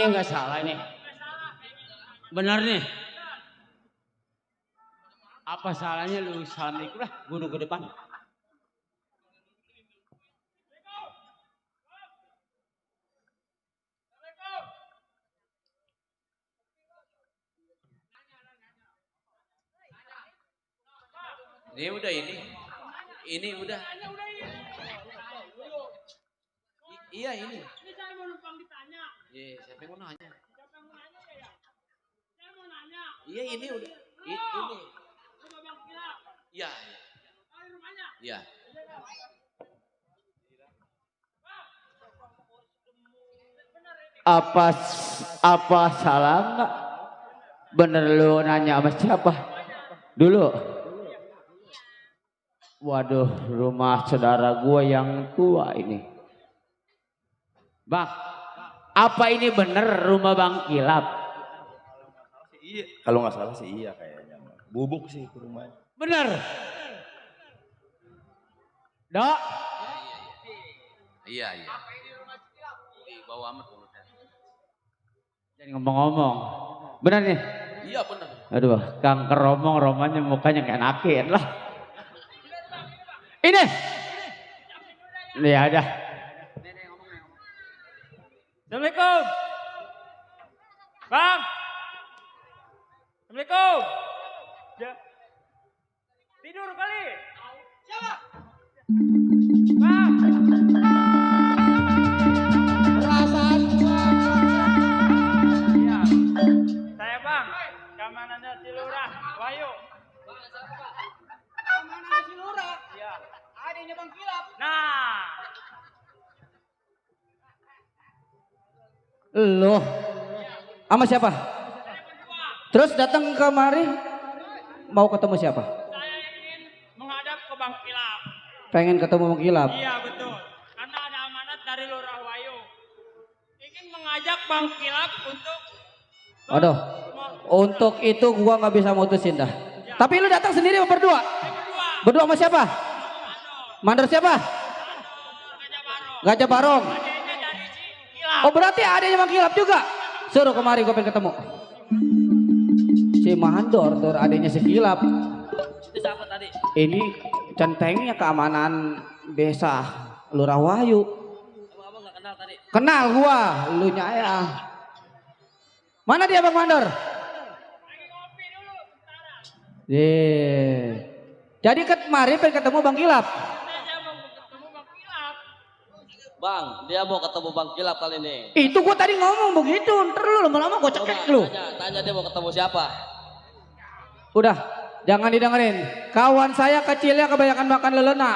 nggak salah ini. Benar nih. Apa salahnya lu assalamualaikum lah, gunung ke depan. Ini udah ini udah. Iya ini. Ini saya mau numpang ditanya. Iya, siapa yang mau nanya? Siapa yang mau nanya ya? Saya mau nanya. Iya ini udah. Ini. Rumah Bang Kilap. Iya. Oh, rumahnya. Iya. Apa salah nggak? Bener lu nanya sama siapa? Dulu. Waduh, rumah saudara gua yang tua ini. Bang, apa ini bener rumah Bang Kilap? Iya, kalau nggak salah sih iya kayaknya. Bubuk sih ke rumahnya. Bener. Dok, Iya. Bawa amat mulutnya. jadi ngomong-ngomong. Bener nih? Iya benar. Aduh, Kang Keromong romanya mukanya kayak nakin lah. Ini. Ini ada. Assalamualaikum. Bang. Assalamualaikum. Ya. Tidur kali. Siapa? Bang. Perasaan Iya. Saya Bang. Keamanannya si Lurah. Wahyu. Keamanan si Lurah? Iya. Adanya Bang Kilap. Nah. Loh, sama siapa? Terus datang kemari mau ketemu siapa? Saya ingin menghadap ke Bang Kilap. Pengen ketemu Bang Kilap. Iya betul. Karena ada amanat dari Lurah Wahyu. Ingin mengajak Bang Kilap untuk Waduh, untuk itu gua nggak bisa mutusin dah. Tapi lu datang sendiri apa berdua? Berdua sama siapa? Mandor siapa? Gajah Barong. adanya dari si Kilap. Oh berarti adanya Bang Kilap juga. Suruh kemari gue pengen ketemu. Si Mandor tuh adanya si Kilap. Itu siapa tadi? Ini centengnya keamanan desa Lurah Wahyu. Abang nggak kenal tadi. Kenal gua, lu nyaya. Mana dia Bang Mandor? Jadi kemarin pengen ketemu Bang Kilap. Saya mau ketemu Bang Kilap. Bang, dia mau ketemu Bang Kilap kali ini. Itu gua tadi ngomong begitu, ntar lu lama-lama gua cekek lu. Tanya dia mau ketemu siapa? Udah, jangan didengerin. Kawan saya kecilnya kebanyakan makan lelena.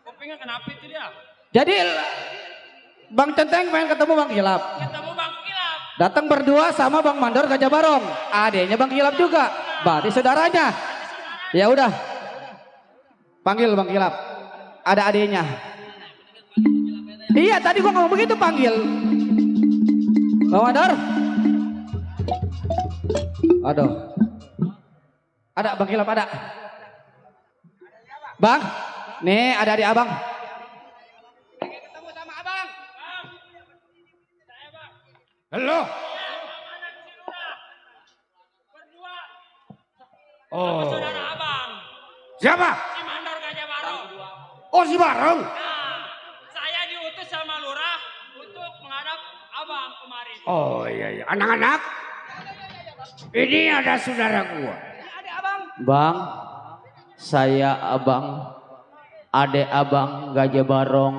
Kupingnya kenapa itu dia? Jadi Bang Centeng pengen ketemu Bang Kilap. Ketemu Bang Kilap. Datang berdua sama Bang Mandor Gajah Barong. Adanya Bang Kilap juga. Berarti saudaranya. Ya udah. Panggil Bang Kilap. Ada adenya. Iya tadi gua ngomong begitu panggil. Bang Mandor. Aduh. Ada Bang Kilap ada. Bang. Nih ada adik abang. Ketemu sama Abang. Bang. Saya Bang. Halo. Keamanan si Lurah. Berdua. Oh. Saudara Abang. Siapa? Si Mandor Gajah Barong. Oh si Barong. Nah, saya diutus sama Lurah untuk menghadap Abang kemarin. Oh iya iya. Anak-anak. Ini ada saudara gua. Ada Abang. Bang, saya abang, adek abang Gajah Barong,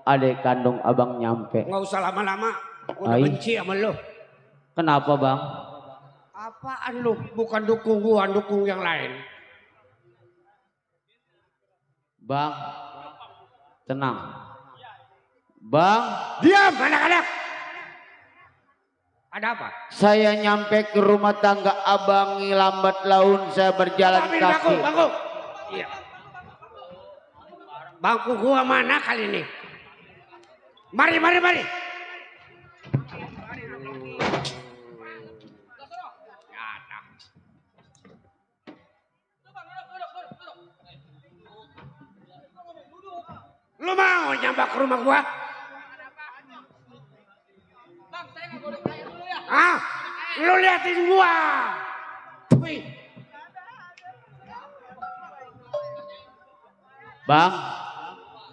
adek kandung abang nyampe. Nggak usah lama-lama, udah Ai. benci sama lo. Kenapa bang? Apaan lu? Bukan dukung gua, dukung yang lain. Bang, tenang. Bang, Diam anak-anak. Ada apa? saya nyampe ke rumah tangga abang lambat laun saya berjalan Ambil kaki. bangku. Iya. Bangku gua mana kali ini? Mari. Lu mau nyambak ke rumah gua? Bang, saya nggak boleh Ah, lu liatin gua. Wih. Bang,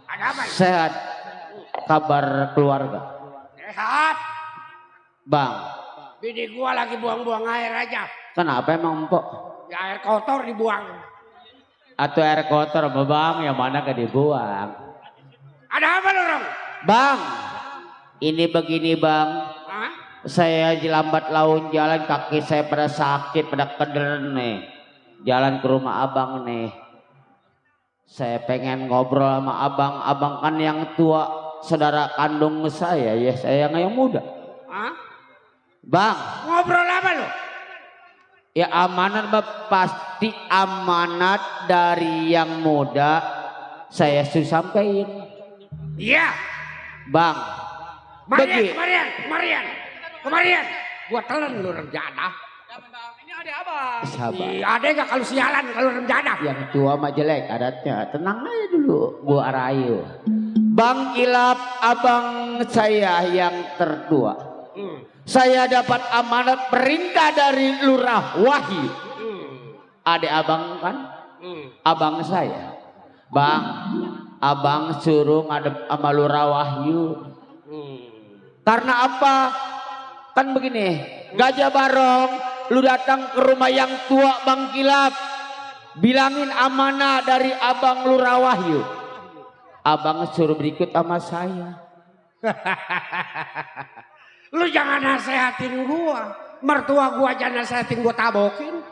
Ada apa? Ya? sehat kabar keluarga. Sehat. Bang, Bini gua lagi buang-buang air aja. kenapa emang empok? Ya air kotor dibuang. Atau air kotor apa bang, yang mana gak dibuang? Ada apa lu, Rong? Bang, ini begini bang. Hah? Saya lambat laun jalan, kaki saya pada sakit, pada keder nih. Jalan ke rumah abang nih. Saya pengen ngobrol sama abang. Abang kan yang tua, saudara kandung saya. Ya saya yang muda. Hah? Bang, Ngobrol apa lu? ya amanat bang, pasti amanat dari yang muda. Saya sudah sampaikan. Iya. Bang, bagi Kemarian. Gua telan lu renjana. Ini ada apa? sabar. Iya, ada gak kalau sialan kalau renjana? Yang tua mah jelek adatnya. Tenang aja dulu, gua arayu. Bang Kilap, abang saya yang tertua. Saya dapat amanat perintah dari Lurah Wahyu. Adik abang kan? Abang saya. Bang, abang suruh ngadep sama Lurah Wahyu. Karena apa? Kan begini, Gajah Barong, lu datang ke rumah yang tua Bang Kilap. Bilangin amanah dari abang Lurah Wahyu. Abang suruh berikut sama saya. Lu jangan nasehatin gua. Mertua gua aja nasehatin gua tabokin.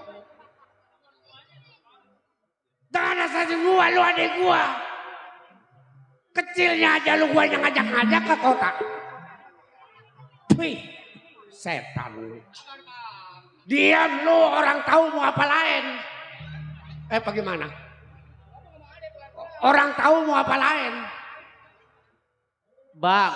Jangan nasehatin gua, lu adik gua. Kecilnya aja lu gua yang ngajak-ngajak ke kota. Wih, setan lu. Diam lu, orang tahu mau apa lain. Bagaimana? Orang tahu mau apa lain. Bang,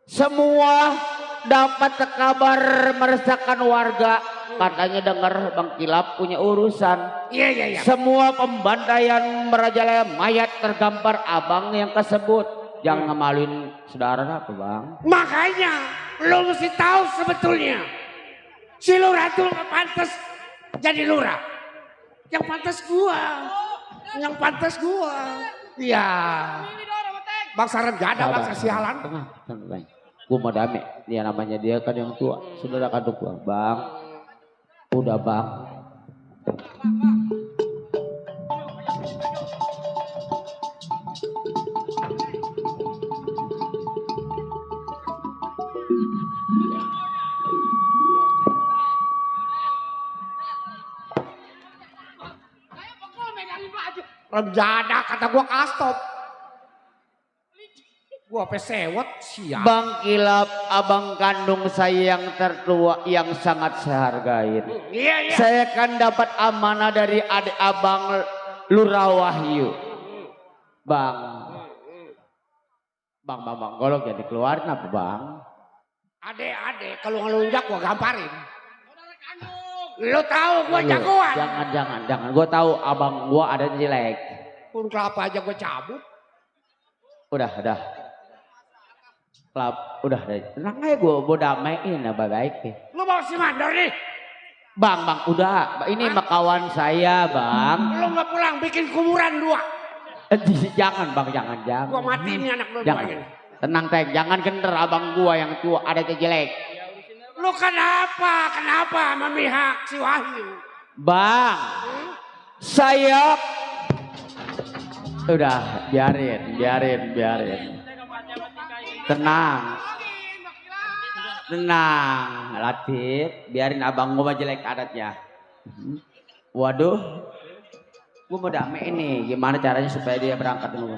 semua dapat kabar meresahkan warga. Katanya dengar Bang Kilap punya urusan. Iya. Semua pembantaian merajalela mayat tergambar abang yang kesebut. Jangan ngemaluin saudara apa bang? Makanya lu mesti tahu sebetulnya. Si lurah tuh gak pantas jadi lurah. Yang pantas gua. Yang pantas gua. Iya. Bangsa renjana, bangsa sialan. Tenang. Gue mau damai. Dia namanya dia kan yang tua. Saudara kandung gua. Bang. Udah bang. Renjana kata gua kastop. Gua pesewet siap. Bang Kilap, abang kandung saya yang tertua yang sangat saya hargai. Iya. Saya kan dapat amanah dari adik abang Lurah Wahyu. Bang. Bang, golok jadi keluarin apa bang? Adek, kalau ngelunjak gua gamparin. Lu tahu gua jagoan. Jangan. Gua tahu abang gua ada jelek. Pun kelapa aja gua cabut. Udah. Udah. Tenang aja gua damaiin apa baik. Lu bawa si Mandor nih. Bang, udah. Ini mah kawan saya, Bang. Lu nggak pulang bikin kuburan dua. Jangan, Bang, jangan. Gua matiin nih anak lu Jangan. dua ini. Tenang, Teng. Jangan gender abang gua yang tua ada jelek. Lu kenapa memihak si Wahyu? Bang, saya udah biarin. Tenang, Latif, biarin abang gua jelek adatnya. Waduh, gua mau damai ini. Gimana caranya supaya dia berangkat dulu?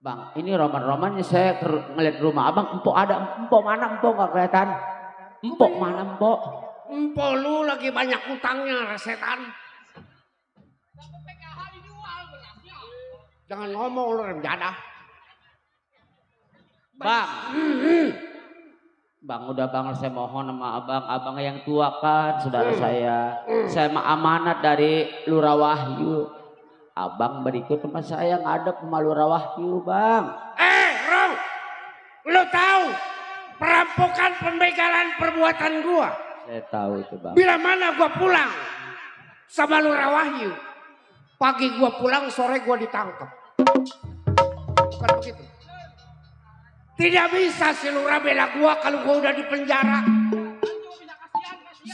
Bang, ini roman-romannya saya ngeliat rumah abang. Empok ada, empok mana empok nggak kelihatan? Empok mana empok? Empok lu lagi banyak utangnya, setan. Jangan ngomong lu renjana. Bang, udah bang, saya mohon sama abang yang tua kan, saudara saya. Saya mah amanat dari Lurah Wahyu. Abang berikut sama saya ngadep sama Lurah Wahyu bang. Rong, lu tahu perampokan pembegalan perbuatan gua? Saya tahu itu bang. Bila mana gua pulang sama Lurah Wahyu, pagi gua pulang, sore gua ditangkap. Bukan begitu? Tidak bisa si Lurah bela gua kalau gua udah di penjara.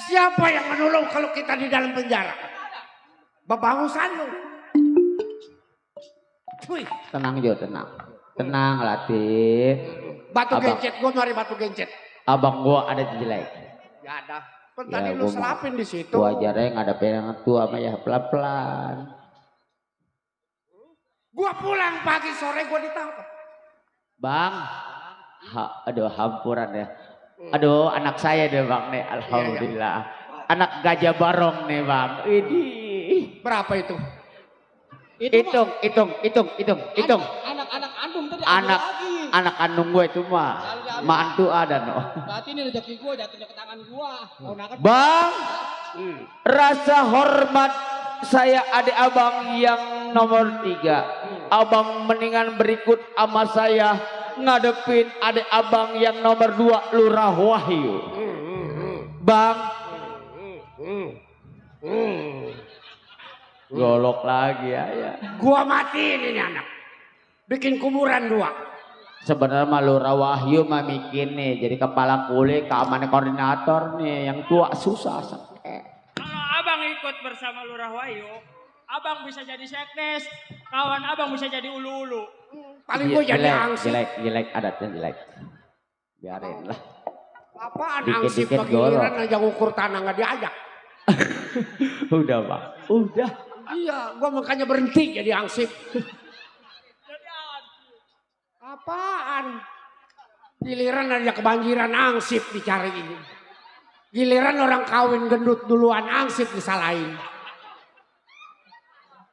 Siapa yang menolong kalau kita di dalam penjara? Babangusan lu. Wih, Tenang Jo, tenang. Tenang Latif. batu Abang. gencet, gua mari batu gencet. Abang gua ada jelek. Ya ada. Kan Ya, tadi gua lu mau- selapin di situ. Gua ajarin ngadepin yang tua mah ya pelan-pelan. Gua pulang pagi sore gua ditangkap. Bang, aduh hampuran ya. Aduh anak saya deh bang nih, alhamdulillah. Anak gajah barong nih bang. Widih. Berapa itu? Hitung. Anak-anak andum tadi Anak kandung gue itu mah. Mantu ada no. Berarti ini rezeki gue jatuhnya ke tangan gue. Bang, rasa hormat saya adik abang yang nomor 3. Abang mendingan berikut sama saya ngadepin adik abang yang nomor 2 Lurah Wahyu. Bang, golok lagi ya. Gua matiin ini anak. Bikin kuburan 2. Sebenarnya mah Lurah Wahyu mah bikin nih jadi kepala kulit keamanan koordinator nih yang tua susah sakit. Kalau abang ikut bersama Lurah Wahyu, abang bisa jadi sekdes, kawan abang bisa jadi ulu-ulu. Paling gua jadi angsip. Jelek adatnya jelek. Biarin lah. Apaan Dikit-dikit angsip bagiliran aja ngukur tanah nggak diajak. Udah bang, udah. Iya, gua makanya berhenti jadi angsip. Apaan? Giliran aja kebanjiran angsip dicariin. Giliran orang kawin gendut duluan angsip disalahin.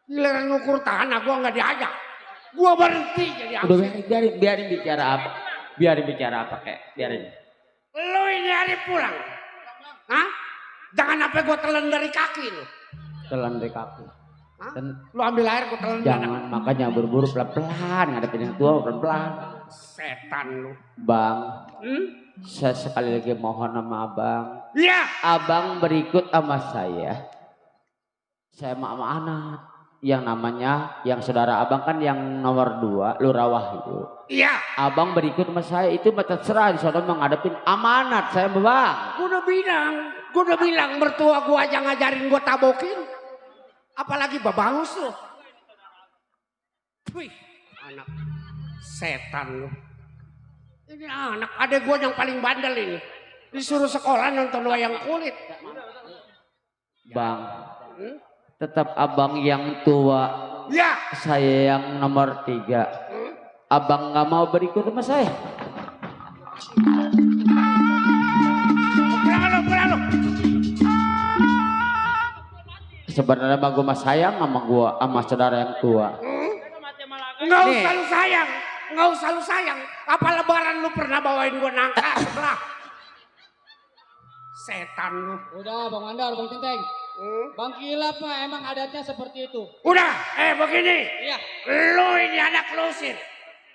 Giliran ngukur tanah gua nggak diajak. Gua berhenti jadi Udah angsip. biarin bicara apa? Biarin bicara apa kayak biarin. Lu ini hari pulang. Hah? Jangan sampai gua telan dari kaki lu. Telan dari kaki. Hah? Dan Lu ambil air gua telan dari jangan makanya buru-buru pelan-pelan ngadepin yang tua pelan-pelan. setan lu. Bang, Hmm? saya sekali lagi mohon sama abang. Iya. Abang berikut sama saya. Saya mau sama anak. Yang namanya, yang saudara abang kan yang nomor 2, Lurah Wahyu. Iya. Abang berikut sama saya itu terserah. Saudara menghadapin amanat saya bang. Gua udah bilang mertua gua aja ngajarin gua tabokin. Apalagi babangus lu. Wih, anak setan lu. Ini anak adek gua yang paling bandel ini. Disuruh sekolah nonton wayang kulit. Bang, tetap abang yang tua, Ya, saya yang nomor 3. Abang nggak mau berikut sama saya. pulang lu. Sebenarnya bang gue mah sayang sama gua sama saudara yang tua. Nggak Nih. usah lu sayang. Nggak usah lu sayang. Apa lebaran lu pernah bawain gua nangka sebelah? Setan lu. Udah Bang Mandor, Bang Tenteng. Bang Kilap mah emang adatnya seperti itu. Udah, begini. Iya. Lu ini anak lu usir.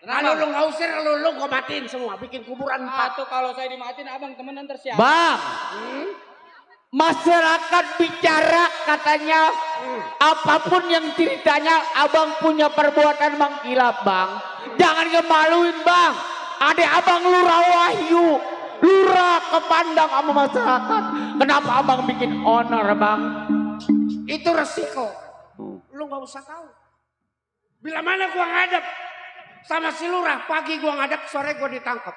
Kalau lu nggak usir, lu gua matiin semua. Bikin kuburan 4. Atau kalau saya dimatiin abang temenan tersiap. Bang, masyarakat bicara katanya apapun yang ceritanya abang punya perbuatan mengkilap bang. Jangan ngemaluin bang. Adik abang Lurah Wahyu. Lurah kepandang sama masyarakat. Kenapa abang bikin honor bang? Itu resiko. Lu nggak usah tahu. Bila mana gua ngadep sama si Lurah, pagi gua ngadep, sore gua ditangkap.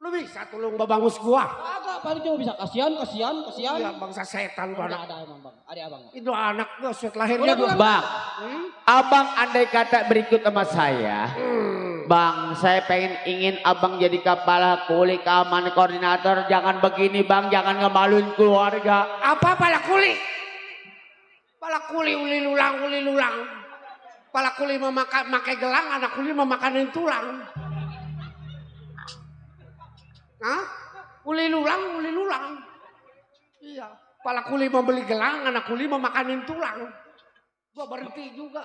Lu bisa tolong babangus gua. Agak paling cuma bisa kasihan. Iya, bangsa setan gua anak. Ada emang bang, ada abang. Itu anak gua surat lahirnya gua. Bang, abang andai kata berikut sama saya. Bang, saya ingin abang jadi kepala kulit keamanan koordinator. Jangan begini bang, jangan ngemaluin keluarga. Apa pala kuli? Pala kuli uli lulang. Pala kuli memakai gelang, anak kuli memakanin tulang. Hah? Uli lulang. Iya. Pala kuli membeli gelang, anak kuli memakanin tulang. Gua berhenti juga.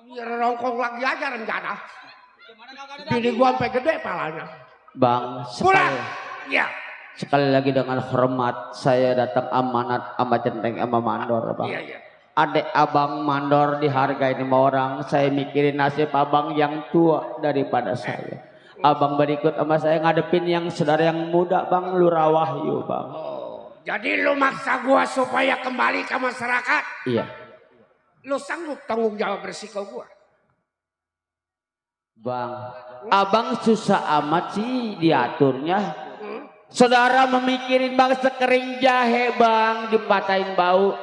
Biar rongkong lagi aja rencana. Bini gua sampai gede palanya. Bang, Pulang. Iya. sekali lagi dengan hormat saya datang amanat sama Centeng sama Mandor, Bang. Iya, iya. Adek abang Mandor dihargai sama orang. Saya mikirin nasib abang yang tua daripada saya. Abang berikut sama saya ngadepin yang saudara yang muda, Bang, Lurah Wahyu, Bang. Oh, jadi lu maksa gua supaya kembali ke masyarakat? Iya. Lu sanggup tanggung jawab resiko gua? Bang, abang susah amat sih diaturnya. Saudara memikirin, Bang, sekering jahe, Bang, dipatahin bau.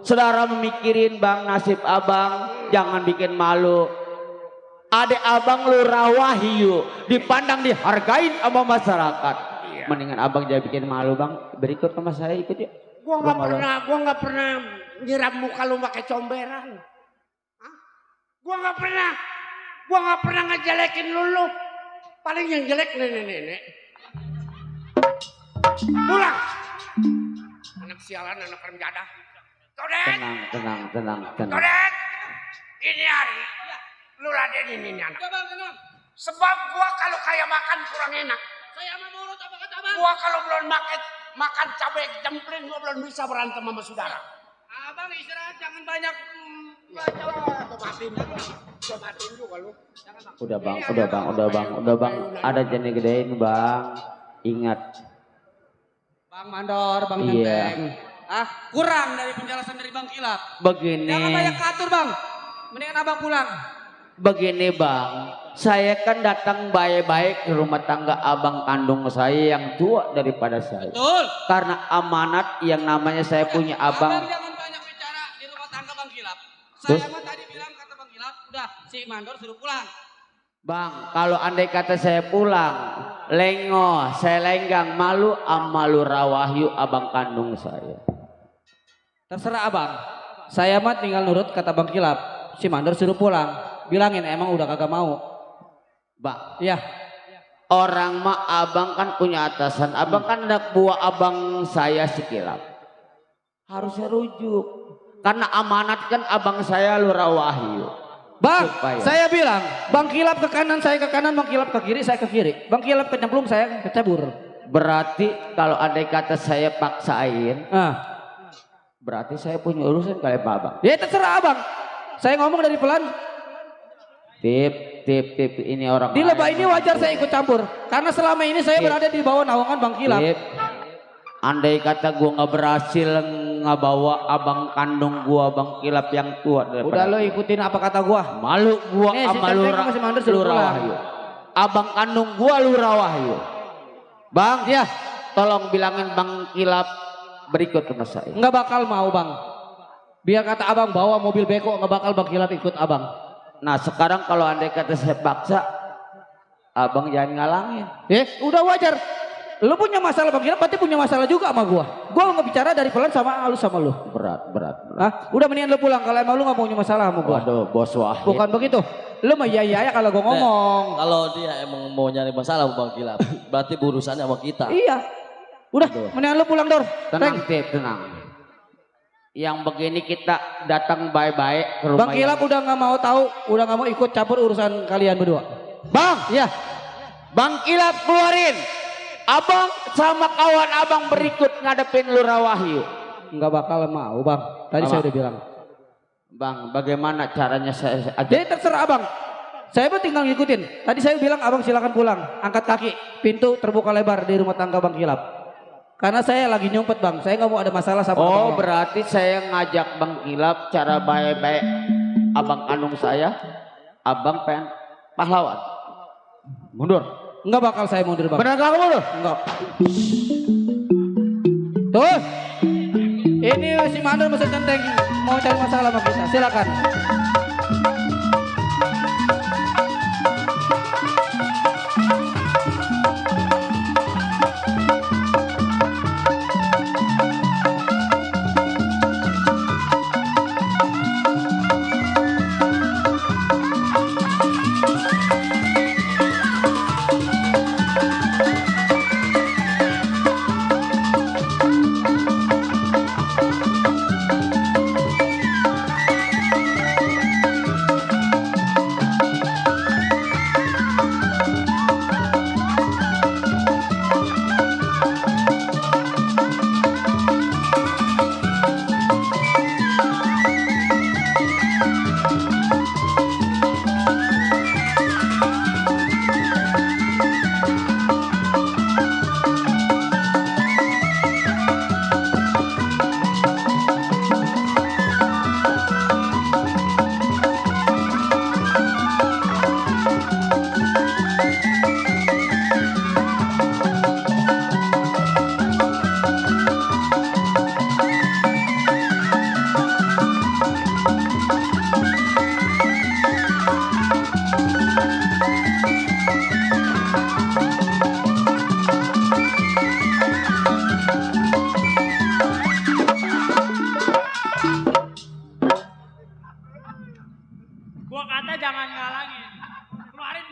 Saudara memikirin, Bang, nasib abang, jangan bikin malu. Adek abang Lurah Wahyu dipandang dihargain sama masyarakat. Iya. Mendingan abang jangan bikin malu, Bang. Berikut sama saya, ikut yuk. Gua nggak pernah nyiram muka lu pakai comberan. Hah? Gua nggak pernah ngejelekin lu. Paling yang jelek nenek-nenek. Pulang. Anak sialan, anak remjadah. Todet, Tenang. Todet. Ini hari lu ladenin ini anak. Sebab gua kalau kayak makan kurang enak. Saya mau nurut apa kata abang. Gua kalau belum makan cabai jempling gua belum bisa berantem sama saudara. Abang istirahat jangan banyak Tomatin juga lu. Udah bang. Ada jenis gedein, Bang. Ingat. Bang Mandor, Bang Iya. Centeng. Kurang dari penjelasan dari Bang Kilap. Begini. Jangan banyak katur, Bang. Mendingan abang pulang. Begini, Bang. Saya kan datang baik-baik ke rumah tangga abang kandung saya yang tua daripada saya. Betul. Karena amanat yang namanya saya punya Abang abang. jangan banyak bicara di rumah tangga Bang Kilap. Terus? Saya mah tadi bilang kata Bang Kilap, udah si Mandor suruh pulang. Bang, kalau andai kata saya pulang, lengoh, saya lenggang, malu sama Lurah Wahyu abang kandung saya. Terserah abang. Saya mah tinggal nurut kata Bang Kilap. Si Mandor suruh pulang. Bilangin emang udah kagak mau. Bang, Iya. orang mah abang kan punya atasan. Abang kan anak buah abang saya si Kilap. Harusnya rujuk. Karena amanat kan abang saya Lurah Wahyu. Bang, Supaya. saya bilang, Bang Kilap ke kanan, saya ke kanan, Bang Kilap ke kiri, saya ke kiri. Bang Kilap ke nyemplung, saya ke cabur. Berarti kalau andai kata saya paksain, berarti saya punya urusan kali Pak Abang. Ya terserah abang. Saya ngomong dari pelan. Tip ini orang. Di lebah lain. ini wajar saya ikut campur. Karena selama ini saya berada di bawah naungan Bang Kilap. Tip. Andai kata gua nggak berhasil ngabawa abang kandung gua Bang Kilap yang tua daripada Udah lo ikutin apa kata gua. malu gua Nih, si sama Centeng masih Mandor suruh Lurah pulang. Wahyu. Abang kandung gua Lurah Wahyu. Bang, Ya, tolong bilangin Bang Kilap berikut sama saya. nggak bakal mau bang. Biar kata abang bawa mobil beko, nggak bakal Bang Kilap ikut abang. Nah sekarang kalau andai kata saya paksa, abang jangan ngalangin. Udah wajar. Lu punya masalah Bang Kilap, berarti punya masalah juga sama gua. Gua nggak bicara dari pelan sama halus sama lu. Berat. Udah mendingan lu pulang kalau emang lu nggak punya masalah sama gua. Waduh, bos Wahid. Bukan begitu. Lu mah iya ya kalau gua ngomong. Kalau dia emang mau nyari masalah Bang Kilap, berarti berurusannya sama kita. Iya. Udah, mendingan lu pulang Dor. Tenang, Tip, tenang. Yang begini kita datang baik-baik ke rumah. Bang Kilap udah nggak mau tahu, udah nggak mau ikut campur urusan kalian berdua. Bang, Iya. Bang Kilap keluarin. Abang sama kawan abang berikut ngadepin Lurah Wahyu. Nggak bakal mau bang. Tadi Apa? saya udah bilang. Bang, bagaimana caranya saya Jadi terserah abang. Saya pun tinggal ngikutin. Tadi saya bilang abang silakan pulang. Angkat kaki. Pintu terbuka lebar di rumah tangga Bang Kilap. Karena saya lagi nyumpet bang. Saya nggak mau ada masalah sama Oh, abang. berarti saya ngajak Bang Kilap cara baik-baik abang kandung saya. Abang pengen pahlawan. Mundur. Nggak bakal saya mundur bang. Benar gak mundur? Enggak. Tuh. Ini si Mandor masih Centeng mau cari masalah sama kita. Silakan.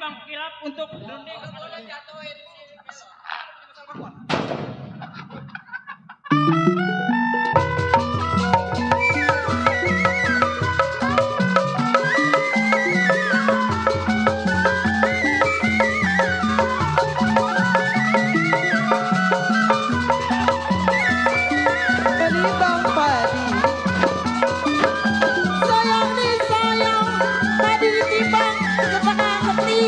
Bang Kilap untuk berunding kepada Menimbang padi, sayang disayang, padi ditimbang setengah keti.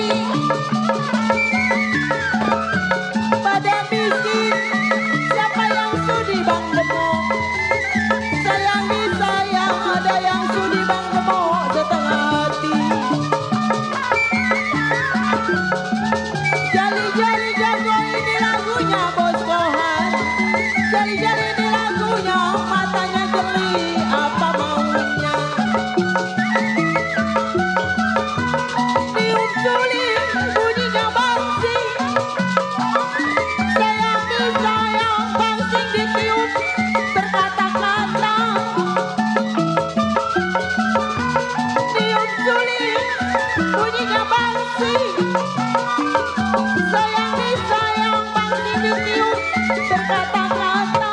Pada miskin, siapa yang sudi bang gemuk? Sayang disayang, ada yang sudi bang gemuk setengah hati. Jali-jali jago ini lagunya Bos Kohan. Jali-jali ini lagunya, matanya jeli, apa maunya? Tiup suling, bunyinya bangsing. Sayang disayang, bangsing ditiup, berkata-kata. Tiup suling, bunyinya bangsing. Sayang disayang, bangsing ditiup, berkata-kata.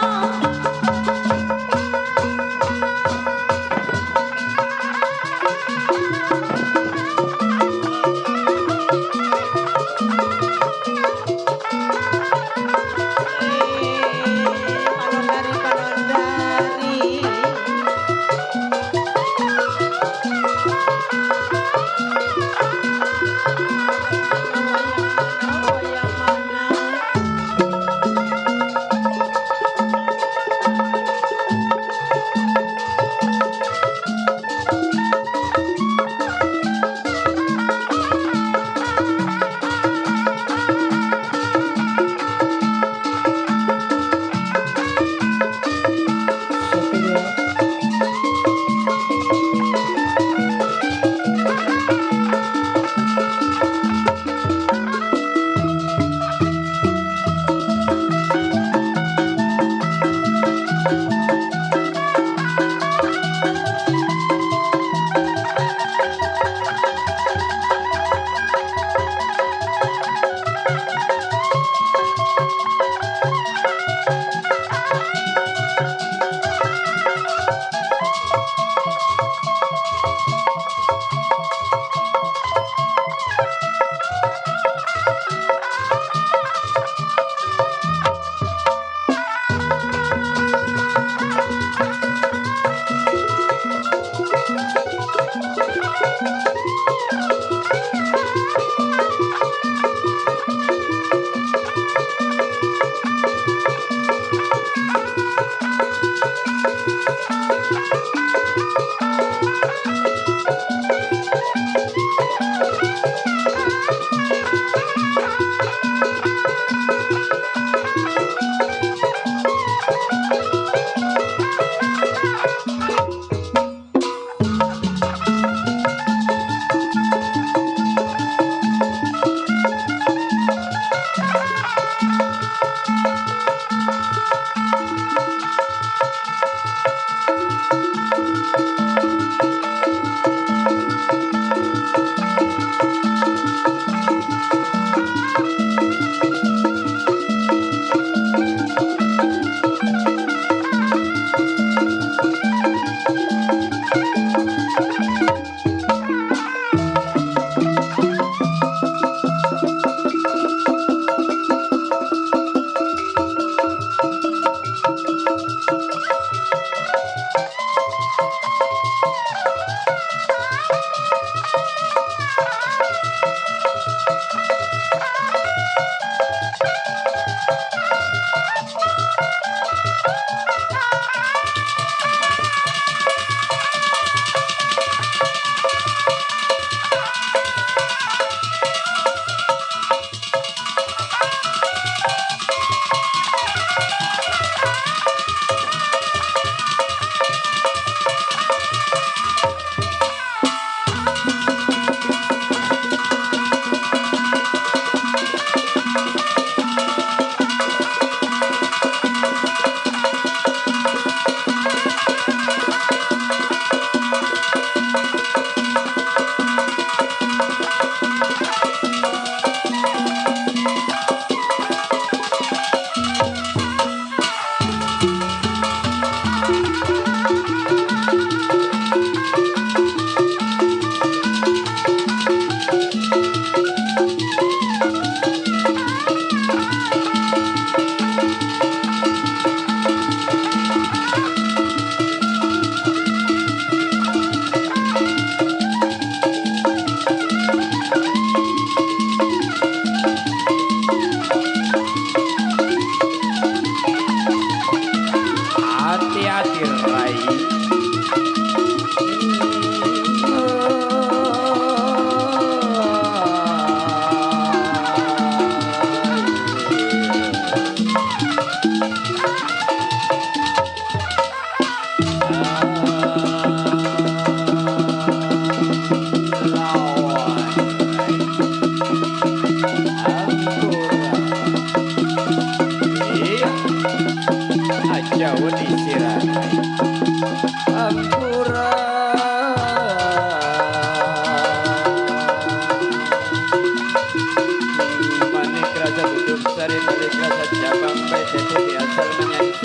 cabang bete putih asal menyanyi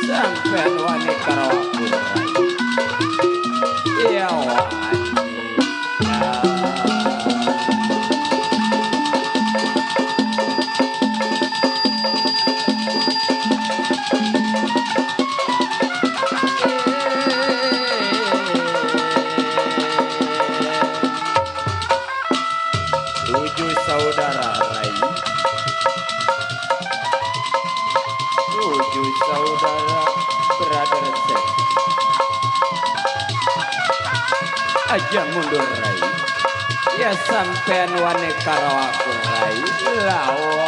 sampean wani karawaku ya tujuh saudara Rai, tujuh saudara brother Seth. Aja mundur Rai, ya sampean wane karo aku Rai lawan.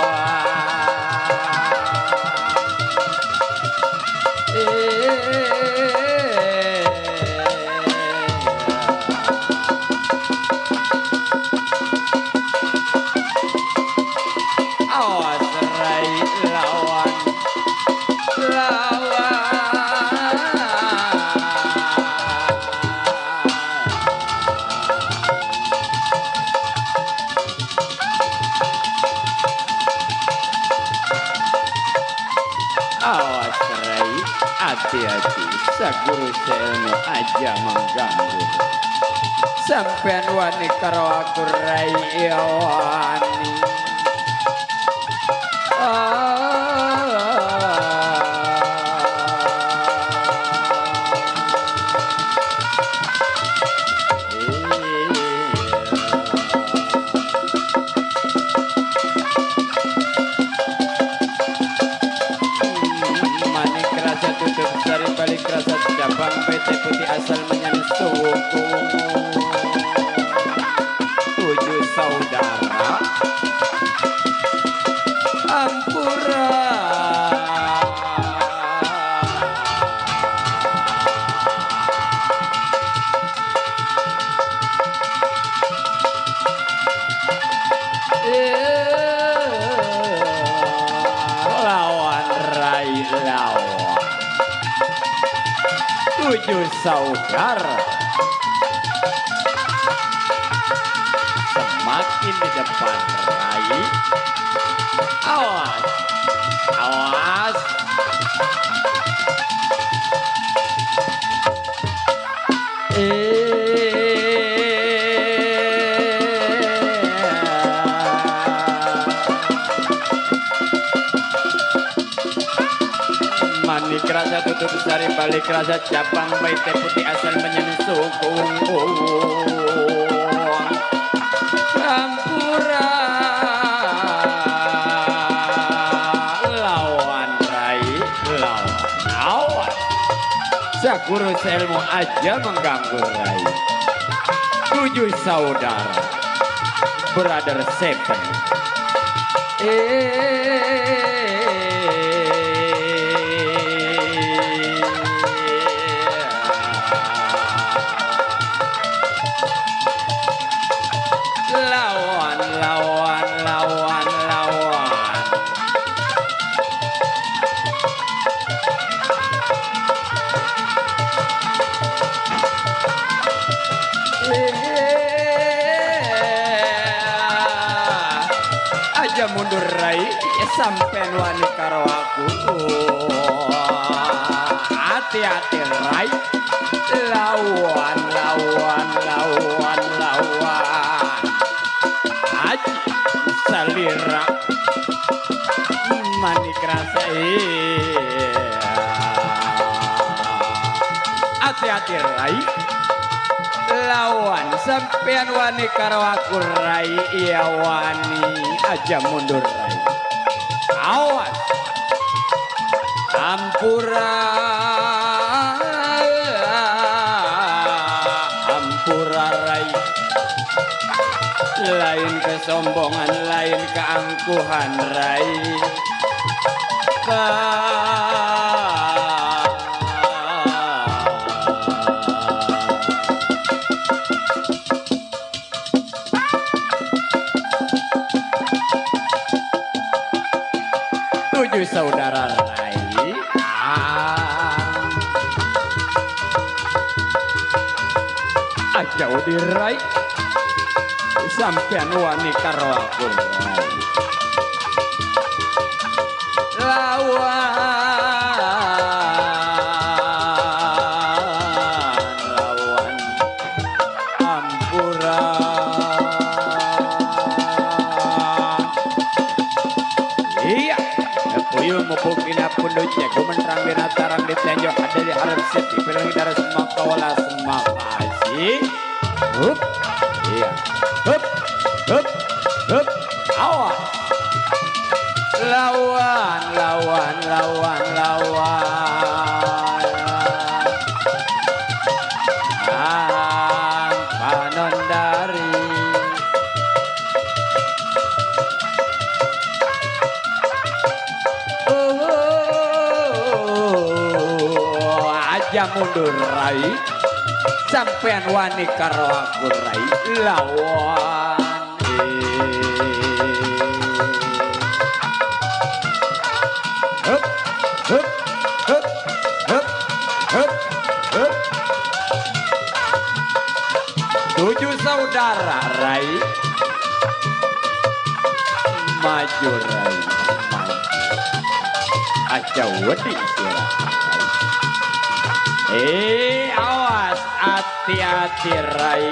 Awas Rai lawan, awas Rai, hati-hati, saguru selmu aja mengganggu. Sampean wani karo aku Rai ya wani. Manik rasa tutup sari balik rasa cabang bete putih asal menyentuh tujuh saudara Ampura. Lawan Rai lawan tujuh saudara semakin di depan Rai. Awas, awas. Manik rasa tutup sari balik rasa cabang bete putih asal menyentuh Ampura. Lawan Rai lawan, awas saguru selmu aja mengganggu Rai. Tujuh saudara brother Seven. Lawan, lawan, lawan, lawan. Aja mundur Rai, ya sampean wani karo aku. Hati-hati Rai. Lawan, lawan, lawan, lawan. Aji salira manik rasa hati-hati Rai. Lawan sampean wani karo aku Rai iya wani aja mundur Rai. Awas Ampura. Ampura Rai. Lain kesombongan, lain keangkuhan Rai. Tujuh saudara Rai jauh dirai sampean wani karo aku lawan ampura iya puyuh mupukina pundutnya kumenterang binatarang ditenjok ada di harap seti pilih darah semua kawala semua kasih hup iya hup hup hup awas lawan Panondari aja mundur rai sampean wani karo aku rai lawan hup hup hup hup hup hup 7 saudara rai maju rai maju aja wedi awas hati-hati rai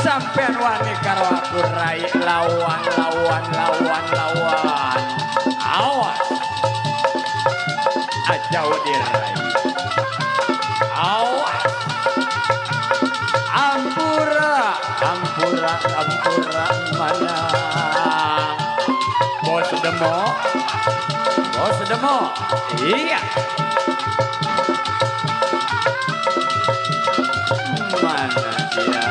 sampean wani karo aku rai lawan awas aja wedi rai awas ampura mana bos demo iya mana dia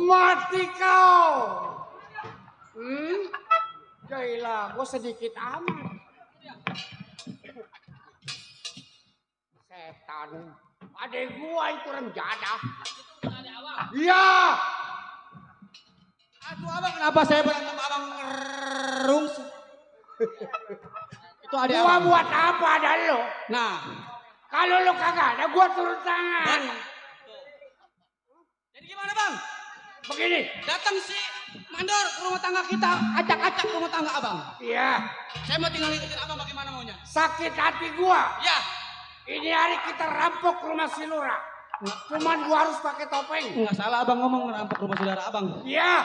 mati kau. Gailah, gue sedikit amat. Setan, adek gua itu renjada. Iya. Aduh abang, kenapa saya berantem abang ngerungs? Itu adek Gua abang. buat apa ada lo? Nah, Kalau lo kagak ada, gua turun tangan. jadi gimana bang? Begini. Datang si mandor ke rumah tangga kita, acak-acak rumah tangga abang. Iya. Saya mau tinggal ikutin abang bagaimana maunya. Sakit hati gua. Ya. Ini hari kita rampok rumah si Lura. Cuman gua harus pakai topeng. Nggak salah abang ngomong ngerampok rumah saudara abang. Iya.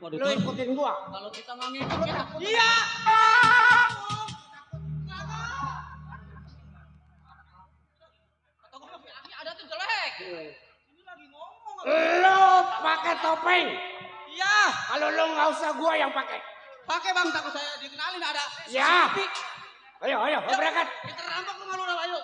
Waduh, Lo ikutin gua. kalau kita nggak ngikut kita. Iya. Ada tuh jelek. Ini lagi ngomong. Lo pakai topeng. Iya. Kalau lo nggak usah gua yang pakai. Pakai bang, takut saya dikenalin ada. Ya. CCTV. Ayo, berangkat. Kita rampok rumah lu, ayo.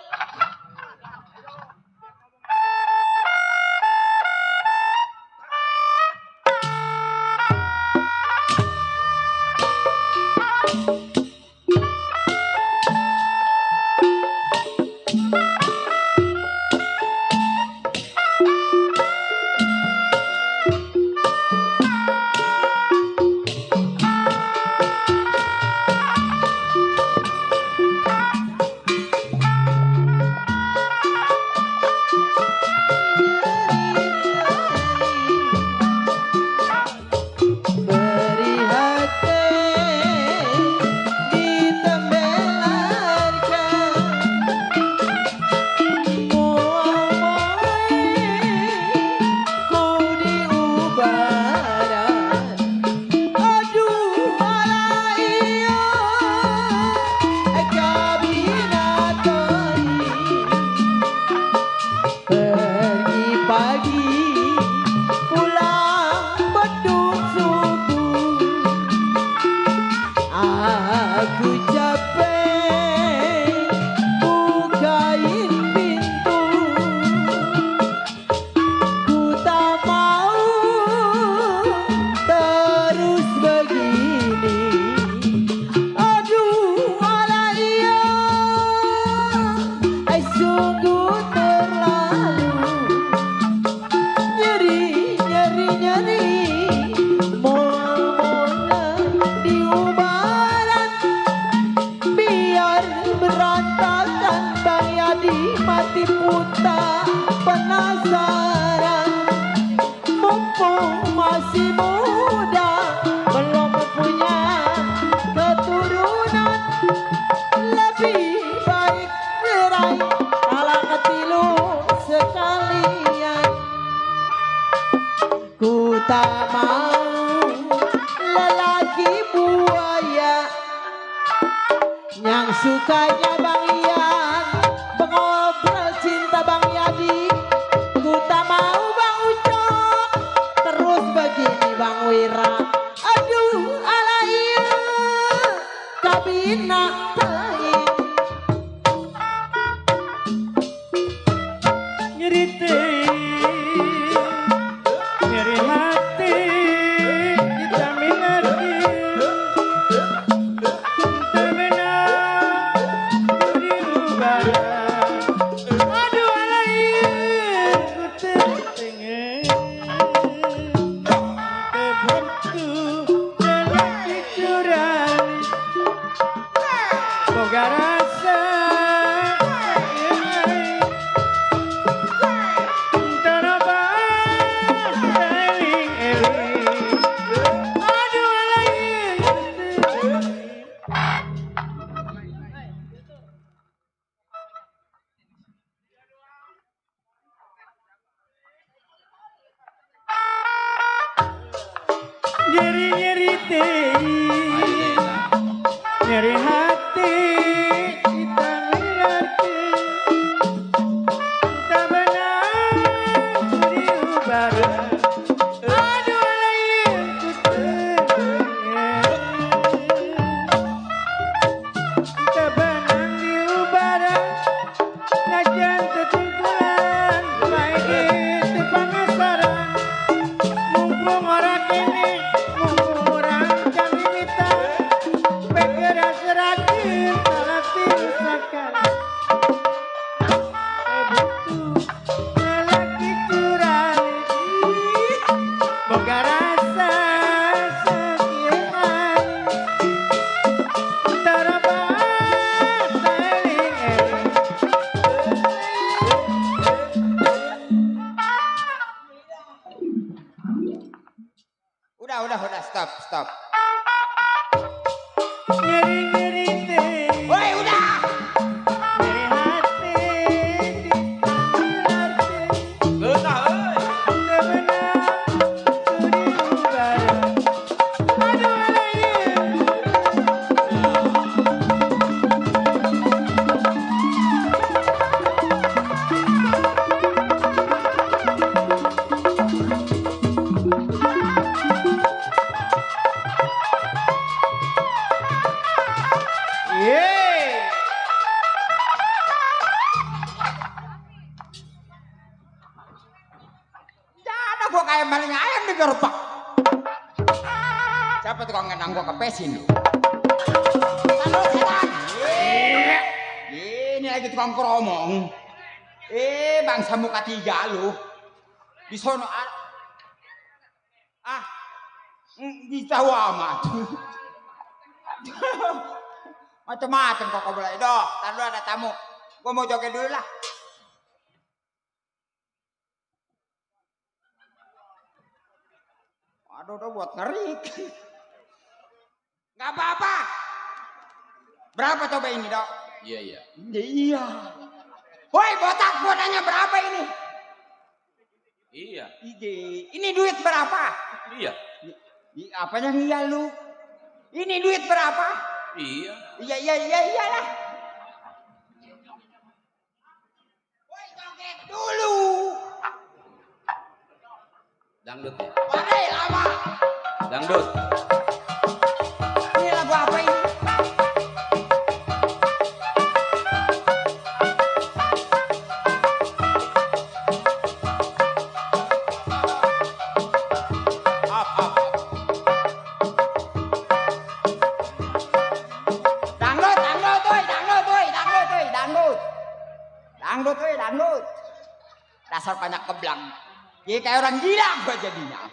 sungguh terlalu nyeri mul-mul di ubaran biar berantakan Bang Yadi mati buta penasaran mumpung masih muda belum punya keturunan lebih baik cerai alang ketilu sekalian ku tak mau lelaki buaya yang sukanya Bang Ian mengobrol cinta Bang Yadi ku tak mau Bang Ucok terus begini Bang Wira aduh alaiya kabina taing nyeri hati kita mengerti aduh alaiya ku tertengah terbentu lelaki curang boga rasa nyeri hati kita mengerti tak benar diubah aduh alaiya ku tertengah tak benar diubah najan tetungkulan baik itu penasaran mumpung orang ini mumpung orang kami minta bergerak serakin hati usahakan butuh lelaki curang boga rasa sekian terabat saling Udah, stop. nyeri teh Woi, udah. nyeri hati Geutah euy. tak benar diubah aduh alaiya Jangan gua kayak maling ayam di gerobak. Siapa tukang ngenang gua kepesin lu? Taruh setan. Ini lagi tukang keromong. Bangsa muka tiga lu. Di sono di tahu amat. Macam-macam kok boleh. Doh, taruh ada tamu. Gua mau joget dulu lah. Aduh, udah buat ngerik. Gak apa-apa. Berapa coba ini, Dok? Iya. Iya. Woi, botak gua nanya berapa ini? Iya. Ini duit berapa? Iya. Apanya iya lu? Ini duit berapa? Iya. Iyalah. Woi, joget dulu. Dangdut ya. Mari lama. Dangdut. Ini lagu apa ini? Dangdut we, dangdut. Dasar banyak keblang. Jadi kayak orang gila gua jadinya.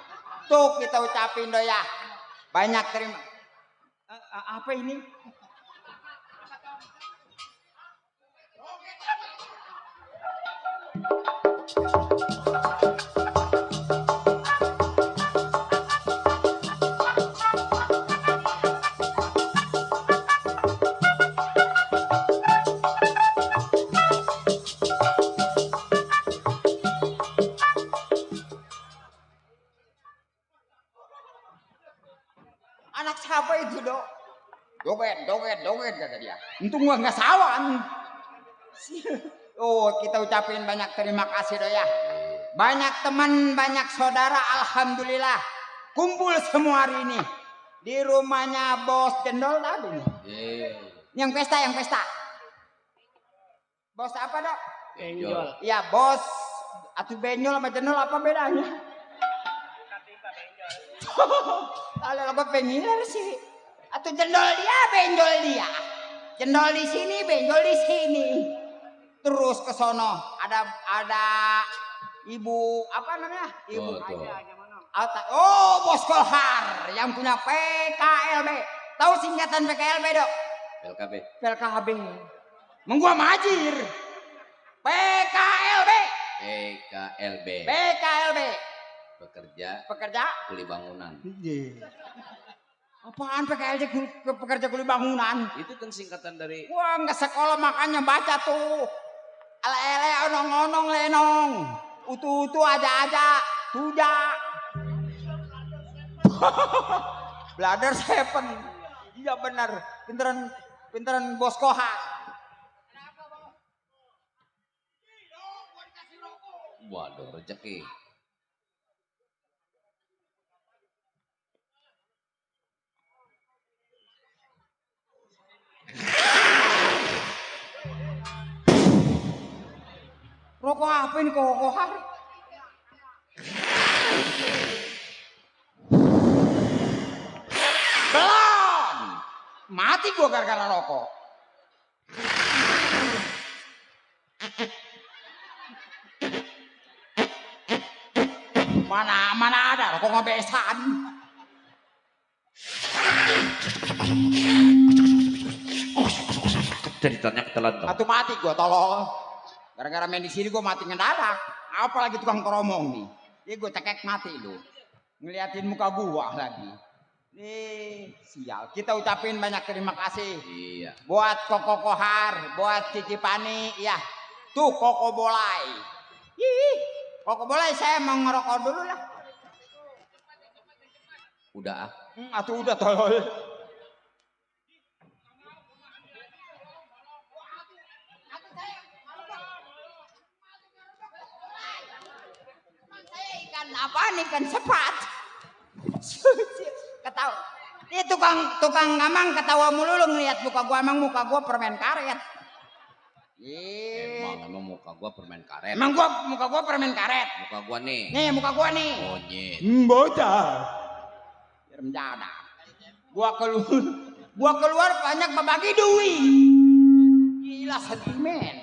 Tuh kita ucapin do ya. Banyak terima. Apa ini? Anak siapa itu dok? Doget kata dia. Untung gua nggak sawan. Oh kita ucapin banyak terima kasih dok ya. Banyak teman, banyak saudara, alhamdulillah kumpul semua hari ini di rumahnya Bos Cendol tadi. Yang pesta. Bos apa dok? Benjol. Iya bos. Atuh benjol sama cendol apa bedanya? Kalau lo pengiler sih, atau cendol dia, benjol dia, cendol di sini, benjol di sini, terus ke sono ada ibu apa namanya? Ibu Bos Kohar yang punya PKLB, tahu singkatan PKLB dok? PKB. Menggua majir. PKLB. Pekerja kuli bangunan. Apaan PKLB pekerja kuli bangunan? Itu kan singkatan dari Wah nggak sekolah makanya baca tuh. Ele onong lenong. Utu aja tuja. Bladder seven. Iya benar. Pinteran Bos Kohar. waduh rezeki. Rokok apa ini kok Kohar? Belum. Mati gua gara-gara rokok. Mana ada rokok ngobesan. Ceritanya ketelan dong. Satu mati gua tolol. Gara-gara main di sini gua mati ngedadak. Apalagi tukang keromong nih. Ini gua cekek mati lu. Ngeliatin muka gua lagi. Nih, sial. Kita ucapin banyak terima kasih. Iya. Buat Koko Kohar, buat Cici Pani, ya. Tuh Koko Bolai. Ih, Koko Bolai saya mau ngerokok dulu lah. Udah ah. Atuh udah tolol. Ikan apa nih? Ikan sepat. Ketawa. Ini tukang ngamang ketawa mulu lu ngeliat muka gua, emang muka gua permen karet. Emang muka gua permen karet. Emang muka gua permen karet. Muka gua nih. Nih muka gua nih. Monyet. Bocah. Rencana. Gua keluar banyak membagi duit. Gila sentimen.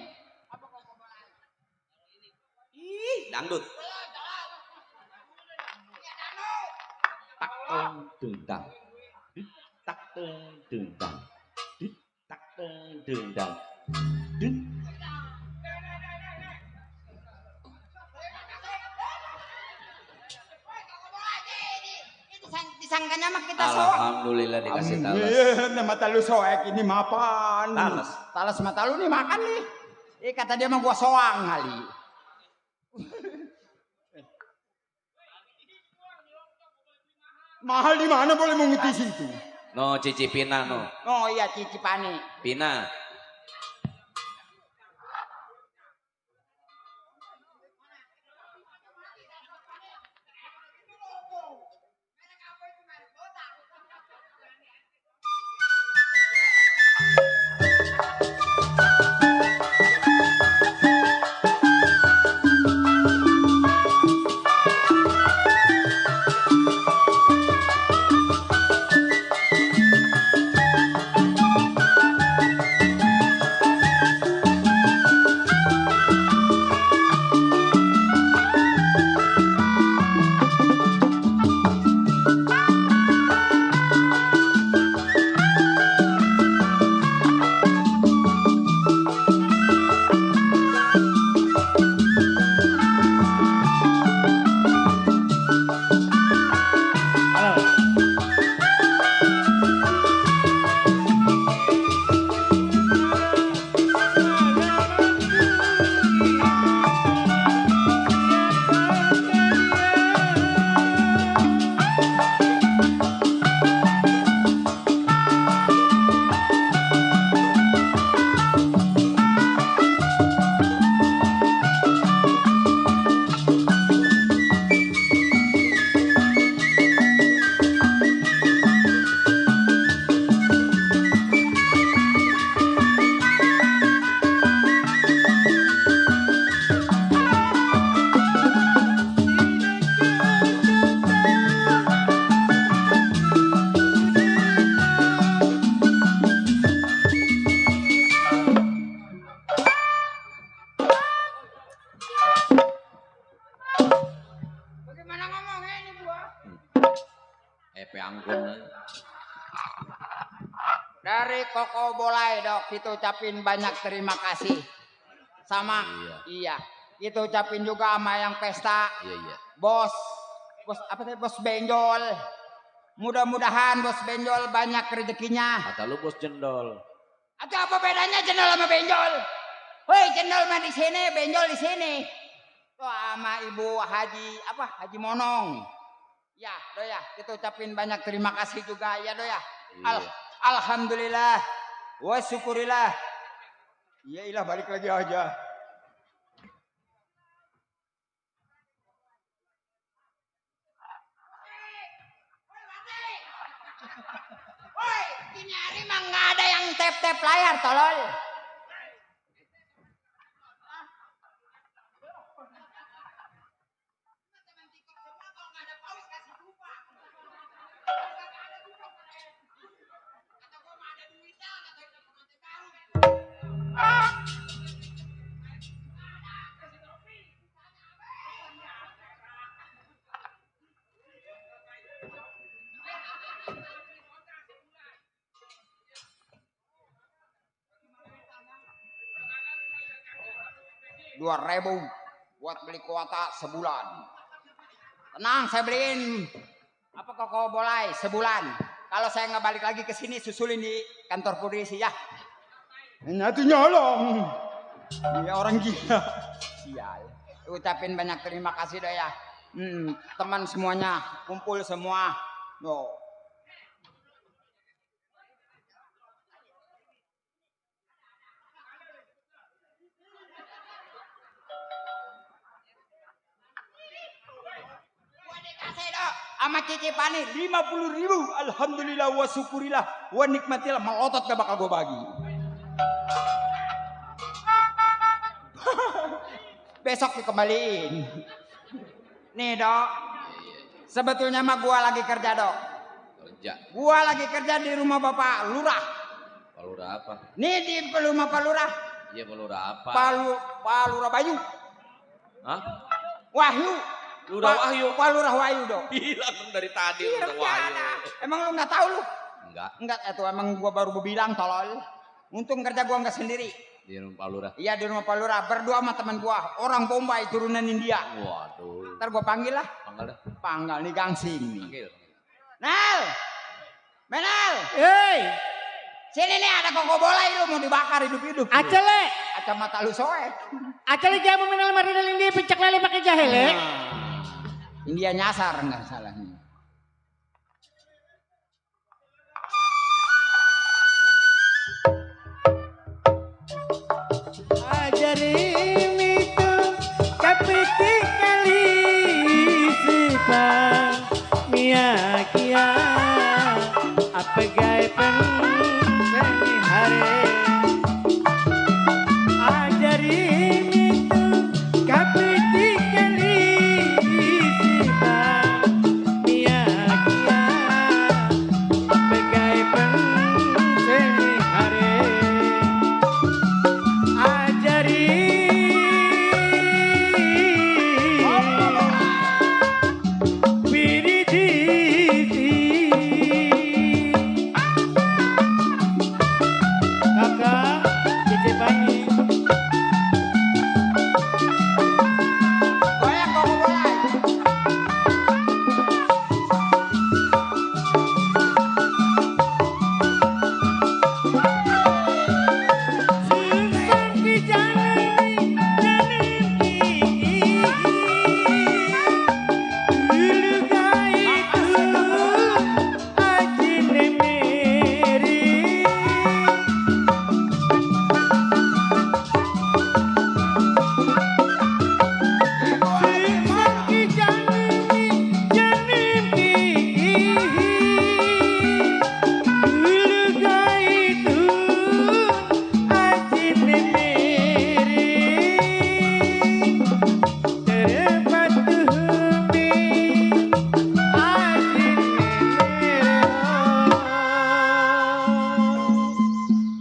Dangdut. Tak dendang. Tak dendang. Tak dendang. Disangkanya mah kita soak. Alhamdulillah dikasih talas. Iya, mata lu soek ini mapan. Talas. Talas mata lu nih makan nih. Kata dia mah gua soang kali. Mahal di mana boleh mengutisi itu? No, Cici Pina no. Oh iya Cici Pani. Pina. Tepe anggun. Dari Koko Bolai dok, kita ucapin banyak terima kasih. Sama, iya. Kita ucapin juga sama yang pesta. Iya. Bos apa tadi? Bos Benjol. Mudah-mudahan Bos Benjol banyak rezekinya. Kata lu bos jendol. Atau apa bedanya jendol sama benjol? Woi, jendol mah di sini, benjol di sini. Tuh sama Ibu Haji Monong. Ya, doya, kita ucapin banyak terima kasih juga ya doya. Alhamdulillah. Wa syukurillah. Ya ilah balik lagi aja. Woi, ini hari mah nggak ada yang tap layar, tolol. $2.000 buat beli kuota sebulan. Tenang, saya beliin Koko Bolai sebulan. Kalau saya nggak balik lagi ke sini, susulin di kantor polisi ya. Nyatu nyolong. Dia orang gila. Sial. Ucapin banyak terima kasih dah ya. Teman semuanya kumpul semua. No. Sama cicipannya 50.000. Alhamdulillah wa syukurillah wa nikmatillah, melotot gak bakal gue bagi. Besok dikembaliin. Nih dok, sebetulnya mah gue lagi kerja dok. Kerja. Gue lagi kerja di rumah Bapak Lurah. Pak Lurah apa? Nih di rumah Pak Lurah. Iya Pak Lurah apa? Pak Lurah Bayu. Hah? Wahyu. Lurah Wahyu. Pak Lurah Wahyu dong. Bilang dari tadi Iya, Lurah Wahyu. Emang lu nggak tahu lu? Enggak. Itu emang gua baru bilang tolol. Untung kerja gua nggak sendiri. Di rumah Pak Lurah. Iya di rumah Pak Lurah, berdua sama teman gua, orang Bombay turunan India. Waduh. Ntar gua panggil lah. Panggil nih gangsing nih. Panggil. Nal, Menal. Hei, Sini nih ada Koko Bolai lu mau dibakar hidup-hidup. acele, Kacamata lu soek. acele jamu minal marinal ini pecak lele pakai jahe le. India nyasar nggak salahnya. Ajarin itu kapiti kali sepang miakia apa gay seni hari. Ajarin itu kapiti kali sepang miakia apa gay seni hari. Goyang Koko Bolai.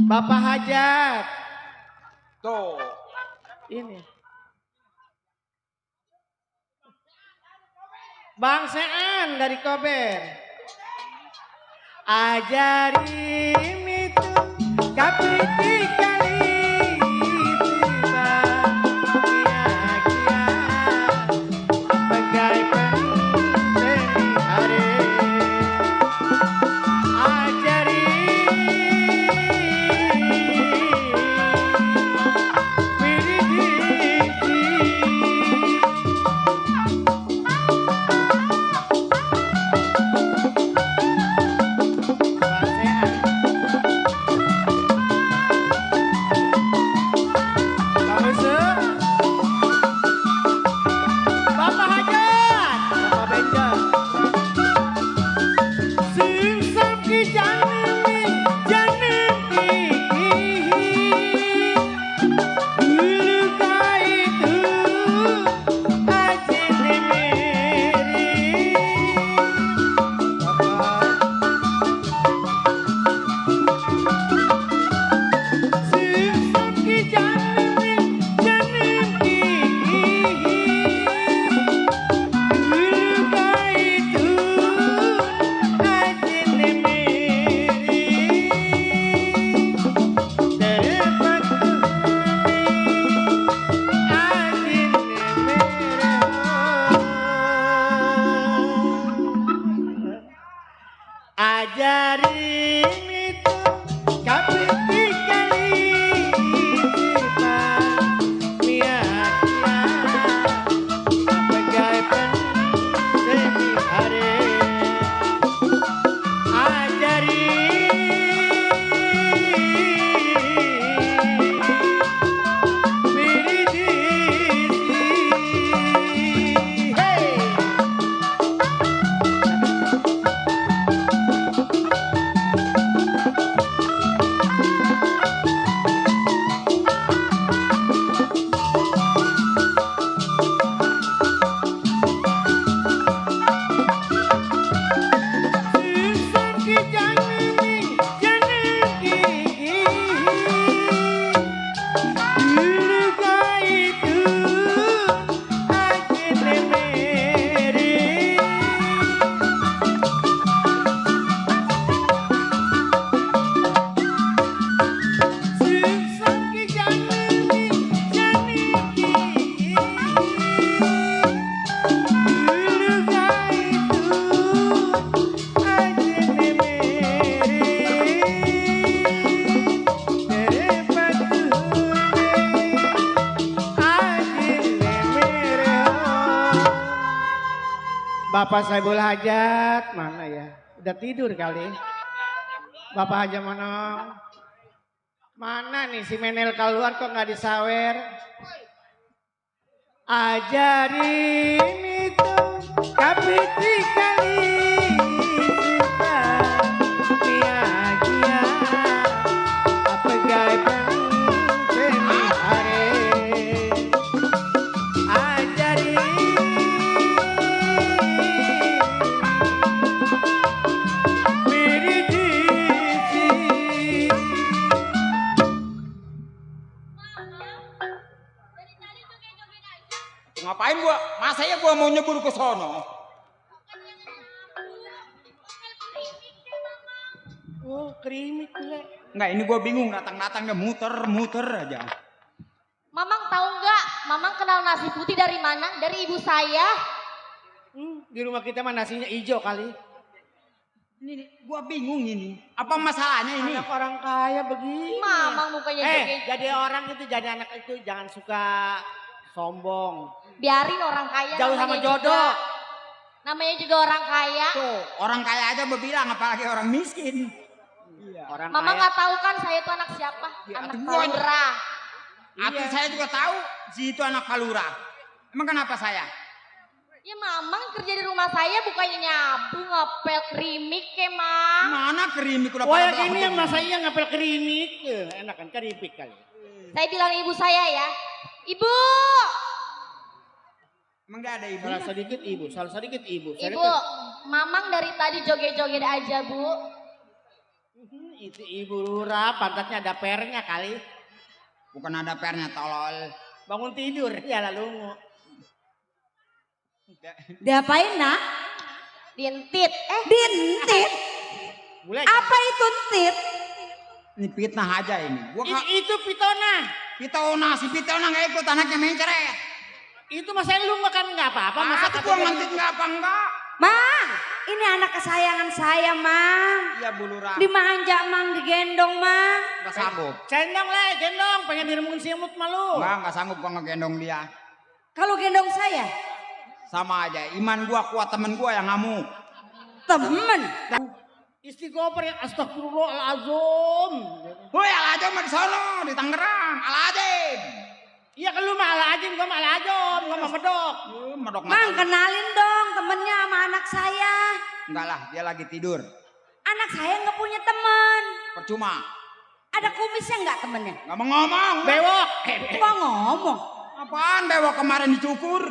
Bapak Hajat. Tuh. Ini. Bang Sean dari Kober. Ajari itu kapiti kali tiba kia-kia bagai pandemi hari. Ajari ajari itu kapiti kali tiba kia-kia bagai pandemi hari. Ajari biridisi. Hey. Bapak Saibul Hajat mana ya? Udah tidur kali. Bapak Hajat Monong. Mana nih si Menel keluar kok nggak disawer? Ajarin itu kapiti kali tiba kia-kia apa gaya pandemi hari. Ajarin Ngapain gua? Masa ya gua mau nyebur ke sono? oh kerimik pula. Enggak, ini gua bingung datang-datang dia muter-muter aja. Mamang tahu nggak? Mamang kenal nasi putih dari mana? Dari ibu saya. Di rumah kita mah nasinya hijau kali. Ini gua bingung ini. Apa masalahnya ini? Anak orang kaya begini. Mamang mukanya joget. Jadi orang itu jadi anak itu jangan suka sombong. Biarin orang kaya. Jauh namanya sama jodoh. juga- Namanya juga orang kaya. Tuh, orang kaya aja berbilang apalagi orang miskin. Orang Mama kaya. nggak tahu kan saya itu anak siapa? Anak aduh, gua- lurah. Arti saya juga tahu si itu anak Palura. Emang kenapa saya? Ya mamang kerja di rumah saya bukannya nyapu, ngepel kerimik ke mam. Mana kerimik udah Wah pada yang ini belakang. yang masanya ngapel kerimik. Enak kan keripik kali. Saya bilang ibu saya ya. Ibu, Emang gak ada ibu? Salah sedikit ibu, salah sedikit ibu. ibu, mamang dari tadi joget-joget aja bu. Itu ibu lurah, pantatnya ada pernya kali. Bukan ada pernya tolol. Bangun tidur, ya lalu. Diapain nak? Dintit, Dintit. Bule. Apa itu entit? Ini fitnah aja ini. Itu Pitona. Si Pitona nggak ikut anaknya mencret. Itu masa lu makan nggak apa-apa. Masa Itu gua ngantit nggak apa enggak? Mang, ini anak kesayangan saya, Mang. Iya Bu Lurah. Dimanja, Mang, digendong, Mang. Nggak sanggup. Gendong. Pengen diremungin simut malu. Nggak sanggup gua ngegendong dia. Kalau gendong saya, Sama aja. Iman gua kuat, temen gua yang ngamuk. temen. Istighfar ya astagfirullahaladzim. Woi Al-Ajom di sono, di Tangerang. Al-Ajim. Iya kan lu mah alajim, gua mah alajom, gua mah medok. Medok Mang, mata. kenalin dong temennya sama anak saya. Enggak lah, dia lagi tidur. Anak saya nggak punya teman. Percuma. Ada kumisnya nggak temennya? Nggak mau ngomong. Bewok. Kok ngomong? Apaan bewok kemarin dicukur?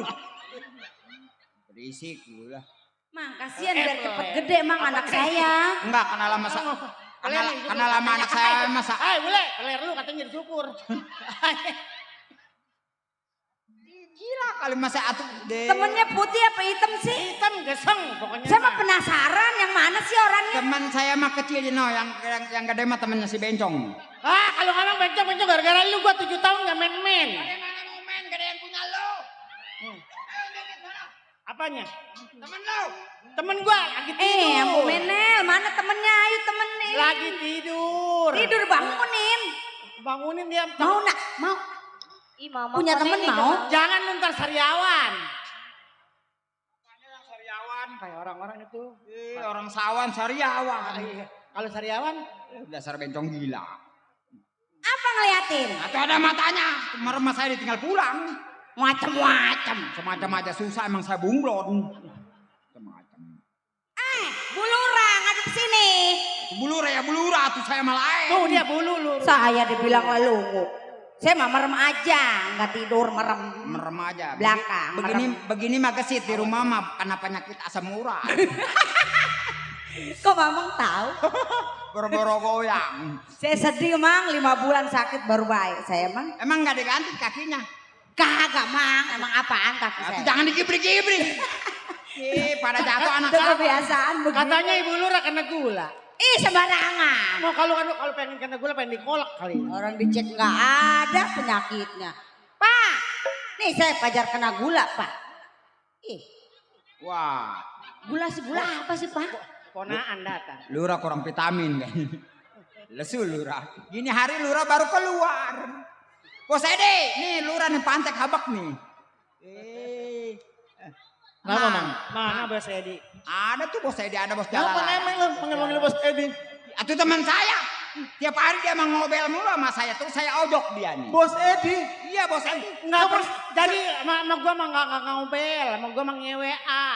Berisik dulu lah. Mang, kasihan biar cepet gede, Mang, anak saya. Enggak, kenal lama kenal lama anak saya masa. Hai, boleh. Keler lu katanya dicukur. Gila kali masa atuh deh. Temennya putih apa hitam sih? Hitam geseng pokoknya. Saya mah penasaran yang mana sih orangnya? Teman saya mah kecil no, yang gede mah temennya si Bencong. Ah, kalau ngomong bencong gara-gara lu gua 7 tahun gak main-main. Bagaimana mau main, gede yang punya lo. Apanya? Temen lo. Temen gua lagi tidur. Bu Menel, mana temennya? Ayo temenin. Lagi tidur. Tidur bangunin. Bangunin dia. Mau nak? Mau? Ih, mama Punya kok temen ini mau? dong. Jangan lu ntar sariawan. Sariawan. Kayak orang-orang itu. Orang sawan sariawan. Kalau sariawan, Dasar Bencong gila. Apa ngeliatin? Atau ada matanya. Kemarin mas saya ditinggal pulang. Macem-macem. Semacam aja susah emang saya bunglon. Semacam. Bu Lurah, ngadep sini. Bulura tuh saya malah. tuh dia bulu lu. Saya dibilang lelungu. Saya mah merem aja, nggak tidur merem. Merem aja. Belakang, Begini mah gesit di rumah mah karena penyakit asam urat. Kok Mamang tahu? Boro-boro goyang. Saya sedih, Mang, 5 bulan sakit baru baik. Saya, Mang. Emang nggak diganti kakinya? Kagak, Mang. Emang apaan kaki saya? Jangan dikibri-kibri. Pada jatuh anak Itu saya. kebiasaan begitu. Katanya ibu lu kena gula. Ih, sembarangan. Mau kalau pengen kena gula pengen dikolak kali. Orang dicek nggak ada penyakitnya. Pak, nih saya pajar kena gula, Pak. Ih, Wah, gula apa sih, Pak? Ponaan datang. Lurah kurang vitamin kan. Lesu Lurah. Gini hari Lurah baru keluar. Bos Edi, nih Lurah nih pantek habak nih. Kenapa, Mang? Mana Bos Edi? Ada tuh Bos Edi, ada Bos Jalan. Apa namanya panggil Bos Edi? Itu teman saya. Tiap hari dia emang ngobel mulu sama saya. Terus saya ojok dia nih. Bos Edi? Iya Bos Edi. Enggak jadi sama gua mah enggak ngobel, sama gua mah nge-WA.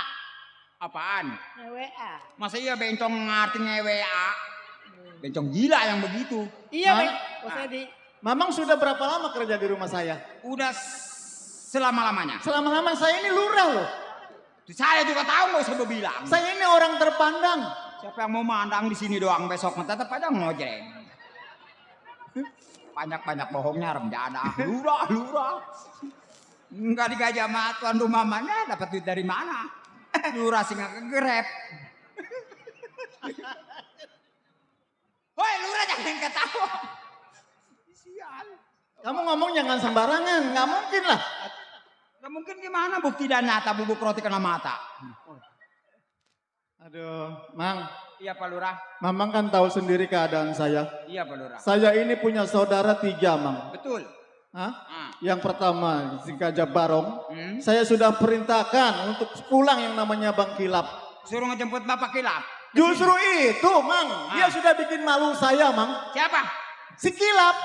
Apaan? Nge-WA. Masa iya Bencong ngerti nge-WA? Bencong gila yang begitu. Iya, Mang? Bos Edi. Mamang sudah berapa lama kerja di rumah saya? Udah selama-lamanya. Selama-lama saya ini lurah loh. Saya juga tahu nggak usah gue bilang. Saya ini orang terpandang. Siapa yang mau mandang di sini doang besok tetap aja ngojek. Banyak bohongnya remjada. Lurah. Enggak digaji sama tuan rumah mana dapat duit dari mana? Lurah sih nggak kegrep. Woi lurah jangan ketawa. Sial. Kamu ngomong jangan sembarangan, nggak mungkin lah. Gak mungkin gimana bukti dan nyata bubuk roti kena mata. Aduh, Mang. Iya Pak Lurah. Mamang kan tahu sendiri keadaan saya. Iya Pak Lurah. Saya ini punya saudara 3, Mang. Betul. Hah? Ah. Yang pertama, si Gajah Barong. Saya sudah perintahkan untuk pulang yang namanya Bang Kilap. Suruh ngejemput Bapak Kilap. Justru itu, Mang. Dia sudah bikin malu saya, Mang. Siapa? Si Kilap.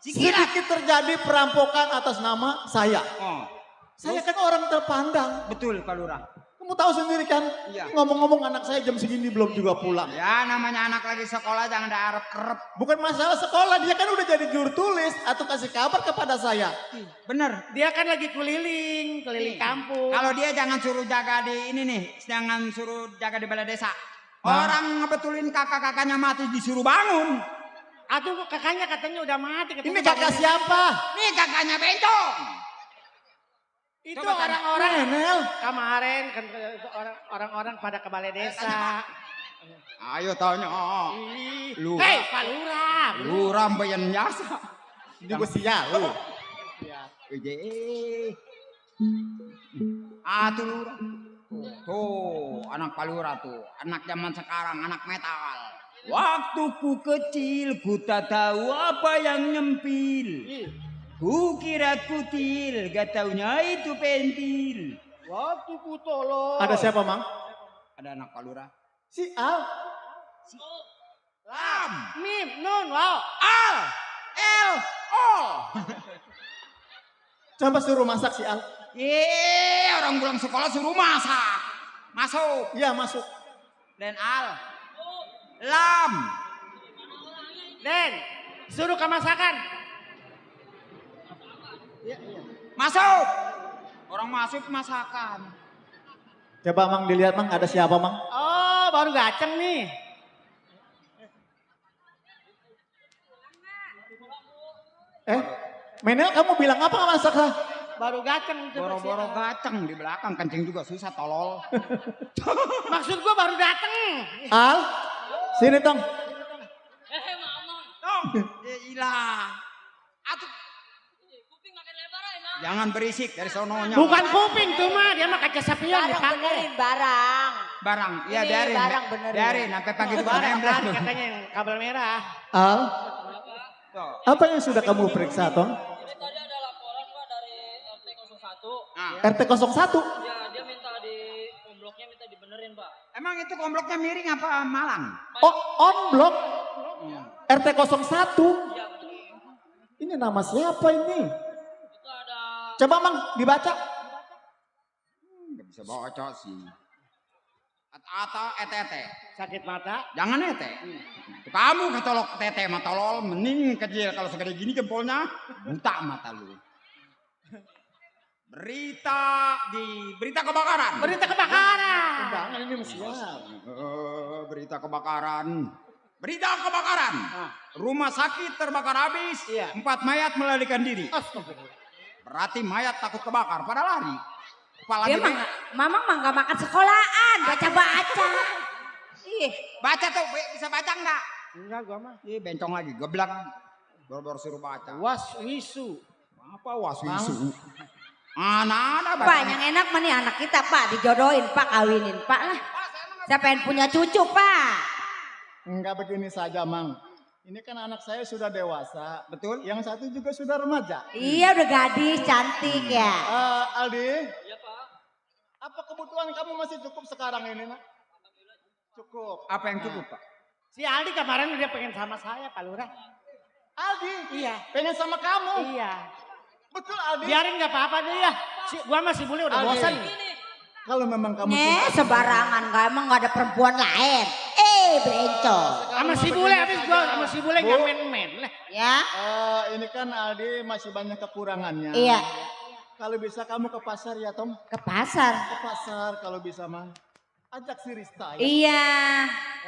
Si Kilap. Sedikit terjadi perampokan atas nama saya. Oh. Saya kan orang terpandang. Betul Pak Lurah. Kamu tahu sendiri kan? Iya. Ngomong-ngomong anak saya jam segini belum juga pulang. Ya namanya anak lagi sekolah jangan diarep-arep. Bukan masalah sekolah, dia kan udah jadi juru tulis atau kasih kabar kepada saya. Bener. Dia kan lagi keliling kampung. Kalau dia jangan suruh jaga di ini nih, jangan suruh jaga di balai desa. Orang ngebetulin kakak-kakaknya mati disuruh bangun. Aduh kakaknya katanya udah mati. Ini kakak siapa? Nih kakaknya Bencong. Itu Coba tanya. orang-orang Menel. kemarin kan orang-orang pada ke balai desa. Ayo tanya. Lurah. Hei, Pak Lurah. Lurah bayan jasa. Ini gue sial lu. Tuh lurah. Tuh, anak Pak Lurah tuh. Anak zaman sekarang, anak metal. Waktu ku kecil, ku tak tahu apa yang nyempil. Ku kira kutil, gak taunya itu pentil. Waktu ku tolong. Ada siapa, Mang? Ada anak Pak Lurah. Si Al. Lam. Mim, Nun, wow. Al. El. Ol. Coba suruh masak si Al. Orang pulang sekolah suruh masak. Masuk. Iya, masuk. Dan Al. Lam. Den, suruh ke masakan. Masuk. Orang masuk masakan. Coba Mang dilihat, Mang, ada siapa, Mang? Oh, baru gaceng nih. Menel, kamu bilang apa nggak masak lah? Baru gaceng. Boro-boro gaceng di belakang, kencing juga susah tolol. Maksud gua baru dateng. Al, sini tong. Tong, ya ilah. Atuh. Jangan berisik dari sononya. Bukan kuping tuh mah, dia mah kaca sapion Barang dipakai. benerin barang. Barang, iya Ini biarin. barang benerin. Biarin, sampai pagi itu Barang nembel. kan katanya yang kabel merah. Al, Tuh. apa yang sudah kamu periksa, Tong? Ini tadi ada laporan Pak dari RT 01. Nah, RT 01. Ya, dia minta di kombloknya minta dibenerin, Pak. emang itu komploknya miring apa malang? Oh, on blok. RT 01. Ini nama siapa ini? Itu ada Coba, Mang, dibaca. Gak bisa baca sih. Atau etete. Sakit mata. Jangan ete. Kamu ketolok tete mah tolol. Mending kecil kalau segede gini jempolnya. Buta mata lu. Berita kebakaran. Berita kebakaran. Undangan ini mesti Berita kebakaran. Berita kebakaran. Rumah sakit terbakar habis. Iya. 4 mayat melarikan diri. Astagfirullah. Berarti mayat takut kebakar pada lari. Dia mah Mamang mah gak makan sekolahan, baca-baca. Ih, Baca tuh, bisa baca enggak? Enggak gua mah. Bencong lagi, geblak. Bor-bor suruh baca. Waswisu. Apa waswisu? Anak-anak Pak yang enak mah nih anak kita Pak, dijodohin Pak, kawinin Pak lah. Saya pengen punya cucu Pak. Enggak begini saja, Mang. Ini kan anak saya sudah dewasa. Betul. Yang satu juga sudah remaja. Iya udah gadis, cantik ya. Aldi, Iya, Pak. apa kebutuhan kamu masih cukup sekarang ini, Nak? Cukup. Apa yang cukup, Pak? Si Aldi kemarin dia pengen sama saya Pak Lurah. Aldi, Iya. pengen sama kamu. Iya. Betul, Aldi. Biarin gak apa-apa dia. Gua masih boleh udah Aldi. bosan. Kalau memang kamu Sebarangan gak emang gak ada perempuan lain. Bencong. Sama si bule habis gua sama si bule gak main-main lah. Ya. ini kan Aldi masih banyak kekurangannya. Iya. Kalau bisa kamu ke pasar ya, Tom. Ke pasar. Ke pasar kalau bisa, Mang. Ajak si Rista ya. Iya.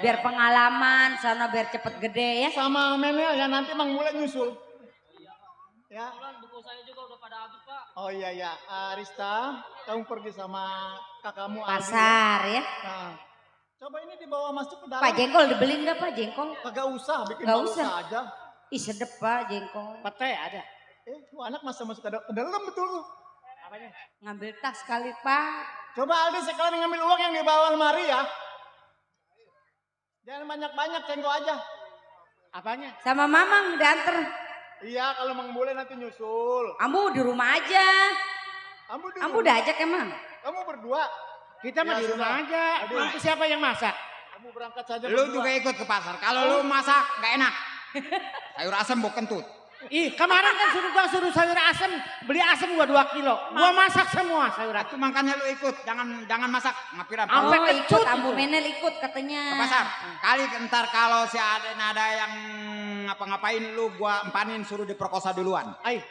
Biar pengalaman, sana biar cepet gede ya. Sama Menel ya, nanti Mang mulai nyusul. Ya. Kebetulan buku saya juga udah pada habis, Pak. Oh iya ya, Rista, kamu pergi sama kakakmu Aldi. Pasar ya. Nah, coba ini dibawa masuk ke dalam. Pak jengkol dibeli nggak Pak jengkol? Kagak usah, bikin Nggak malu usah. saja. Ih sedep Pak jengkol. Pete ada. Tuh anak masa masuk ke dalam betul tuh. Apanya? Ngambil tas kali Pak. Coba Aldi sekalian ngambil uang yang dibawa lemari ya. Jangan banyak-banyak, cengko aja. Apanya? Sama Mamang diantar. Iya, kalau Mang boleh nanti nyusul. Ambu di rumah aja. Ambu udah ajak emang. Kamu berdua. Kita mah Ya, di rumah sudah. aja. Aduh. Nanti siapa yang masak? Kamu berangkat saja Lu berdua. juga ikut ke pasar. Kalau lu masak gak enak. Sayur asem bau kentut. Ih, kemarin kan suruh sayur asem, beli asem gua 2 kilo. Gua masak semua sayur asem. Itu makanya lu ikut. Jangan masak. Ngapiran. Sampai Oh kecut ikut Ambu itu. Menel ikut katanya. Ke pasar. Kali ntar kalau si Aden ada yang ngapa-ngapain lu gua empanin suruh diperkosa duluan. Ayo.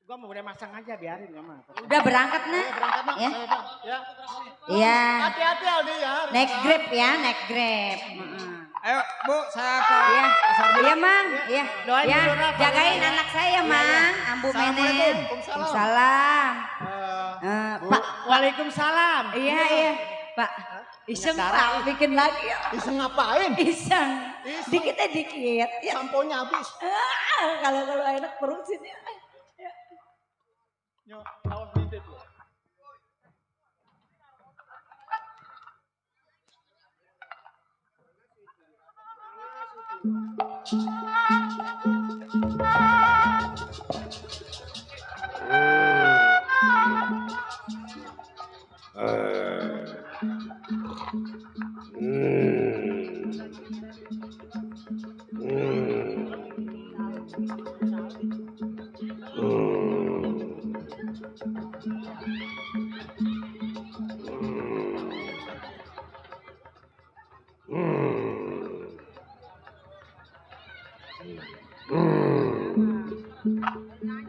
Gua mau udah masang aja biarin gak mah. Udah berangkat nak? Berangkat, Mang. Ya. Ayo, Bang. Ya. Iya. Hati-hati Aldi ya. Naik grab ya, naik grab. Ayo Bu, saya ke Iya. pasar dulu. Iya Mang, iya. Doain Ya, dulu, Raf. jagain anak saya Mang, Ambu Menel. Assalamualaikum. Waalaikumsalam. Eh, Pak, Waalaikumsalam. iya iya. Pak, Iseng Pak, bikin lagi ya. Iseng ngapain? Iseng. Dikitnya dikit. Ya. Samponya habis. Kalau enak perut sini. Yo, awas bibit lo.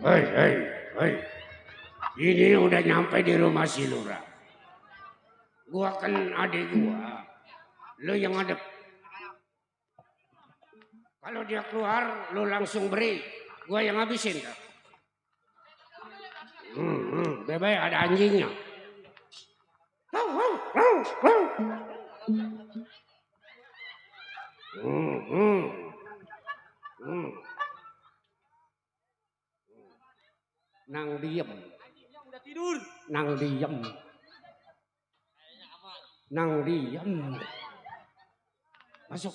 Hei. Ini udah nyampe di rumah si Lurah. Gua kan adik gua. Lu yang ngadep. Kalau dia keluar, lu langsung beri. Gua yang habisin. Bebe ada anjingnya. Nang diem. Udah tidur. Nang diem. Nang diem. Masuk.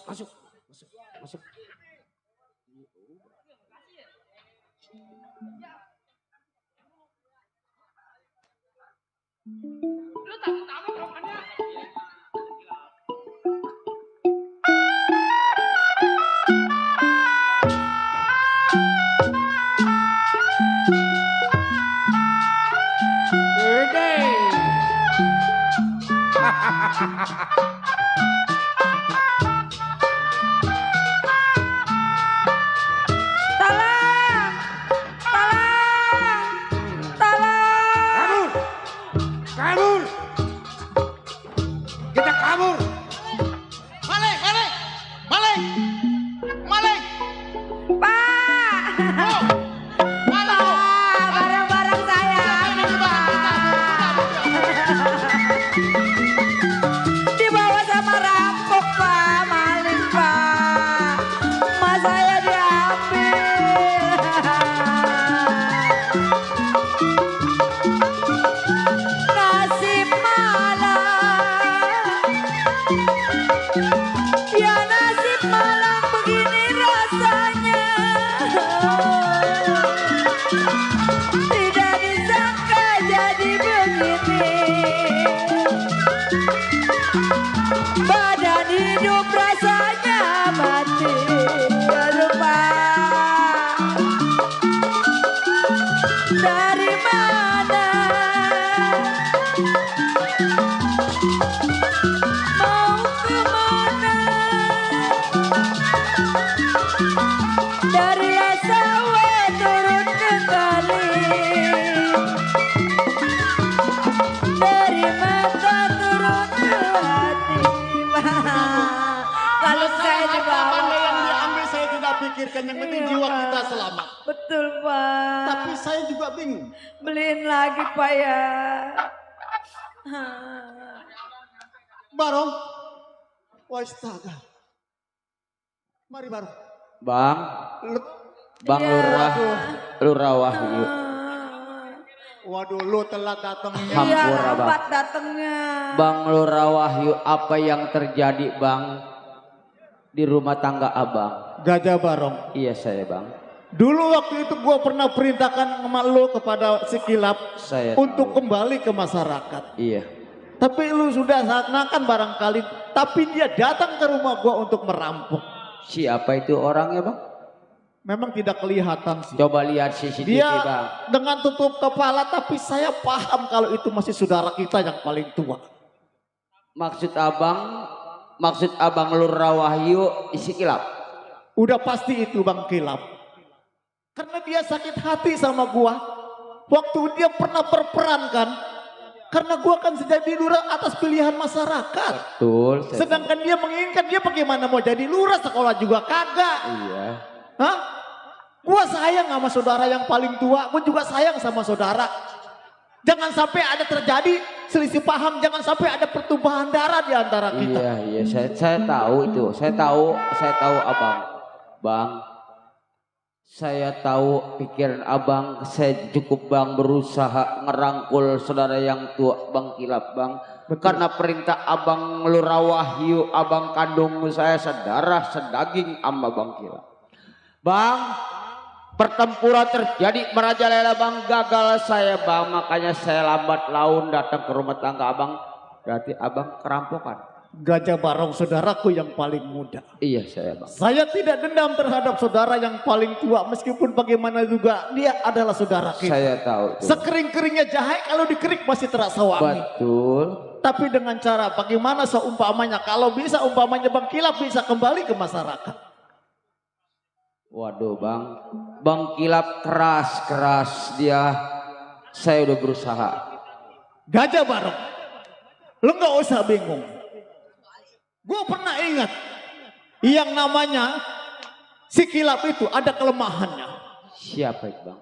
Lu takut apa rokannya? Kabur! Kita kabur! Balik! Pak! Barang-barang saya ambil, Pak. Dibawa sama rampok, Pak. Maling, Pak. Mas saya diambil. Nasib malang. Ya nasib malang begini rasanya. Tidak disangka jadi begini. Badan hidup rasanya mati. Aduh, Pak. Dari mana mau kemana? Dari Lasawe turun ke kali, dari mata turun ke hati. Kalau saya dibawa, Apa yang diambil saya tidak pikirkan, yang penting jiwa kita selamat. betul, Pak. Tapi saya juga bingung. Beliin lagi, Pak, ya. Barong. Wah, astaga. Mari Barong. Bang, Bang Lurah Wahyu. Waduh, lu telat datangnya. Iya, Hampura, Bang. lambat datangnya. Bang Lurah Wahyu, apa yang terjadi, Bang, di rumah tangga Abang? Gajah Barong. Iya saya, Bang. Dulu waktu itu gua pernah perintahkan sama lu kepada si Kilap Saya untuk tahu. kembali ke masyarakat. Iya. Tapi lu sudah seakan barangkali, tapi dia datang ke rumah gua untuk merampok. Siapa itu orangnya, Bang? Memang tidak kelihatan sih. Coba lihat CCTV, Dia Bang. dengan tutup kepala, tapi saya paham kalau itu masih saudara kita yang paling tua. Maksud Abang Lurah Wahyu isi Kilap. Udah pasti itu Bang Kilap. Karena dia sakit hati sama gua. Waktu dia pernah berperan kan. Karena gua kan jadi lurah atas pilihan masyarakat. Betul. Sedangkan dia menginginkan, dia bagaimana mau jadi lurah, sekolah juga kagak. Iya. Hah? Gua sayang sama saudara yang paling tua, gua juga sayang sama saudara. Jangan sampai ada terjadi selisih paham, jangan sampai ada pertumpahan darah di antara kita. Iya, saya tahu itu. Saya tahu abang. Bang, saya tahu pikiran abang. Saya cukup bang berusaha ngerangkul saudara yang tua bang Kilap bang. Karena perintah abang Lurah Wahyu, abang kandung saya sedarah sedaging sama bang Kilap. Bang, pertempuran terjadi merajalela bang, gagal saya bang, makanya saya lambat laun datang ke rumah tangga abang. Berarti abang kerampokan. Gajah Barong saudaraku yang paling muda. Iya saya bang. Saya tidak dendam terhadap saudara yang paling tua, meskipun bagaimana juga dia adalah saudara kita. Saya tahu. Sekering-keringnya jahe kalau dikerik masih terasa wangi. Betul. Tapi dengan cara bagaimana seumpamanya kalau bisa umpamanya Bang Kilap bisa kembali ke masyarakat. Waduh bang, bang Kilap keras dia. Saya udah berusaha. Gajah Barong, lu nggak usah bingung. Gue pernah ingat yang namanya si Kilap itu ada kelemahannya. Siapa itu bang?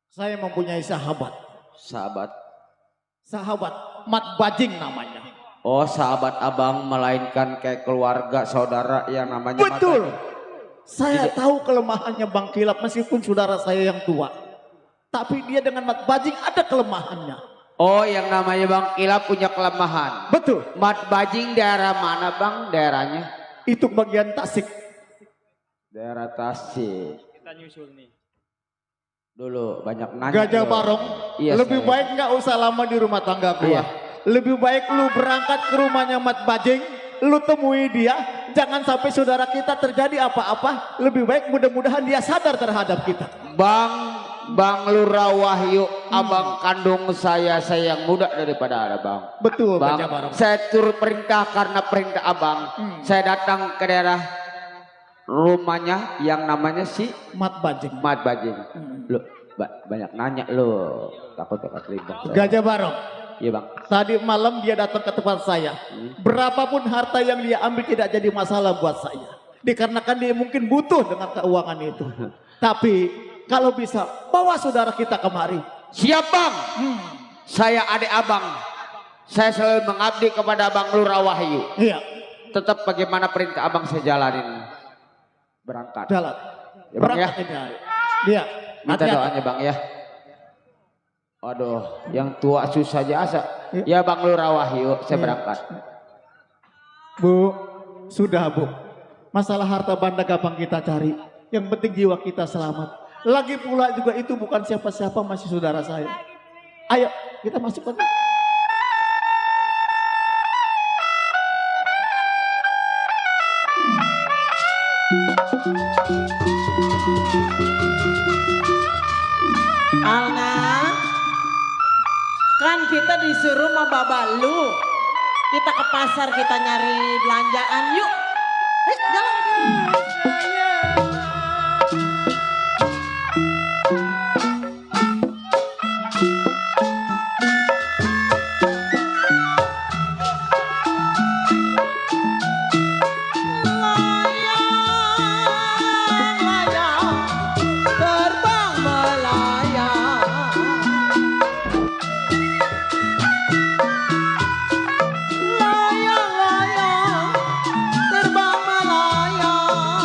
Saya mempunyai sahabat. Sahabat Mat Bajing namanya. Oh sahabat abang melainkan kayak keluarga saudara yang namanya Betul. Mat Bajing. Saya tahu kelemahannya Bang Kilap meskipun saudara saya yang tua. Tapi dia dengan Mat Bajing ada kelemahannya. Oh yang namanya Bang Kilap punya kelemahan. Betul. Mat Bajing daerah mana bang daerahnya? Itu bagian Tasik. Daerah Tasik. Kita nyusul nih. Dulu banyak nanya. Gajah Barong, iya, lebih saya. baik nggak usah lama di rumah tangga gua. Iya. Lebih baik lu berangkat ke rumahnya Mat Bajing, lu temui dia, jangan sampai saudara kita terjadi apa-apa. Lebih baik mudah-mudahan dia sadar terhadap kita. Bang Lurah Wahyu, abang kandung saya yang muda daripada abang. Betul bang. Gajah Barong. Saya turut perintah karena perintah abang. Saya datang ke daerah rumahnya yang namanya si Mat Bajing. Loh, banyak nanya lo, takut ribet. Gajah Barong. Iya bang. Tadi malam dia datang ke tempat saya. Berapapun harta yang dia ambil tidak jadi masalah buat saya. Dikarenakan dia mungkin butuh dengan keuangan itu. Tapi kalau bisa bawa saudara kita kemari. Siap bang. Saya adik abang. Saya selalu mengabdi kepada abang Lurah Wahyu. Iya. Tetap bagaimana perintah abang saya jalanin. Berangkat. Jalan. Ya bang ya. Iya. Minta doanya bang ya. Waduh, yang tua susah jasa. Ya bang Lurah Wahyu, saya berangkat. Bu, sudah bu. Masalah harta benda gampang kita cari. Yang penting jiwa kita selamat. Lagi pula juga itu bukan siapa-siapa, masih saudara saya. Ayo kita masuk lagi. Alna, kan kita disuruh sama Baba lu. Kita ke pasar, kita nyari belanjaan. Yuk, jalan. Terbang melayang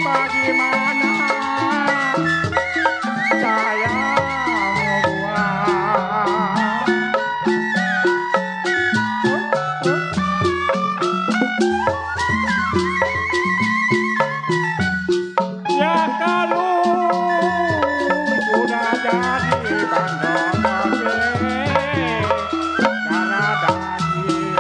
bagaimana saya mau buat. Ya kalau sudah jadi bandar darah daging.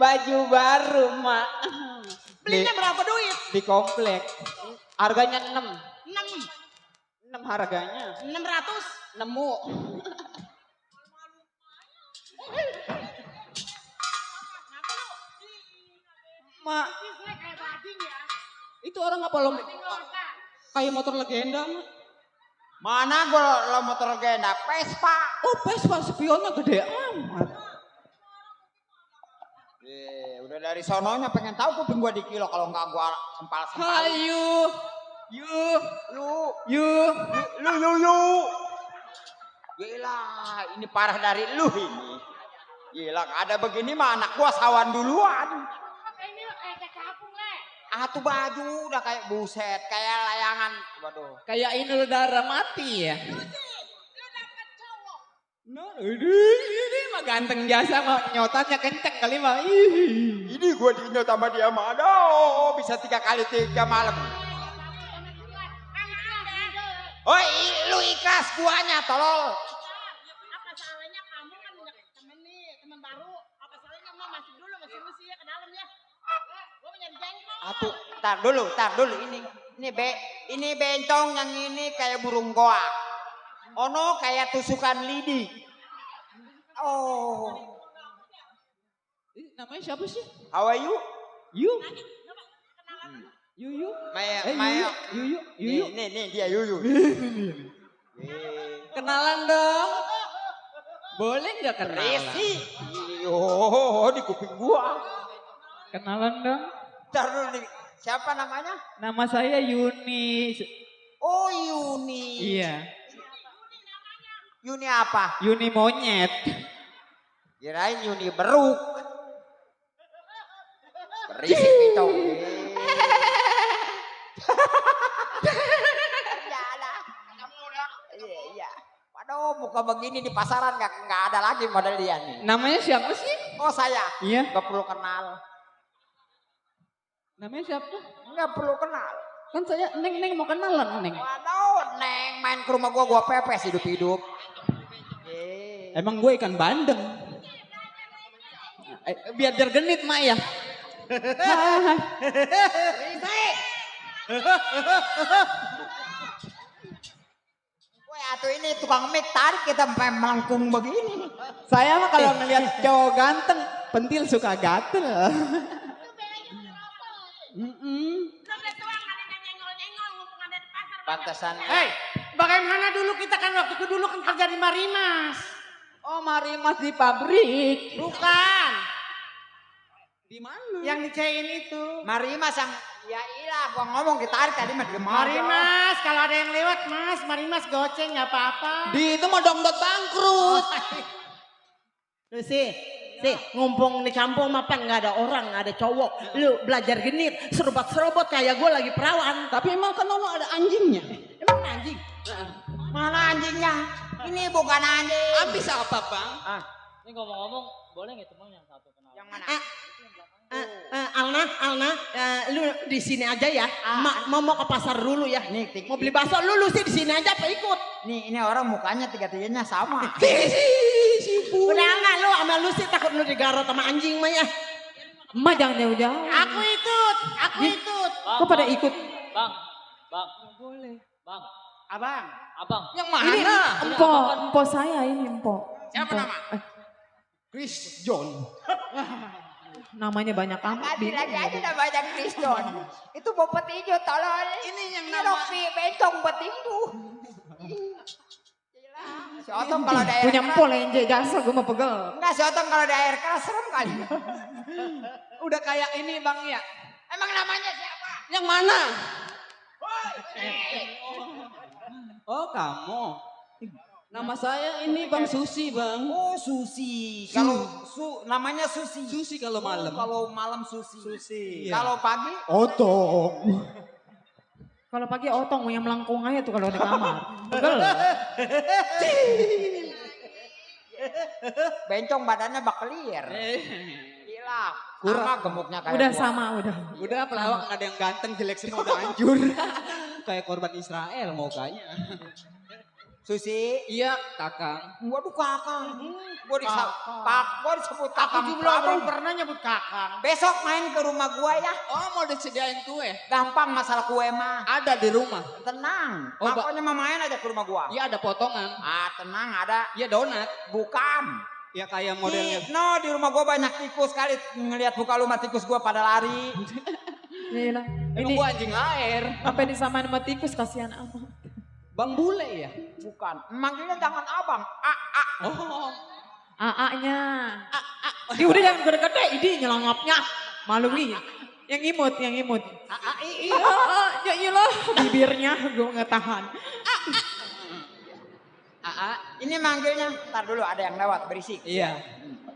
Baju baru, Mak. Belinya berapa duit? Di komplek. Harganya 6. 6. 6 harganya. 600. Nemu. Mak, itu orang apa lo? Kayak motor legenda, Mak. Mana gua lo motor legenda? Vespa. Oh, Vespa spionnya gede amat. Udah dari sononya pengen tahu kuping gua di kilo kalau nggak gua sempal-sempal. Hayu. Lu. Gila, ini parah dari lu ini. Gila, ada begini mah anak gua sawan duluan. Tuh baju udah kayak buset, kayak layangan. Waduh. Kayak Inul Dara mati ya. Ini mah ganteng jasa mah nyotannya kenceng kali mah. Ini gua dinyot sama dia mah. Aduh, bisa 3 kali 3 malam. Oh, lu ikhlas guanya tolol. Apa salahnya kamu kan udah temen baru. Apa salahnya mau masuk dulu mesin ya ke dalam ya. Gua mau nyari jengkol. Tar dulu ini bencong yang ini kayak burung goa. Ono kayak tusukan lidi. Oh. Namanya siapa sih? How are you? You. Maya. Yuyu. Nih dia Yuyu. Kenalan dong. Boleh nggak kenalan? Resi. Oh, di kuping gua. Kenalan dong. Ntar dulu nih. Siapa namanya? Nama saya Yuni. Oh, Yuni. Iya. Yuni apa? Yuni monyet. Kirain Yuni beruk. Berisik itu. Iyalah. Iya. Waduh, muka begini di pasaran nggak ada lagi model dia nih. Namanya siapa sih? Oh, saya. Iya. Nggak perlu kenal. Namanya siapa? Nggak perlu kenal. Kan saya Neng mau kenalan Neng. Waduh, Neng main ke rumah gua pepes hidup-hidup. Emang gue ikan bandeng. Biar genit mak ya. Gue atuh ini tukang mic tarik kita sampai melengkung begini. Saya mah kalau ngelihat cowok ganteng, pentil suka gatel. Pantesan. Hei, bagaimana dulu kita kan waktu itu dulu kan kerja di Marimas. Oh Marimas di pabrik. Bukan. Di mana? Yang dicain itu. Marimas yang ya ilah gua ngomong ditarik tadi mah diem aja. Marimas, kalau ada yang lewat mas, Marimas goceng nggak apa-apa. Di itu mah dongdot bangkrut. Lu sih ngumpung di kampung mapan nggak ada orang, nggak ada cowok. Lu belajar genit, serobot kayak gue lagi perawan. Tapi emang kan lo ada anjingnya. Emang anjing? Mana anjingnya? Ini bukan anjing. Habis apa bang? Ini ngomong-ngomong, boleh nggak teman yang satu kenal? Yang mana? Alna, lu di sini aja ya. Mau ke pasar dulu ya. Nih, Mau beli bakso lu sih di sini aja apa ikut? ini orang mukanya tiga-tiganya sama. Udah enggak lu sama lu sih takut lu digarot sama anjing mah ya. Emak jangan jauh-jauh. Aku ikut. Kok pada ikut? Bang. Boleh. Bang. Abang. Yang mana? Ini empo saya ini empo. Siapa nama? Chris John. Namanya banyak amat. Tadi lagi aja namanya Kriston. Itu bopet hijau tolol. Ini yang nama. Ini bencong betindu. Si Otong kalau di air Punya empo lenje jasa gue mau pegel. Enggak, si Otong kalau di air keras serem kali. Udah kayak ini bang ya. Emang namanya siapa? Yang mana? Oh kamu. Nama saya ini Bang Susi bang. Oh Susi. Kalau namanya Susi. Susi kalau malam. Kalau malam Susi. Susi. Kalau pagi? Otong. Kalau pagi otong yang melengkung aja tuh kalau di kamar. Pegel. Bencong badannya bakelier. Gila. Kurang. Sama gemuknya kayak Udah gua. sama udah. Udah pelawak nggak ada yang ganteng jelek semua udah hancur. Kayak korban Israel mukanya. Susi. Iya kakang. Waduh kakang. Gua disebut kakang. Aku juga belum pernah nyebut kakang. Besok main ke rumah gua ya. Oh mau disediain kue? Gampang masalah kue mah. Ada di rumah. Tenang. Oh, Pokoknya mah main aja ke rumah gua. Iya ada potongan. Tenang ada. Iya donat. Bukan. Ya kayak modelnya. Di rumah gua banyak tikus kali. Ngelihat muka lu sama tikus gua pada lari. Gila. Ini gua anjing air. Sampai disamain sama tikus kasihan amat. Bang Bule ya? Bukan. Manggilnya jangan abang. Oh. AA-nya. Ih udah jangan gede-gede, ini nyelangapnya. Malu nih. Yang imut. Iya, ya iyalah. Bibirnya gue nggak tahan. Ini manggilnya. Ntar dulu ada yang lewat berisik. Iya.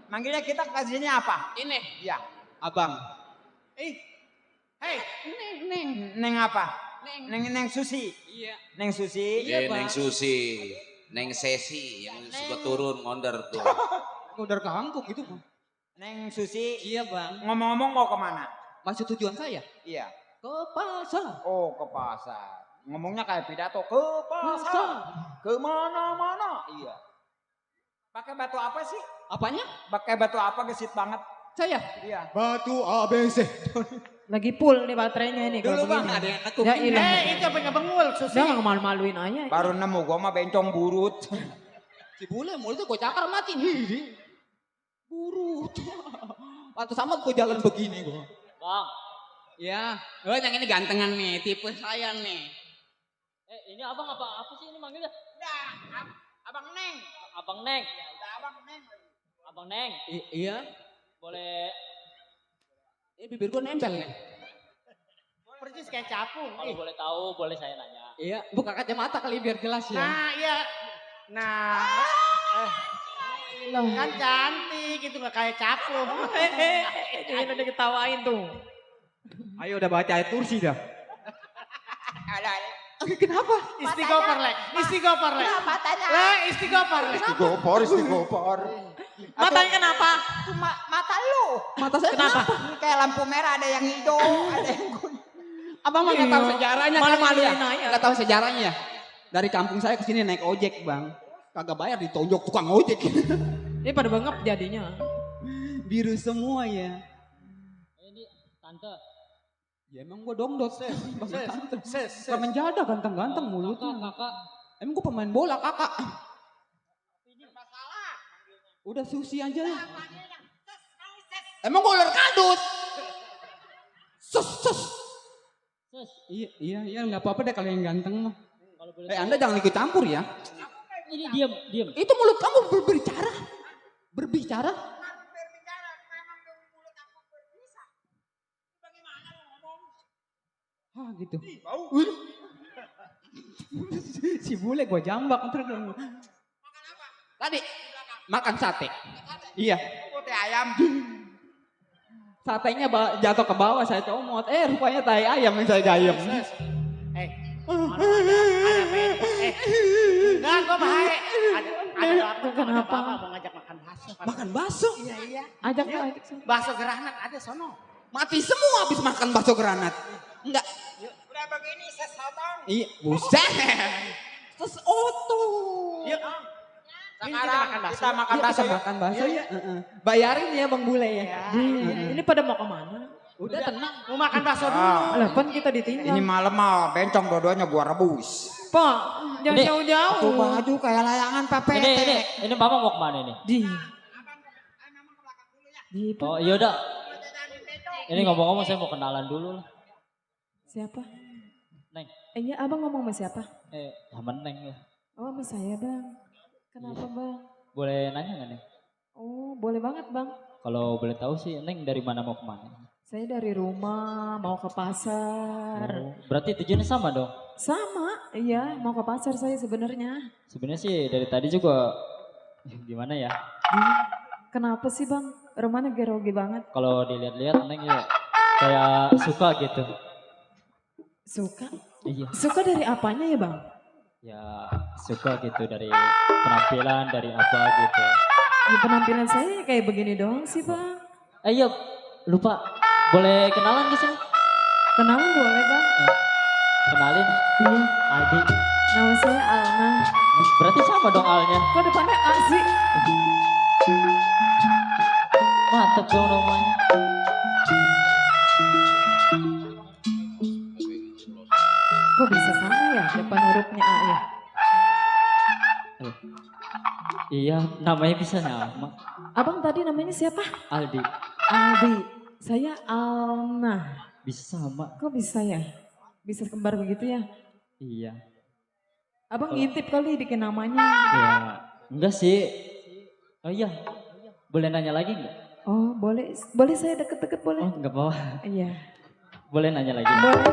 Manggilnya kita kasihnya apa? Ini. Iya. Abang. Hei. Neng. Neng apa? Neng Susi. Iya. Neng Susi. Iya, Neng Bang. Susi, Neng Sesi yang suka turun ngonder tuh. Udah kangkung itu bang. Neng Susi. Iya bang. Ngomong-ngomong mau kemana? Masih tujuan saya? Iya. Ke pasar. Oh ke pasar. Ngomongnya kayak pidato. Ke pasar. Kemana-mana. Iya. Pakai batu apa sih? Apanya? Pakai batu apa gesit banget? Saya? Iya. Batu ABC. Lagi full nih baterainya ini. Dulu kalau bang begini. ada yang nekuk. Ya ilah. Itu apa yang bengul Susi? Udah gak malu-maluin aja. Baru nemu gua mah bencong burut. Si Bule mulutnya gue cakar mati. Burut. Waktu sama gue jalan begini gue. Bang. Ya, yang ini gantengan nih, tipe saya nih. Ini abang apa sih ini manggilnya? Udah, Abang Neng. Abang Neng. Udah Abang Neng. Abang Neng. Iya. Boleh. Ini bibir gua nempel nih. Persis kayak capung. Kalau boleh tahu, boleh saya nanya. Iya, buka kacamata kali biar jelas ya. Nah, iya. Nah, kan cantik gitu nggak kayak capung. Jangan udah ketawain tuh. Ayo udah baca ayat kursi dah. Ada. Kenapa? Istighfar, Le. Istighfar, Le. Matanya. Le, istighfar, Le. Istighfar. Matanya kenapa? Itu mata lu. Mata saya kenapa? Ini kayak lampu merah, ada yang hijau, ada yang kuning. Abang mah nggak tahu sejarahnya. Malu-maluin kan, aja. nggak tahu sejarahnya ya. Dari kampung saya ke sini naik ojek bang. Kagak bayar ditonjok tukang ojek. Ini pada bengap jadinya. Biru semua ya. Ini tante. Ya emang gua dongdot. Ses. Gak menjada ganteng-ganteng mulutnya. Kakak. Emang gua pemain bola kakak. Udah susi aja lah. Emang gua ular kadut. Sus. Iya nggak apa-apa deh kalau yang ganteng mah. Anda jangan ikut campur ya. Ini diam. Itu mulut kamu berbicara. Ah gitu. Si bule gua jambak ntar. Tadi makan sate. Iya. Putih ayam. Satenya jatuh ke bawah saya comot. Rupanya tai ayam yang saya gayem. Enggak, gue bahaya. Ada apa? Kenapa? Mau ngajak makan bakso. Makan bakso? Iya. Ajak. Bakso granat ada sono. Mati semua habis makan bakso granat. Enggak. Udah begini ses sotong. Iya, buset. Terus oto. Yuk. Sekarang kita makan bakso. Makan bakso ya. Bayarin ya Bang Bule ya. Ini pada mau kemana? Udah tenang. Mau makan bakso dulu. Lah kan kita ditinggal. Ini malam mah bencong dua-duanya gua rebus. Pak, jangan Ini- jauh-jauh. Tuh baju kayak layangan papete. Ini mama mau kemana ini? Di Oh iya udah. Ini ngomong-ngomong saya mau kenalan dulu lah. siapa? Neng. Iya, abang ngomong sama siapa? Sama Neng ya. Oh, sama saya bang. Kenapa bang? Boleh nanya nggak Neng? Oh, boleh banget bang. Kalau boleh tahu sih Neng dari mana mau kemana? Saya dari rumah mau ke pasar. Oh, berarti tujuannya sama dong. Sama, iya mau ke pasar saya sebenarnya. Sebenarnya sih dari tadi juga gimana ya? Kenapa sih bang? Romana gerogi banget. Kalau dilihat-lihat Neng ya kayak suka gitu. Suka? Iya. Suka dari apanya ya bang? Ya suka gitu dari penampilan, dari apa gitu. Ya, penampilan saya kayak begini doang sih bang. Iya, lupa. Boleh kenalan di sini? Kenalan boleh bang? Kenalin. Iya. Aldi. Nama saya Alna. Berarti sama dong Alnya. Kok depannya A sih? Mantep dong namanya. Kok bisa sama ya depan hurufnya A ya? Iya, namanya bisa sama. Abang tadi namanya siapa? Aldi. Aldi. Saya Alna. Bisa sama. Kok bisa ya? Bisa kembar begitu ya? Iya. Abang ngintip kali bikin namanya. Ya, enggak sih. Oh iya. Boleh nanya lagi enggak? Oh boleh, boleh saya deket-deket boleh? Oh enggak apa-apa. Iya. Boleh nanya lagi? Boleh.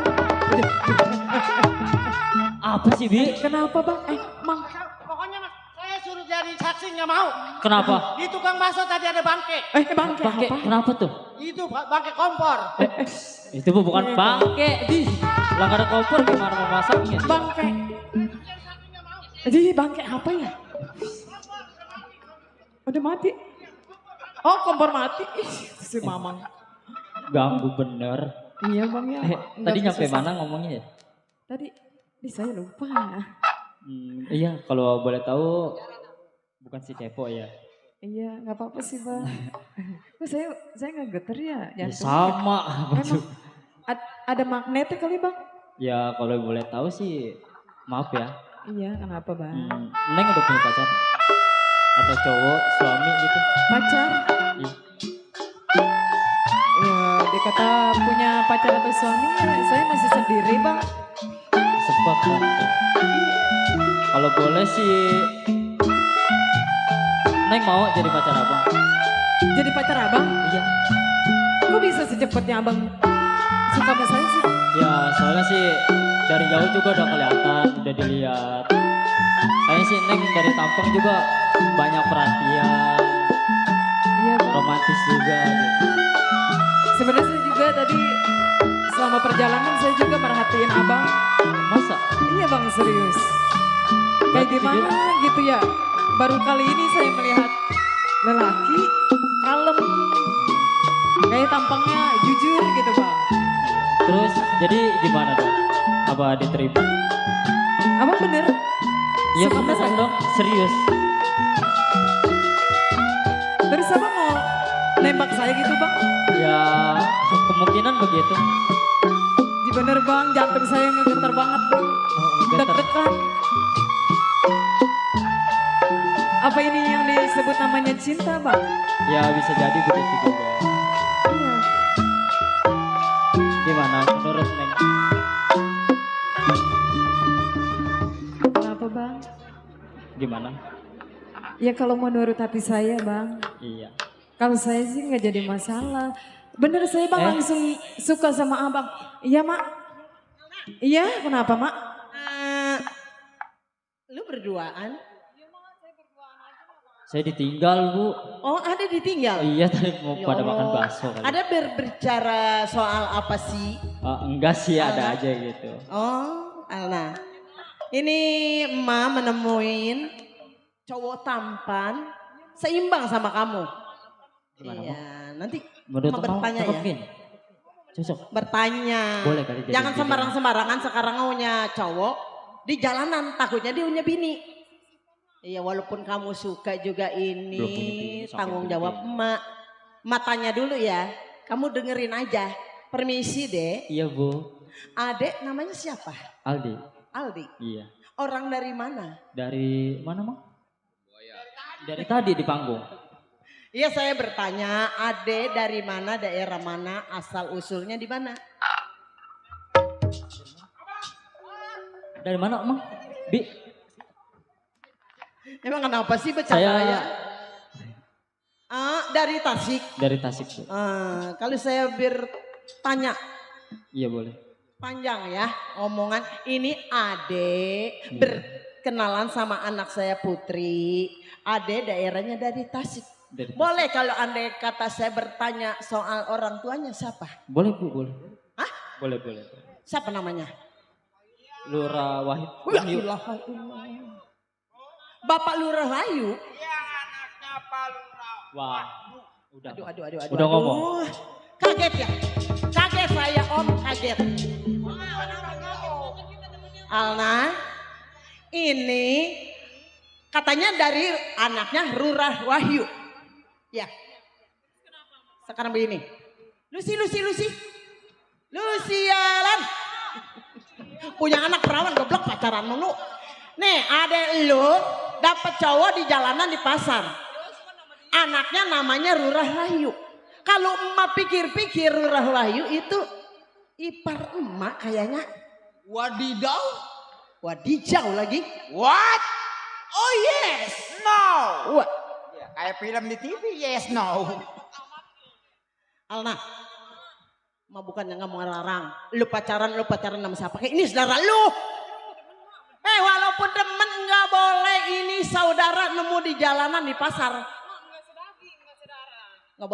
Apa sih Bi? Kenapa bang? Mang. Pokoknya mas, saya suruh jadi saksi nggak mau. Kenapa? Di tukang bakso tadi ada bangke. Bangke Bangke, apa? kenapa tuh? Itu bangke kompor. Itu bukan bangke. Lah nggak ada kompor gimana mau masaknya? Bangke. Jadi bangke apa ya? Udah mati. Oh kompor mati. Si mamang. Ganggu bener. Iya bang ya. Nggak Tadi bisa nyampe sama. mana ngomongnya ya? Tadi saya lupa. Iya, kalau boleh tahu bukan si kepo ya. Iya, nggak apa-apa sih bang. Kok saya nggak geter ya? Ya Jantung. sama. Emang ada magnetnya kali bang? Ya kalau boleh tahu sih maaf ya. Iya, kenapa bang? Neng udah punya pacar? Atau cowok, suami gitu? Pacar? Iya. Ya dikata punya pacar atau suami, ya saya masih sendiri bang. Sebab Tante. Kalau boleh sih, Neng mau jadi pacar abang. Jadi pacar abang? Iya. Kok bisa secepatnya abang suka sama saya sih? Ya soalnya sih dari jauh juga udah kelihatan, udah dilihat. Kayaknya sih Neng dari tampang juga banyak perhatian, Iya bang. romantis juga gitu. Sebenarnya saya juga tadi selama perjalanan saya juga merhatiin abang. Masa? Iya bang, serius. Kayak Berarti gimana gitu ya. Baru kali ini saya melihat lelaki kalem. Kayak tampangnya jujur gitu bang. Terus jadi gimana dong? Apa diterima? Abang bener? Iya Suka beneran sama dong, serius. Terus abang mau nembak saya gitu bang? Ya kemungkinan begitu. Di bener bang, jantung saya ngegetar banget bang. Getar. Deg-degan. Apa ini yang disebut namanya cinta bang? Ya bisa jadi begitu juga. Iya. Gimana menurut Neng? Kenapa bang? Gimana? Ya kalau menurut hati saya bang. Iya. Kalau saya sih nggak jadi masalah. Bener saya bang langsung suka sama abang. Iya mak. Iya kenapa mak? Lu berduaan? Saya ditinggal bu. Oh ada ditinggal? Iya tadi mau Ya pada Allah. makan bakso kali. Ada berbicara soal apa sih? Enggak sih ada aja gitu. Oh Alna. Ini emak menemuin cowok tampan seimbang sama kamu. Gimana, Iya, nanti Menurut emak kamu bertanya cakep ya. gini? Cocok. Bertanya. Boleh kali jadi Jangan bini. sembarang-sembarangan sekarang maunya cowok di jalanan takutnya dia punya bini. Iya walaupun kamu suka juga ini Belum punya bini, sampai tanggung punya jawab bini. emak. Emak tanya dulu ya. Kamu dengerin aja. Permisi dek. Iya bu. Adek namanya siapa? Aldi. Aldi. Iya. Orang dari mana? Dari mana Mang? Dari tadi di panggung. Iya saya bertanya, Ade dari mana, daerah mana, asal usulnya di mana? Dari mana Mang? Bi. Emang kenapa sih bercanda Saya ya? Dari Tasik. dari Tasik Bu. Kalau saya bertanya Iya boleh. panjang ya omongan. Ini Ade berkenalan sama anak saya Putri. Ade daerahnya dari Tasik. Dari Boleh kalau andai kata saya bertanya soal orang tuanya siapa? Boleh Bu, boleh. Hah? Boleh, boleh. Siapa namanya? Lurah Wahid. Ya Wahyu. ilaha illallah. Bapak Lurah Wahyu. Wah. Udah. Aduh. Udah ngomong. Kaget ya? Kaget saya om, kaget. Alna, ini katanya dari anaknya Lurah Wahyu. Ya. Sekarang begini. Lucy. Lucialan. Punya anak perawan goblok pacaran mulu. Nih adek lu dapet cowok di jalanan di pasar. Anaknya namanya Lurah Wahyu. Kalau emak pikir-pikir Lurah Wahyu itu ipar emak kayaknya. Wadidaw. Wadijau lagi. What? Oh yes, no. What? Ya, kayak film di TV, yes, no. Alna, emak bukannya nggak mau ngelarang. Lu pacaran sama siapa? Kayak ini saudara lu. Walaupun temen nggak boleh, ini saudara nemu di jalanan di pasar. Nggak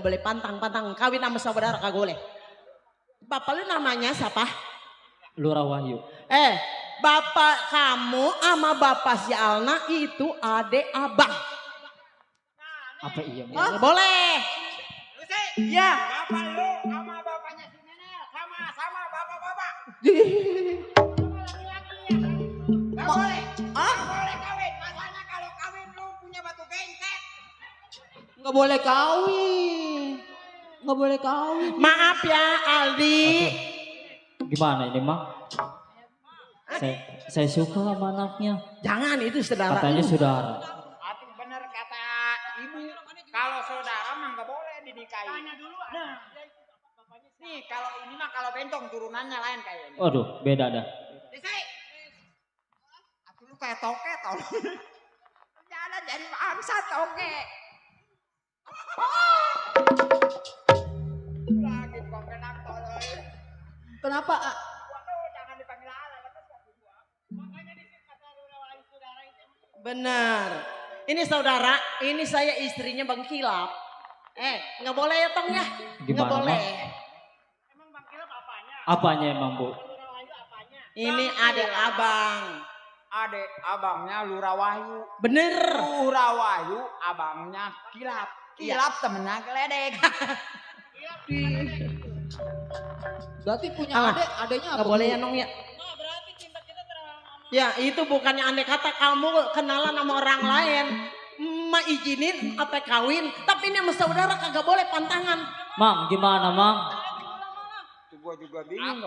boleh pantang kawin sama saudara kagak boleh. Bapak lu namanya siapa? Lurah Wahyu. Bapak kamu sama bapak si Alna itu adek abang. Apa iya? Nggak boleh. Iya. Bapak lu sama bapaknya si Nenel sama bapak-bapak. Gak boleh. Gak boleh kawin. Masalahnya kalau kawin lu punya batu gengket. Nggak boleh kawin. Maaf ya Aldi. Gimana ini Mang? Saya suka sama anaknya. Jangan itu saudara. Katanya saudara. Arti bener kata ibu. Kalau saudara mah gak boleh dinikahi. Tanya dulu. Nih kalau ini mah kalau bencong turunannya lain kayaknya. Waduh, beda dah. Desi. Aku lu kayak toke tau. Jangan jadi angsa toke. Lagi kok kenang tolong. Kenapa? Waduh, jangan dipanggil ala. Makanya kata Lurawayu saudara itu. Benar. Ini saudara, ini saya istrinya Bang Kilap. Nggak boleh ya Tong ya? Nggak Gimana, boleh. Emang Bang Kilap apanya? Apanya emang, Bu? Lurawayu apanya? Ini adik abang. Adek abangnya Lurawayu. Bener. Lurawayu abangnya Kilap. Kilap temennya Geledek. Berarti punya Alah, adeknya nggak boleh ya Nong ya? Nah, berarti cinta kita terlalu Ya itu bukannya andai kata kamu kenalan sama orang lain. Ma izinin apa kawin. Tapi ini sama saudara kagak boleh pantangan. Mang, gimana, Mang? Itu gua juga bingung.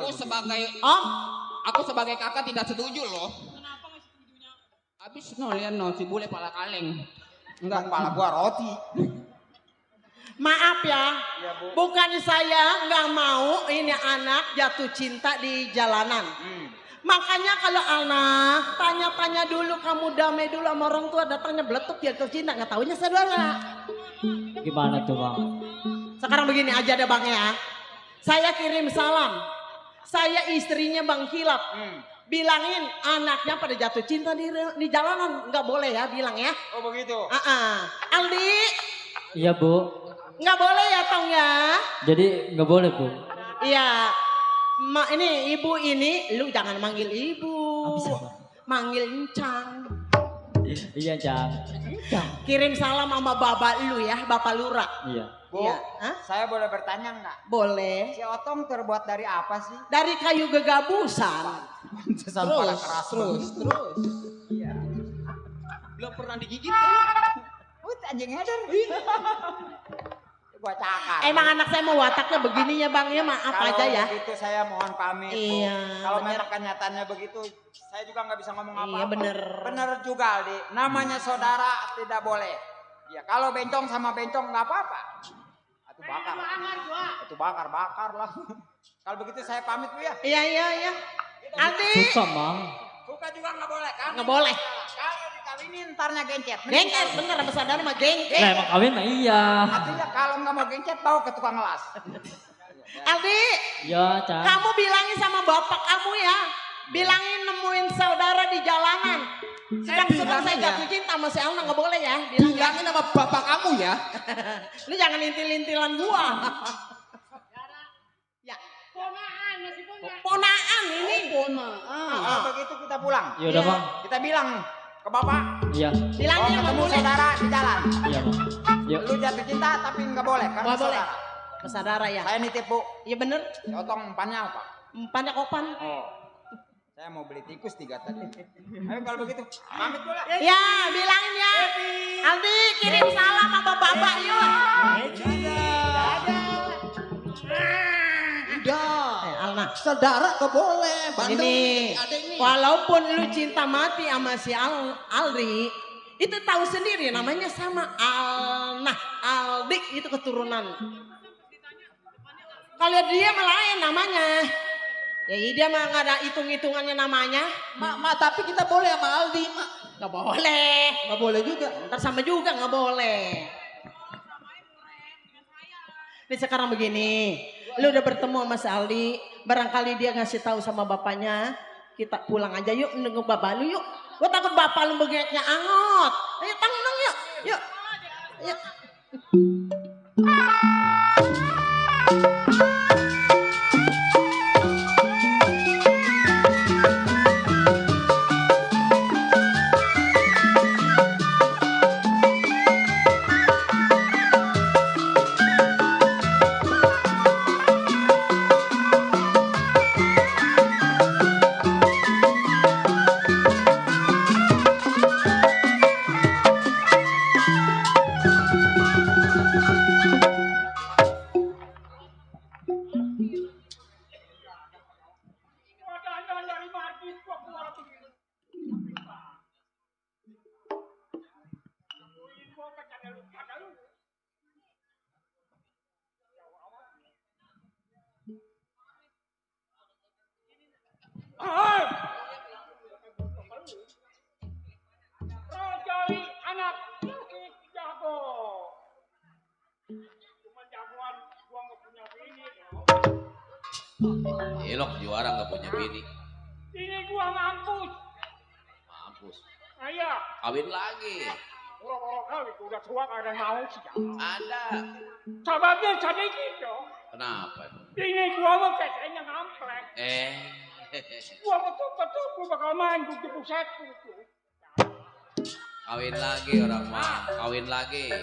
Aku sebagai kakak tidak setuju loh. Habis lihat si bule pala kaleng. Enggak, kepala gua roti. Maaf ya, bukannya saya nggak mau ini anak jatuh cinta di jalanan. Makanya kalau anak tanya-tanya dulu, kamu damai dulu sama orang tua, datangnya beletuk jatuh cinta, nggak taunya saudara. Gimana tuh, Bang? Sekarang begini aja deh Bang ya, saya kirim salam, saya istrinya Bang Kilap. Bilangin anaknya pada jatuh cinta di jalanan, nggak boleh ya bilang ya. Oh begitu. Aldi. Iya, Bu. Nggak boleh ya Tong ya. Jadi nggak boleh, Bu. Iya. Ini ibu ini, lu jangan manggil ibu. Manggil encang. Iya, Cang. Kirim salam sama bapak lu ya, Bapak Lura. Iya. Bu, saya boleh bertanya nggak? Boleh. Si Otong terbuat dari apa sih? Dari kayu gegabusan. Terus. Iya. Belum pernah digigit. Anjing header. Gua cakar. Emang anak saya mau wataknya begini ya Bang ya, maaf aja ya. Kalau begitu saya mohon pamit. Iya, Kalau bener. memang kenyataannya begitu, saya juga nggak bisa ngomong apa-apa. Iya, bener. Bener juga Aldi. Namanya saudara tidak boleh. Ya kalau bencong sama bencong nggak apa-apa. Itu bakar lah. Kalau begitu saya pamit Bu ya. Iya. Aldi. Suka, Mang. Suka juga nggak boleh kan? Nggak boleh. Kalau dikawinin ntarnya gencet. Gengket, bener sama saudara mah gengket. Lah emang kawin mah iya. Artinya kalau nggak mau gencet bawa ke tukang las. Aldi. Ya, Cang. Kamu bilangin sama bapak kamu ya. Bilangin nemuin saudara di jalanan. Sedang saya jatuh cinta sama si Alna, nggak boleh ya. Bilangin sama bapak kamu ya. Lu jangan intil-intilan gua. Ya. Ponaan ini. Kalau begitu kita pulang. Ya udah, Bang. Kita bilang ke bapak. Iya. Bilangin nggak ketemu boleh. saudara di jalan. Iya, Bang. Yuk. Lu jatuh cinta tapi nggak boleh karena Nggak boleh. saudara. Saudara ya. Saya nitip Bu. Iya bener. Si Otong umpannya apa? Umpannya kopan. Oh. Saya mau beli tikus 3 tadi. Ayo kalau begitu, pamit dulu. Ya, bilangin ya. Aldi kirim salam sama bapak yuk. Alna. Saudara gak boleh. Ini, walaupun lu cinta mati sama si Aldi, itu tahu sendiri namanya sama Alna, Aldi itu keturunan. Kalau dia mah lain namanya. Ya dia mah nggak ada hitung-hitungannya namanya. Mak, tapi kita boleh sama Aldi, Mak. Nggak boleh. Nggak boleh juga. Ntar sama juga nggak boleh. Ini sekarang begini, lu udah bertemu sama si Aldi, barangkali dia ngasih tahu sama bapaknya, kita pulang aja yuk, nunggu bapak lu yuk. Gue takut bapak lu bengeknya angot. Ayo tangan yuk, yuk. Yuk. Elok juara nggak punya bini. Ini gua mampus. Mampus. Ayo. Kawin lagi. Orang-orang kali udah tua ada mau sih. Ada. Sababnya sedikit dong. Kenapa? Ini gua mah kayaknya ngamplek. Gua betul-betul gua bakal main gua di pusatku tuh. Kawin lagi orang mah. Kawin lagi.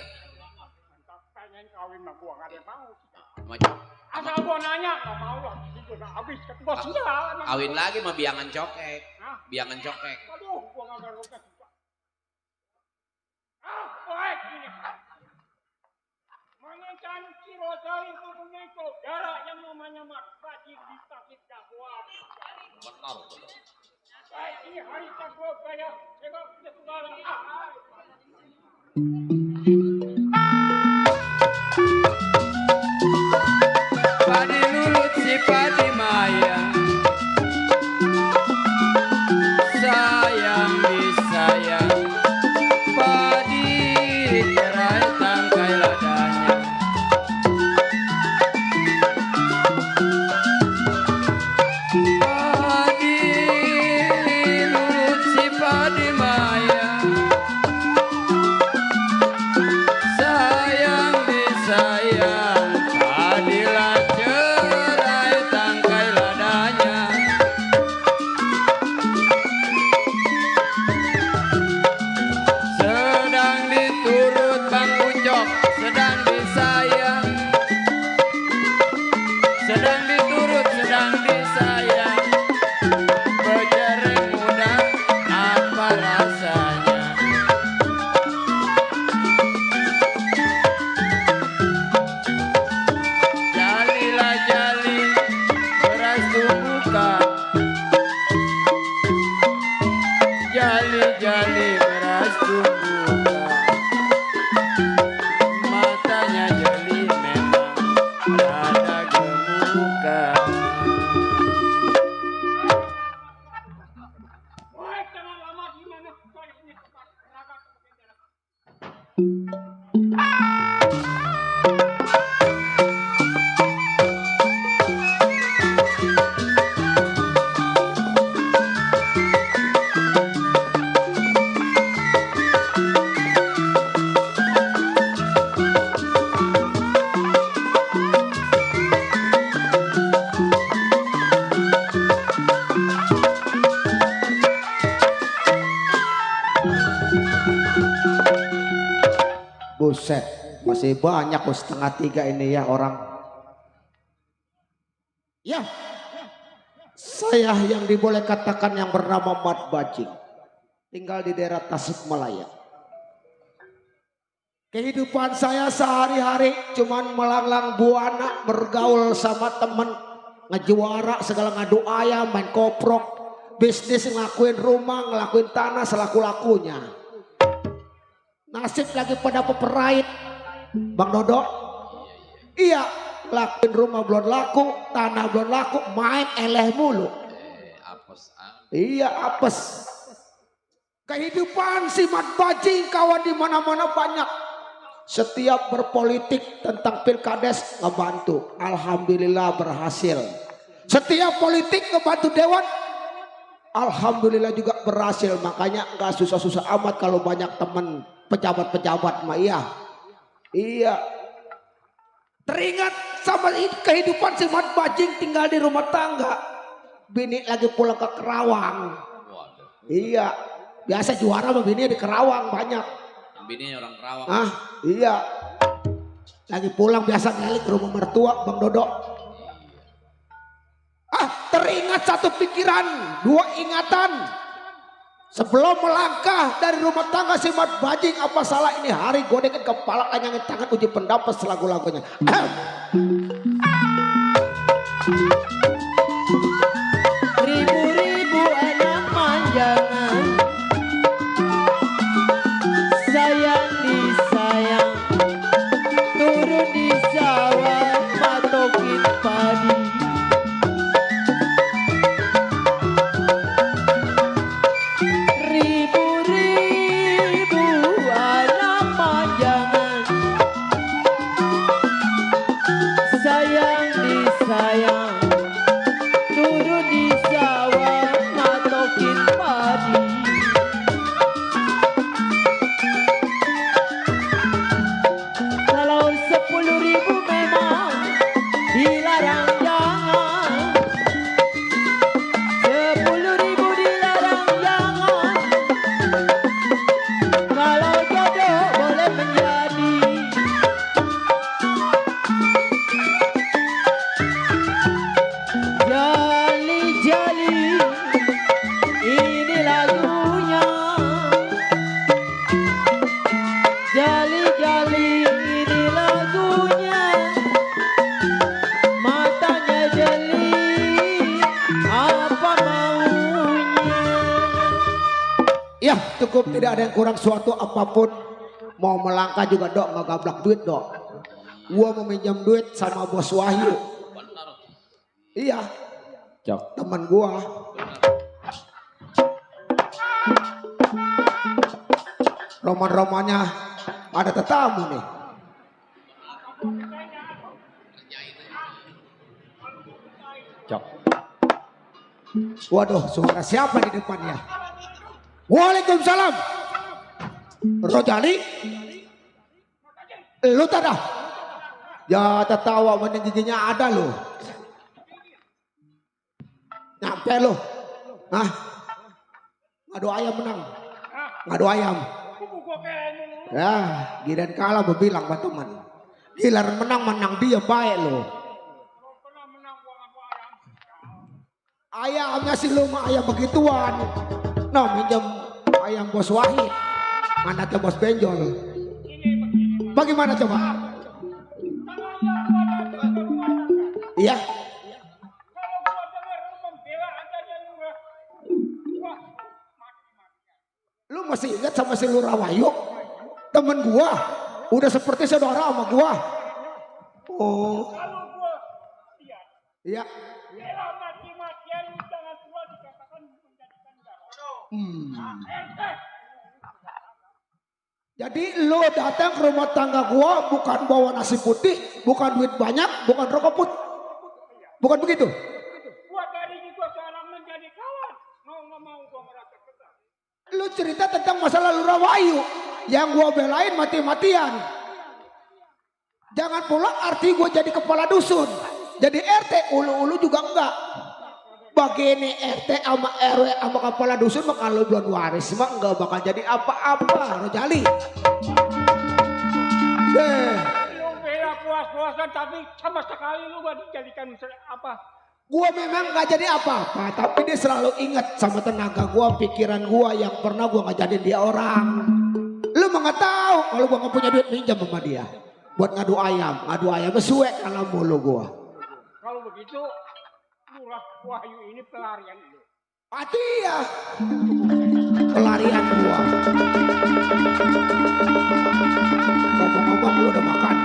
Pengen kawin sama gua nggak ada yang mau sih. Macam Asal gua nanya nggak mau lah. Itu udah habis kata gua sudah. kawin lagi mah biangan cokek. Hah? Biangan cokek. Aduh, gua nggak ada roket juga. Baik ini. Mengencan Cirosari mempunyai saudara yang namanya Mas Bajing di sakit gawat. Benar betul. Baik ini hari kedua saya sebab sesuatu. Padi lulut si padi maya, sayang disayang. Padi terai tangkai ladanya. Padi lulut si padi maya, sayang disayang. Padilah cerai tangkai ladanya. Sedang diturut Bang Ucok, sedang disayang. Sedang diturut, sedang disayang. Becereng muda, apa rasanya? Jalilah jali, beras tumbuka. Jali-jali beras tumbuka. Matanya jeli memang rada gemukan. Baik, jangan lama gimana? Saya punya tempat raga. Buset, masih banyak kok 2:30 ini ya orang. Ya, saya yang diboleh katakan yang bernama Mat Bajing, tinggal di daerah Tasikmalaya. Kehidupan saya sehari-hari cuman melanglang buana, bergaul sama temen, ngejuara segala, ngadu ayam, main koprok, bisnis, ngelakuin rumah, ngelakuin tanah, selaku-lakunya. Nasib lagi pada peperait, Bang Dodo. Iya, ngelakuin rumah belum laku, tanah belum laku, main eleh mulu. Apes. Iya, apes. Kehidupan si Mat Bajing kawan di mana-mana banyak. Setiap berpolitik tentang pilkades ngebantu, alhamdulillah berhasil. Setiap politik ngebantu dewan, alhamdulillah juga berhasil. Makanya nggak susah-susah amat kalau banyak temen pejabat-pejabat mah. Iya. Teringat sama kehidupan si Mat Bajing tinggal di rumah tangga. Bini lagi pulang ke Kerawang. Iya. Biasa juara sama bini di Kerawang banyak. Bininya orang Kerawang. Iya. Lagi pulang biasa ngelik ke rumah mertua Bang Dodo. Teringat satu pikiran, dua ingatan. Sebelum melangkah dari rumah tangga si Mat Bajing, apa salah ini hari godekin kepala, lanyangin tangan, uji pendapat selagu-lagunya. Ribu-ribu anak manjangan, sayang disayang, turun di sawah matokin padi. Ribu-ribu anak manjangan, Ini lagunya Jali-jali, ini lagunya matanya jeli, apa maunya. Ya cukup, tidak ada yang kurang suatu apapun. Mau melangkah juga dok, nggak gablak duit dok. Gua mau minjam duit sama bos Wahyu. Iya, Cok. teman gua. Roman-romannya ada tetamu nih. Cok. Waduh, suara siapa di depannya? Waalaikumsalam. Rojali, lu tak ada? Ya tertawa, mana giginya ada lo. Nyampe lo, hah? Ngadu ayam menang, ngadu ayam. Ya, giliran kalah berbilang buat teman. Giliran menang dia baik lo. Ayamnya sih lu mah ayam begituan. Nah minjem ayam bos Wahid. Mana ke bos benjol. Bagaimana coba? Iya. Lu masih ingat sama si Lurah Wahyu? Temen gua. Udah seperti saudara sama gua. Oh. Iya. Jadi lo datang ke rumah tangga gua bukan bawa nasi putih, bukan duit banyak, bukan rokok putih, bukan begitu? Gua tadi juga sekarang menjadi kawan, nggak mau gua merasa kesal. Lo cerita tentang masalah Lurah Wahyu yang gua belain mati-matian. Jangan pula arti gua jadi kepala dusun, jadi RT ulu-ulu juga enggak. Begini RT sama RW sama kepala dusun mah kalau belum waris mah enggak bakal jadi apa-apa, Rojali. Lu bela puas-puasan tapi sama sekali lu gak dijadikan apa? Gua memang gak jadi apa-apa, tapi dia selalu ingat sama tenaga gua, pikiran gua yang pernah gua ngajarin dia orang. Lu mah gak tahu kalau gua gak punya duit minjam sama dia buat ngadu ayam suek kalau mulu gua. Kalau begitu Lurah Wahyu ini pelarian lu. Pati ya. Pelarian gua. Ngomong-ngomong lu udah makan.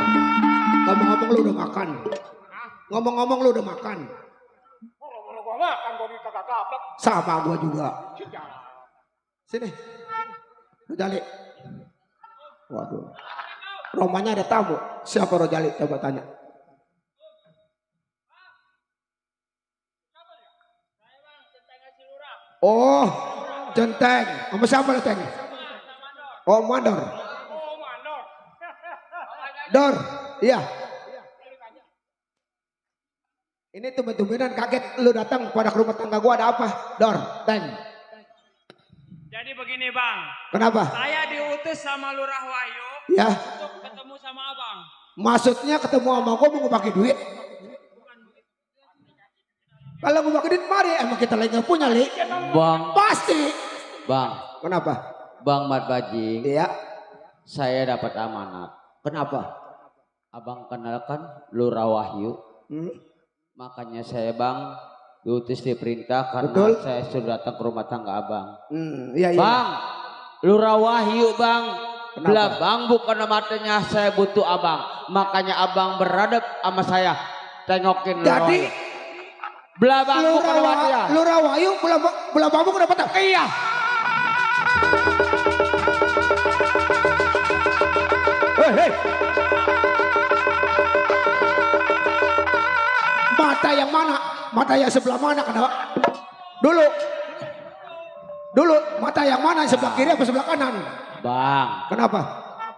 Ngomong-ngomong lu udah makan. Ngomong-ngomong lu udah makan. Kalau gua makan gua dikagak gablek. Sama gua juga. Sini. Rojali. Waduh. Romanya ada tamu. Siapa Rojali? Coba tanya. Oh, Centeng. Sama siapa lu Teng? Oh, Mandor. Dor, iya. Ini tumben-tumbenan kaget lu datang pada rumah tangga gua, ada apa? Dor, Teng. Jadi begini Bang. Kenapa? Saya diutus sama Lurah Wahyu Ya. untuk ketemu sama Abang. Maksudnya ketemu sama gua mau bagi duit? Kalau mau bagi duit mari, emang kita lagi nggak punya li. Bang. Pasti. Bang. Kenapa? Bang Mat Bajing. Iya. Saya dapat amanat. Kenapa? Abang kenalkan Lurah Wahyu. Makanya saya Bang diutus diperintah karena Betul. saya sudah datang ke rumah tangga Abang. Iya, iya. Bang, Lurah Wahyu Bang. Kenapa? Belah Bang bukan matanya, saya butuh Abang. Makanya Abang beradab sama saya. Tengokin Lurah Jadi Wahyu. Belah Bang bukan matanya. Lurah Wahyu belah bambu kenapa tak? Iya. Hei. Mata yang mana? Mata yang sebelah mana? Kenapa? Dulu mata yang mana? Sebelah kiri apa sebelah kanan? Bang. Kenapa?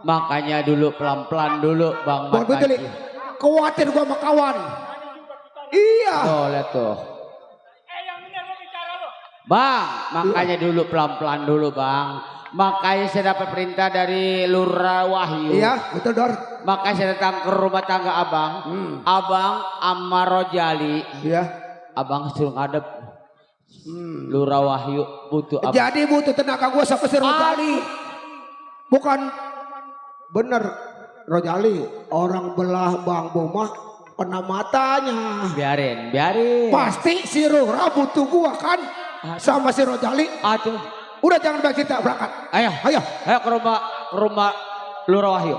Makanya dulu pelan-pelan dulu Bang Mat Betul. Bajing. Khawatir gua sama kawan. Iya. Tuh lihat tuh. Bang, makanya dulu pelan-pelan dulu Bang. Makanya saya dapat perintah dari Lurah Wahyu. Iya, betul Dor. Makanya saya datang ke rumah tangga Abang. Abang sama Rojali. Iya. Abang suruh ngadep. Lurah Wahyu butuh apa? Jadi butuh tenaga gue sampai si Rojali. Bukan bener Rojali. Orang belah Bang Bomah kena matanya. Biarin. Pasti si Lurah butuh gue kan. Sama si Rojali. Aduh. Udah jangan banyak kita berangkat. Ayo ke rumah Lurah Wahyu.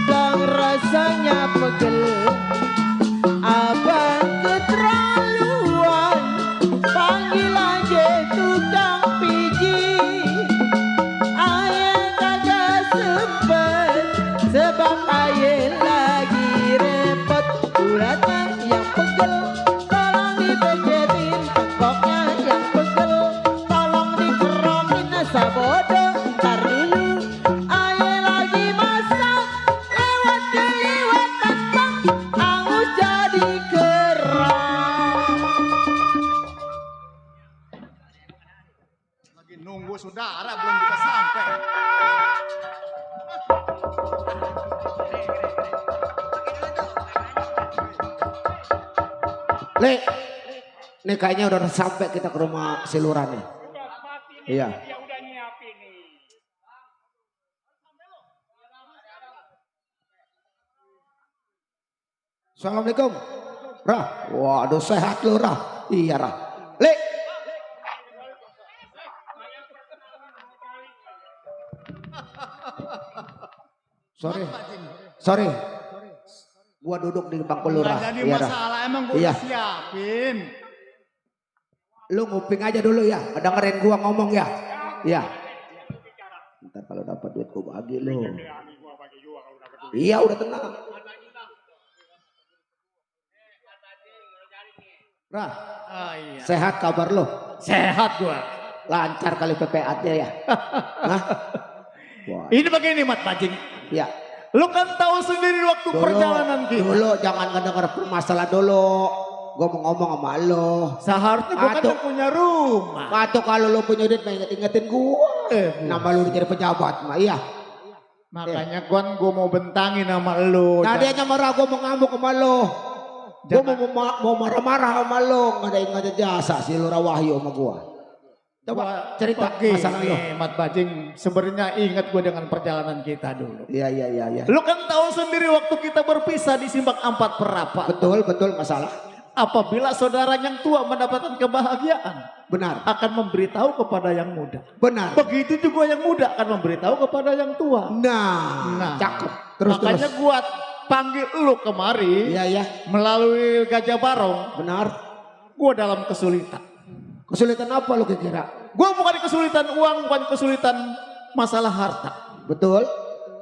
Bang rasanya pegel, abang keterlaluan, panggil aja tukang pijit. Ayah kagak sempet, sebab ayah lagi repot. Ulatnya yang pegel, tolong dipejetin. Bengkoknya yang pegel, tolong dikerokin. Sabodo, ntar dulu ayah lagi masak. Lewat keliwatan bang, angus jadi kerang. Lagi nunggu saudara belum bisa sampai. Le, nih kayaknya udah sampai kita ke rumah si Lurah nih. Iya. Dia udah nyiapin nih. Assalamualaikum. Rah, waduh sehat lu Rah. Iya Rah. Le. Sorry. Gua duduk di bangku Lurah. Nggak jadi Iya, Rah. masalah, emang gue Iya. udah siapin. Lu nguping aja dulu ya. Dengerin gua ngomong ya. Iya. Ntar kalau dapat duit gua bagi lu. Iya udah tenang. Rah, Iya. sehat kabar lu? Sehat gua. Lancar kali PPAT ya. Hah? Wah, Ini begini Mat Bajing. ya. Lu kan tahu sendiri waktu perjalanan kita. Dulu jangan ngedenger permasalahan dulu. Gue mau ngomong sama lo. Seharusnya gua kan udah punya rumah. Atau kalau lo punya duit inget-ingetin gue. Nama lo udah jadi pejabat mah iya. Makanya gua mau bentangin sama lu. Nah dia marah gue mau ngamuk sama lo. Gue mau marah-marah sama lo. Nggak ada jasa si Lurah Wahyu sama gue. Coba cerita masalah lo. Mat Bajing, sebenarnya ingat gue dengan perjalanan kita dulu. Iya. Lu kan tahu sendiri waktu kita berpisah di Simbang Ampat Perapat. Betul masalah. Apabila saudara yang tua mendapatkan kebahagiaan, benar, akan memberitahu kepada yang muda. Benar. Begitu juga yang muda akan memberitahu kepada yang tua. Nah. Cakep. Makanya gua panggil lu kemari. Iya. Melalui Gajah Barong. Benar. Gua dalam kesulitan. Kesulitan apa lu kira? Gua bukan kesulitan uang, bukan kesulitan masalah harta. Betul.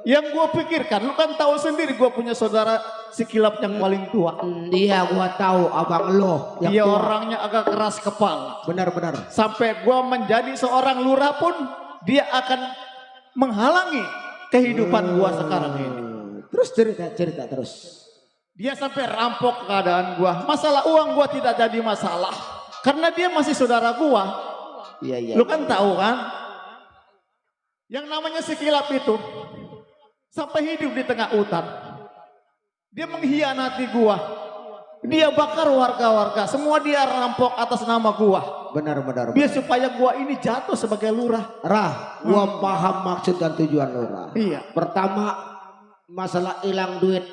Yang gue pikirkan, lu kan tahu sendiri gue punya saudara si Kilap yang paling tua. Iya, gue tahu abang lo yang dia tua. orangnya agak keras kepala. Benar. Sampai gue menjadi seorang lurah pun dia akan menghalangi kehidupan gue sekarang ini. Terus cerita terus. Dia sampai rampok keadaan gue. Masalah uang gue tidak jadi masalah, karena dia masih saudara gue. Iya. Lu kan tahu kan, yang namanya si Kilap itu sampai hidup di tengah hutan. Dia mengkhianati gua. Dia bakar warga-warga. Semua dia rampok atas nama gua. Benar. Biar supaya gua ini jatuh sebagai lurah. Rah, gua paham maksud dan tujuan lurah. Iya. Pertama, masalah hilang duit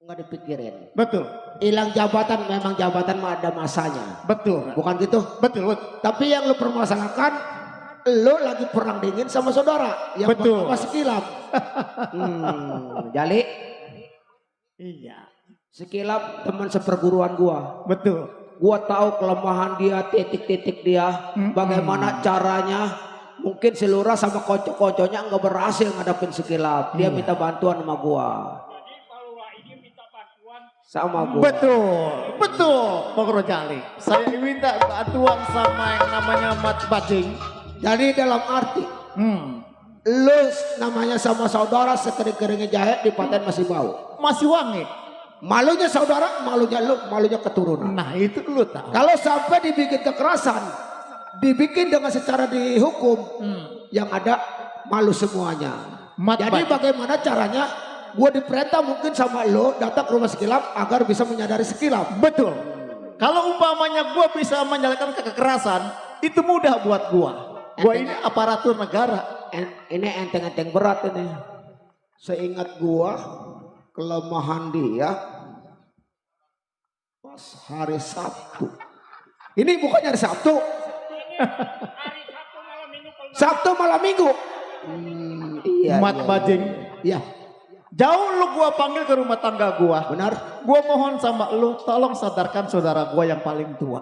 nggak dipikirin. Betul. Hilang jabatan memang jabatan mah ada masanya. Betul. Bukan gitu? Betul. Tapi yang lu permasalahkan, lu lagi perang dingin sama saudara yang betul. Masih Kilap. Jali. Iya. Si Kilap teman seperguruan gua. Betul. Gua tahu kelemahan dia, titik-titik dia, bagaimana caranya. Mungkin si Lurah sama kocok-kocoknya nggak berhasil ngadapin si Kilap. Dia minta bantuan sama gua. Sama gua. Betul. Bang Rojali. Saya minta bantuan sama yang namanya Mat Bajing. Jadi dalam arti, lu namanya sama saudara sekering-keringnya jahe di paten masih bau. Masih wangi. Malunya saudara, malunya lu, malunya keturunan. Nah itu lu tahu. Kalau sampai dibikin kekerasan, dibikin dengan secara dihukum, yang ada malu semuanya. Jadi bagaimana caranya? Gue diperintah mungkin sama lo datang ke rumah Sekilap agar bisa menyadari Sekilap. Betul. Kalau umpamanya gue bisa menyalakan kekerasan, itu mudah buat gue. Gue ini aparatur negara. Ini enteng-enteng berat ini. Seingat gue, kelemahan dia pas hari Sabtu. Ini bukannya hari Sabtu. Sabtu malam minggu. Iya. Mat bajing. Iya. Jauh lu gua panggil ke rumah tangga gua. Benar. Gua mohon sama lu, tolong sadarkan saudara gua yang paling tua.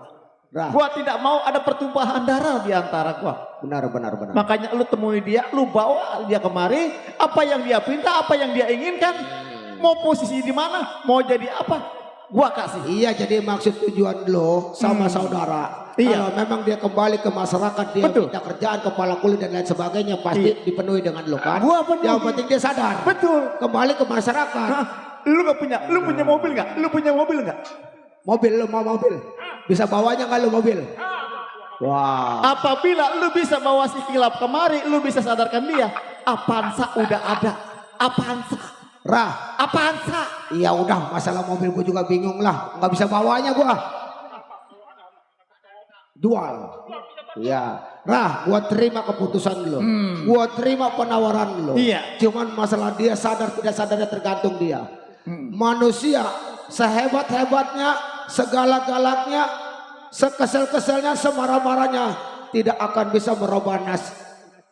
Gua tidak mau ada pertumpahan darah di antara gua. Benar. Makanya lu temui dia, lu bawa dia kemari. Apa yang dia pinta, apa yang dia inginkan. Mau posisi di mana, mau jadi apa, gua kasih. Iya, jadi maksud tujuan lo sama saudara. Iya. Kalau memang dia kembali ke masyarakat, dia minta kerjaan, kepala kulit dan lain sebagainya, pasti dipenuhi dengan lo kan. Gua penuhi. Yang penting dia sadar. Betul. Kembali ke masyarakat. Lu punya mobil nggak? Lu punya mobil nggak? Mobil, lu mau mobil? Bisa bawanya nggak lu mobil? Wah. Apabila lu bisa bawa Sekilap kemari, lu bisa sadarkan dia. Avanza udah ada. Avanza. Avanza. Iya udah, masalah mobil gue juga bingung lah. Nggak bisa bawanya gua. Jual. Iya. Gua terima keputusan lo. Gua terima penawaran lo. Iya. Cuman masalah dia sadar tidak sadarnya tergantung dia. Manusia sehebat-hebatnya, segala-galaknya, sekesel-keselnya, semarah-marahnya tidak akan bisa merubah nasib.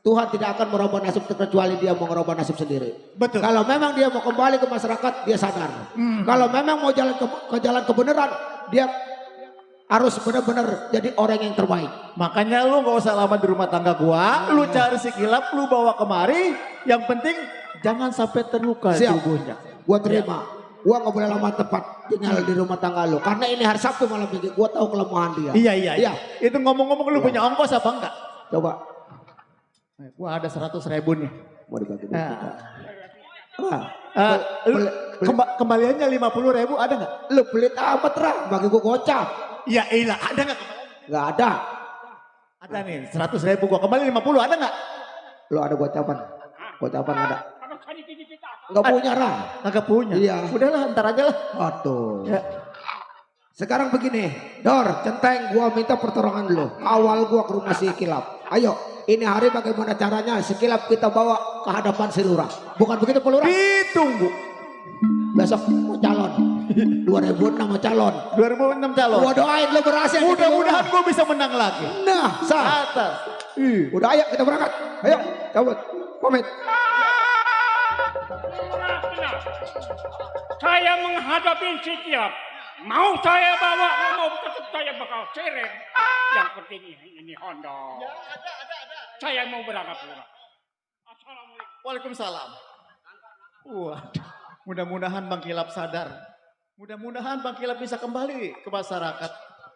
Tuhan tidak akan merubah nasib kecuali dia mau merubah nasib sendiri. Betul. Kalau memang dia mau kembali ke masyarakat, dia sadar. Kalau memang mau jalan ke jalan kebenaran, dia harus benar-benar jadi orang yang terbaik. Makanya lu gak usah lama di rumah tangga gua, lu cari Sekilap, lu bawa kemari. Yang penting jangan sampai terluka tubuhnya. Gua terima. Gua nggak boleh lama tepat tinggal di rumah tangga lu. Karena ini hari Sabtu malam minggu. Gua tahu kelemahan dia. Iya. Itu ngomong-ngomong lu punya ongkos apa enggak? Coba. Gua ada 100.000 nih. Mau dibagi. Kembaliannya 50.000 ada nggak? Lu pelit amat bagi gua gocap. Ya ilah, ada nggak? Nggak ada. Ada nih, 100.000 gua kembali 50, ada nggak? Lu ada gocapan? Gocapan ada. Nggak punya Nggak punya. Iya. Udahlah, ntar aja lah. Aduh. Ya. Sekarang begini, Dor, Centeng, gua minta pertolongan lu. Awal gua ke rumah Sekilap. Ayo, ini hari bagaimana caranya Sekilap kita bawa ke hadapan si lurah. Bukan begitu Pak Lurah? Ditunggu. Besok mau calon. 2006 mau calon. 2006 calon. Gua doain lu berhasil. Mudah-mudahan gua bisa menang lagi. Nah, Atas. Udah ayo kita berangkat. Ayo, cabut. Pamit. Saya menghadapi Sekilap. Mau saya bawa, mau tetap saya bakal seret. Yang penting ini Honda. Saya mau berangkat Lurah. Assalamualaikum. Waalaikumsalam. Waduh, mudah-mudahan Bang Kilap sadar. Mudah-mudahan Bang Kilap bisa kembali ke masyarakat.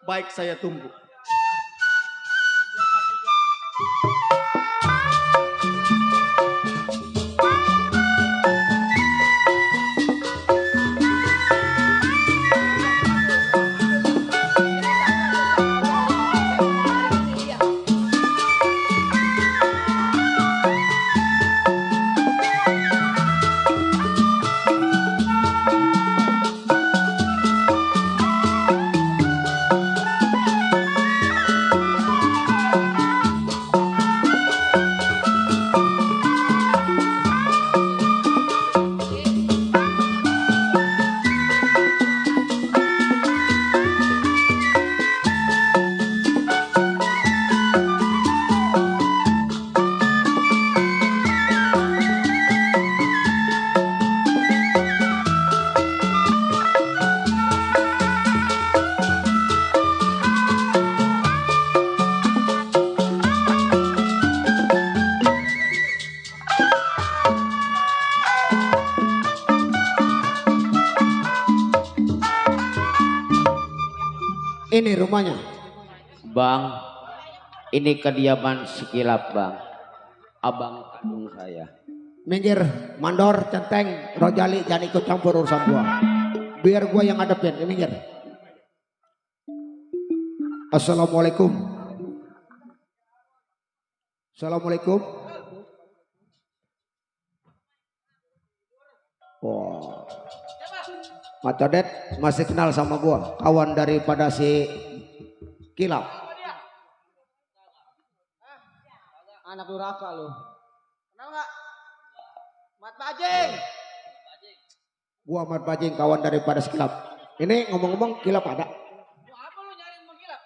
Baik, saya tunggu. Ini rumahnya. Bang, ini kediaman Sekilap bang. Abang kandung saya. Minggir, Mandor, Centeng, Rojali, jangan ikut campur urusan gua. Biar gua yang ngadepin, minggir. Assalamualaikum. Assalamualaikum. Oh. Mak Codet masih kenal sama gua, kawan daripada si Kilap. Anak duraka lu. Kenal nggak? Mat Bajing. Gua Ahmad Bajing, kawan daripada si Kilap. Ini ngomong-ngomong Kilap ada. Apa lu nyariin Bang Kilap?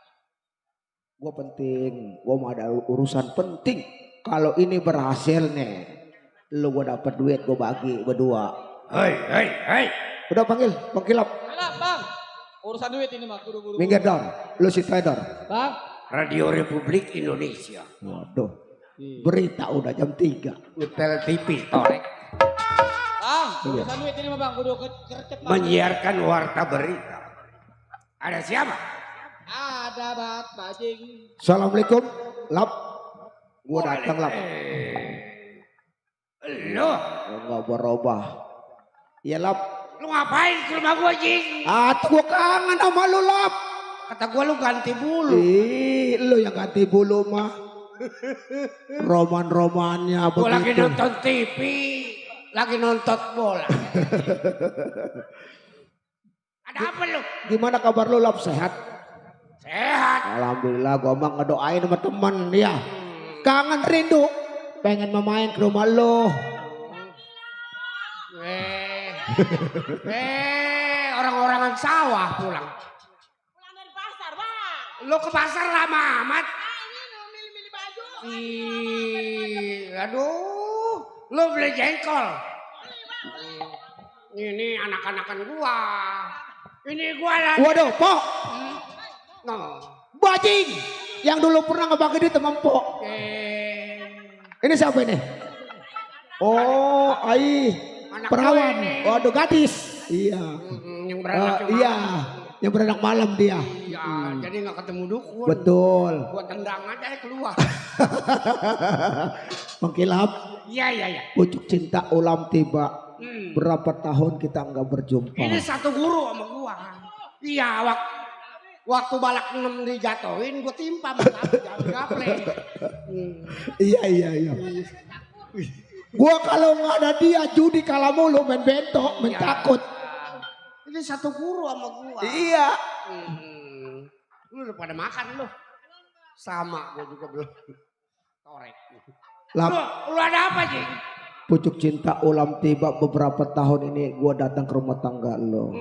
Gua penting, gua mau ada urusan penting. Kalau ini berhasil nih, lu gua dapat duit, gua bagi berdua. Hei. Udah panggil Bang Kilap. Kenapa Bang? Urusan duit ini mah kudu-kudu. Minggir dong, lu si Tedor. Bang. Radio Republik Indonesia. Waduh, berita udah jam 3. Hotel TV Torek. Bang, urusan duit ini mah Bang kudu kercep Bang. Menyiarkan warta berita. Ada siapa? Ada Mat Bajing. Assalamualaikum, Lap. Gua datang Lap. Lo? Enggak berubah. Ya Lap. Lu ngapain ke rumah gua, Jing? Gua kangen sama lu Lap. Kata gua lu ganti bulu. Ih, lu yang ganti bulu mah. Roman-romannya begitu. Gua lagi nonton TV, lagi nonton bola. Ada apa lu? Gimana kabar lu Lap, sehat? Sehat. Alhamdulillah, gua mah ngedoain sama temen ya. Kangen rindu, pengen main ke rumah lu. Orang-orangan sawah pulang. Pulang dari pasar, Bang. Lu ke pasar lama amat. Ini mau milih-milih baju. Aduh, lu beli jengkol. Ini anak-anakan gua. Ini gua lagi. Waduh, Pok. No. Bajing yang dulu pernah ngebagi di teman Pok. Ini siapa ini? Oh, Ai. Perawan. Waduh, gadis. Iya. Yang beranak iya. Yang beranak malam dia. Iya, jadi nggak ketemu dukun. Betul. Gua tendang aja keluar. Mengkilap. Iya. Pucuk cinta ulam tiba. Berapa tahun kita nggak berjumpa. Ini satu guru sama gua. Iya, waktu balak 6 dijatuhin, gua timpa gaple. Iya. Gua kalau nggak ada dia judi kalah mulu, main bentok, main takut. Ini satu guru sama gua. Iya. Lu udah pada makan lu. Sama gua juga belum. Torek. Lu ada apa, Jing? Pucuk cinta ulam tiba, beberapa tahun ini gua datang ke rumah tangga lo.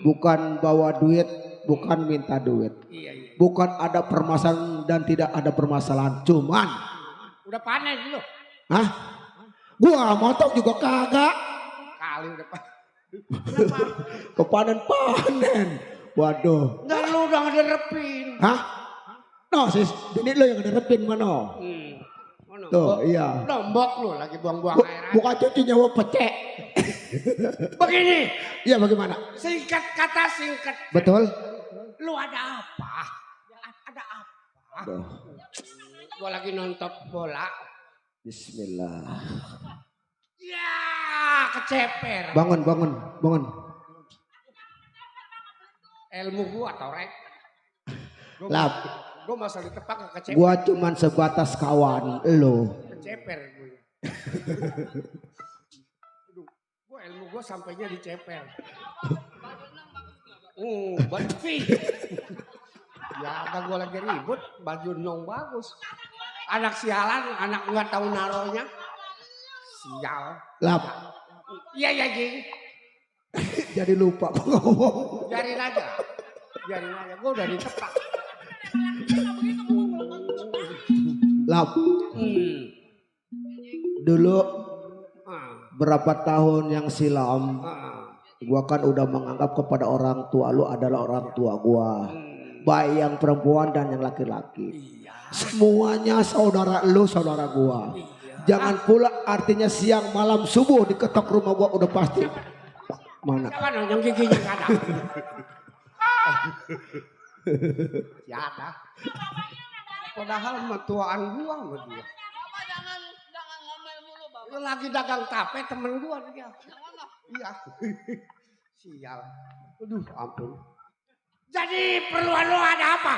Bukan bawa duit, bukan minta duit. Iya. Bukan ada permasalahan dan tidak ada permasalahan, cuman udah panen lu. Hah? Gua motok juga kagak. Kali udah panen. Kepanen-panen. Waduh. Dan lu udah ngederepin. Hah? No sis, ini lo yang ngederepin mana? Tuh, iya. Lombok lu lagi buang-buang air. Bukan cuci nyawa pecek. Begini. Iya, bagaimana? Singkat kata singkat. Betul. Lu ada apa? Ada apa? Gua lagi nonton bola. Bismillah. Ya, keceper. Bangun. Ilmu gua Torek. Lap. Gua masa ditepak keceper. Gua cuman sebatas kawan lo. Keceper gue. Gua ilmu gua sampainya di ceper. Banci. Ya ada gua lagi ribut, baju nong bagus. Anak sialan, anak nggak tahu naronya. Sial. Lap. Iya Jing. Jadi lupa gua ngomong. Biarin aja. Gua udah ditepak. Lap. Dulu berapa tahun yang silam, gua kan udah menganggap kepada orang tua lu adalah orang tua gua. Baik yang perempuan dan yang laki-laki. Semuanya saudara lu, saudara gua. Jangan pula artinya siang malam subuh diketok rumah gua udah pasti. Mana? Jangan yang giginya kadang. Ya ada. Padahal metuaan gua sama dia. Jangan ngomel mulu, Bang. Lu lagi dagang tape temen gua dia. Iya. Sial. Aduh ampun. Jadi perluan lu ada apa?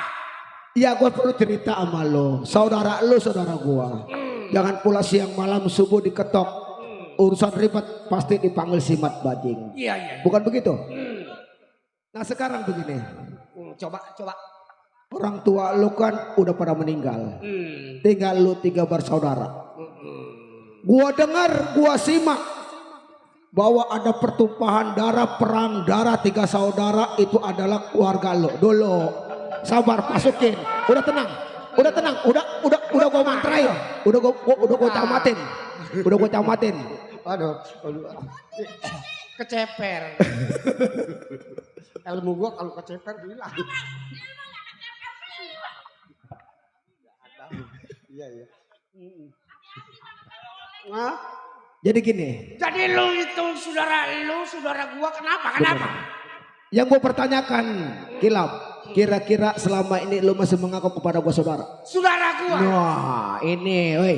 Ya gue perlu cerita sama lo. Saudara lo saudara gue. Jangan pula siang malam subuh diketok. Urusan ribet pasti dipanggil simat bajing. Iya, iya. Bukan begitu? Nah sekarang begini. Coba. Orang tua lo kan udah pada meninggal. Tinggal lo 3 bersaudara. Gua dengar, gua simak bahwa ada pertumpahan darah, perang darah 3 saudara itu adalah keluarga lo. Dulu sabar, masukin. Udah tenang, udah gua mantrain, udah gua tamatin, Aduh. Keceper. Ilmu gua kalau keceper bilang. Iya. Nah, jadi gini. Jadi lu itu saudara gua kenapa? Yang gua pertanyakan, Kilap, kira-kira selama ini lu masih mengaku kepada gua saudara? Saudara gua. Wah, ini, woi,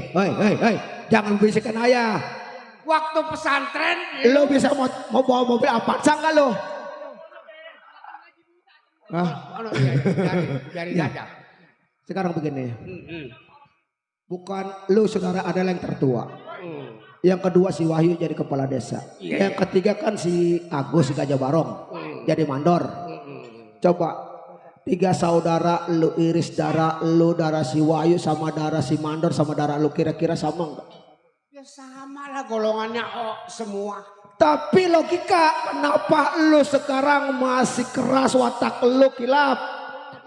jangan bisikan ayah. Waktu pesantren, lu bisa mau bawa mobil Avanza nggak lu? Biarin Ya. aja. Sekarang begini, bukan lu saudara adalah yang tertua. Yang kedua si Wahyu jadi kepala desa. Yang ketiga kan si Agus si Gajah Barong jadi mandor. Coba 3 saudara lu iris darah lu, darah si Wahyu sama darah si mandor sama darah lu, kira-kira sama enggak? Ya sama lah golongannya semua. Tapi logika, kenapa lu sekarang masih keras watak lu, Kilap?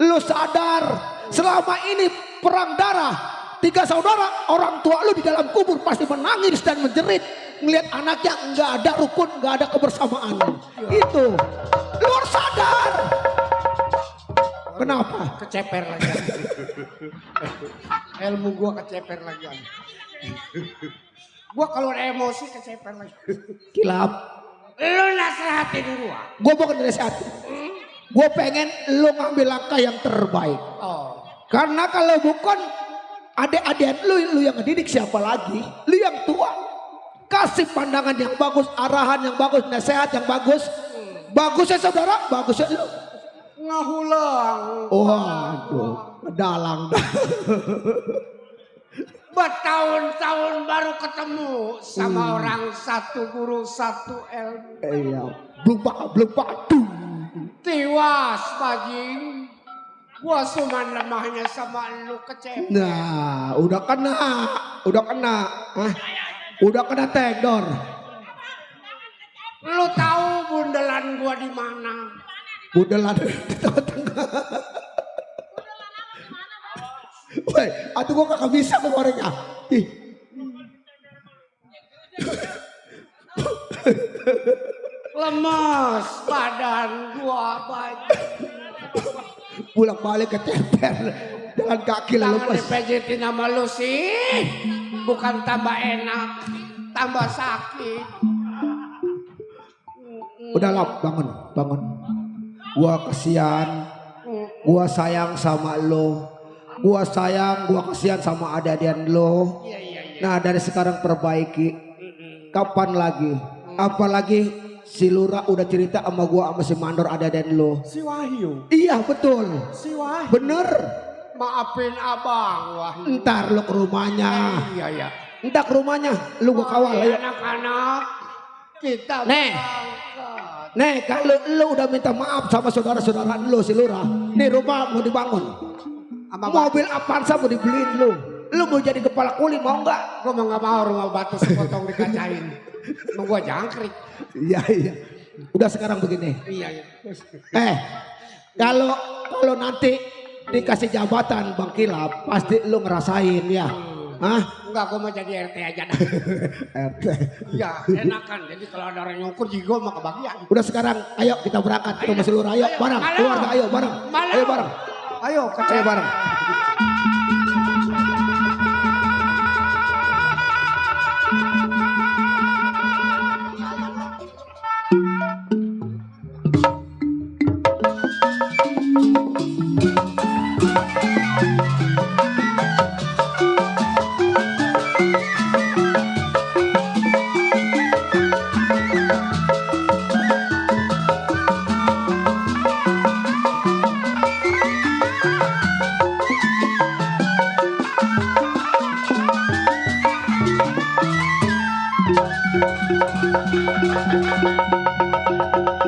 Lu sadar selama ini perang darah 3 saudara, orang tua lu di dalam kubur pasti menangis dan menjerit ngelihat anaknya nggak ada rukun, nggak ada kebersamaan. Itu lu harus sadar. Kenapa? Keceper lagi. Ilmu gua keceper lagi. Gua kalau ada emosi keceper lagi. Kilap. Lu nasihatin gua. Gua bukan nasihatin. Gua pengen lu ngambil langkah yang terbaik. Karena kalau bukan adik-adik lu yang ngedidik siapa lagi? Lu yang tua. Kasih pandangan yang bagus, arahan yang bagus, nasihat yang bagus. Bagusnya saudara, bagusnya lu. Ngahulang. Waduh, dalang. Bertahun-tahun baru ketemu sama orang satu guru satu ilmu. Iya, blubak. Tiwas bajing. Gua cuman lemahnya sama lu keceper. Nah, udah kena. Hah? Udah kena tegdor. Lu tahu bundelan gua di mana? Bundelan di tengah-tengah. Woi, atuh gua kagak bisa ngegorengnya. Ih. Lemes badan gua bajing. Pulang balik ke ceper dengan kaki Jangan lemes. dipejetin sama lu sih. Bukan tambah enak, tambah sakit. Udah Lap, bangun. Gua kasihan, gua sayang sama lo. Gua kasihan sama adik-adik lo. Nah dari sekarang perbaiki. Kapan lagi? Apalagi si Lura udah cerita sama gua sama si Mandor adik-adik lo. Si Wahyu. Iya betul. Si Wahyu. Bener. Maafin abang Wahyu. Ntar lo ke rumahnya. Iya. Ntar ke rumahnya. Lu gua kawal ayo. Anak-anak kita Nih kalau lu udah minta maaf sama saudara-saudara lu si Lura, nih rumah mau dibangun. Mobil Avanza mau dibeliin lu. Lu mau jadi kepala kuli mau nggak? Gua mau nggak mau rumah batu sepotong dikacain. Mau gua jangkrik. Iya. Udah sekarang begini. Iya. Kalau nanti dikasih jabatan Bang Kilap, pasti lu ngerasain ya. Hah? Enggak, gua mau jadi RT aja dah. RT. Iya, enakan. Jadi kalau ada orang nyukur juga gua mau kebagian. Udah sekarang, ayo kita berangkat ke rumah si Lura. Ayo bareng, keluarga ayo bareng. Ayo bareng. Ayo bareng.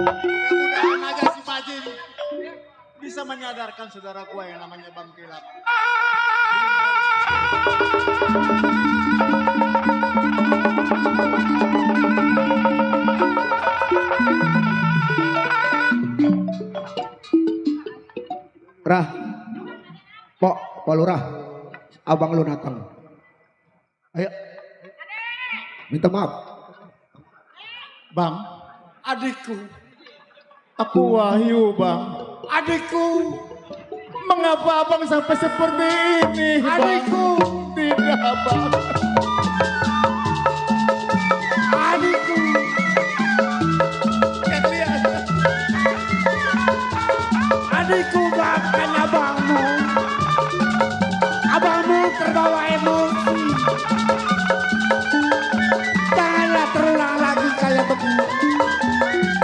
Mudah-mudahan aja si Fajin bisa menyadarkan saudara gua yang namanya Bang Kilap. Rah, Pak Lurah, abang lu datang. Ayo, minta maaf. Bang, Adikku, aku Wahyu, Bang. adikku, Mengapa Abang sampai seperti ini, Bang? adikku, Tidak, Bang. adikku. Adikku, maafkan abangmu. Abangmu terbawa emosi. Janganlah terulang lagi kayak begini.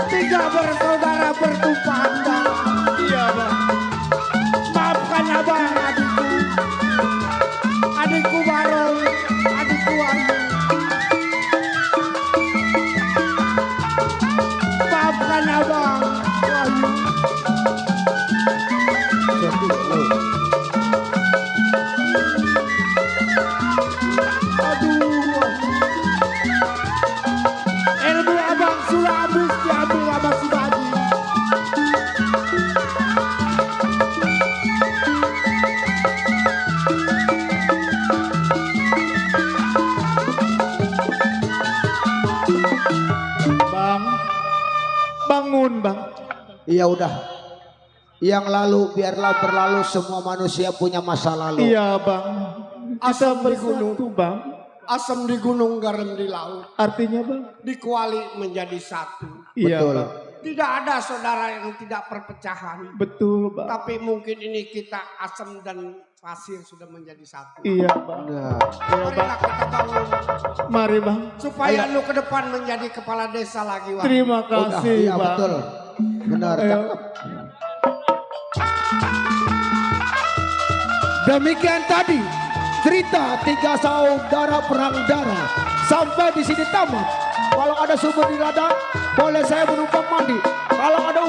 Tiga bersaudara bertumpahan darah. Iya, Bang. Maafkan abang, adikku. Adikku Barong, adikku Wahyu. Maafkan abang, Wahyu. Aduh. Ilmu abang sudah habis diambil sama si Baji. Bang, bangun, Bang. Iya udah. Yang lalu biarlah berlalu, semua manusia punya masa lalu. Iya, Bang. Kita Asam di gunung, bersatu, Bang. asam di gunung, garam di laut. Artinya, Bang? Dikuali menjadi satu. Iya, Betul. Bang. Tidak ada saudara yang tidak perpecahan. Betul, Bang. Tapi mungkin ini kita asam dan pasir sudah menjadi satu. Iya, Bang. Nah, Marilah kita bangun Mari, Bang. supaya lu ke depan menjadi kepala desa lagi, Wah. Terima udah, kasih, iya Bang. betul. Benar. Ayo. Demikian tadi cerita tiga saudara perang darah. Sampai di sini tamat. Kalau ada sumber di ladang, boleh saya menumpang mandi. Kalau ada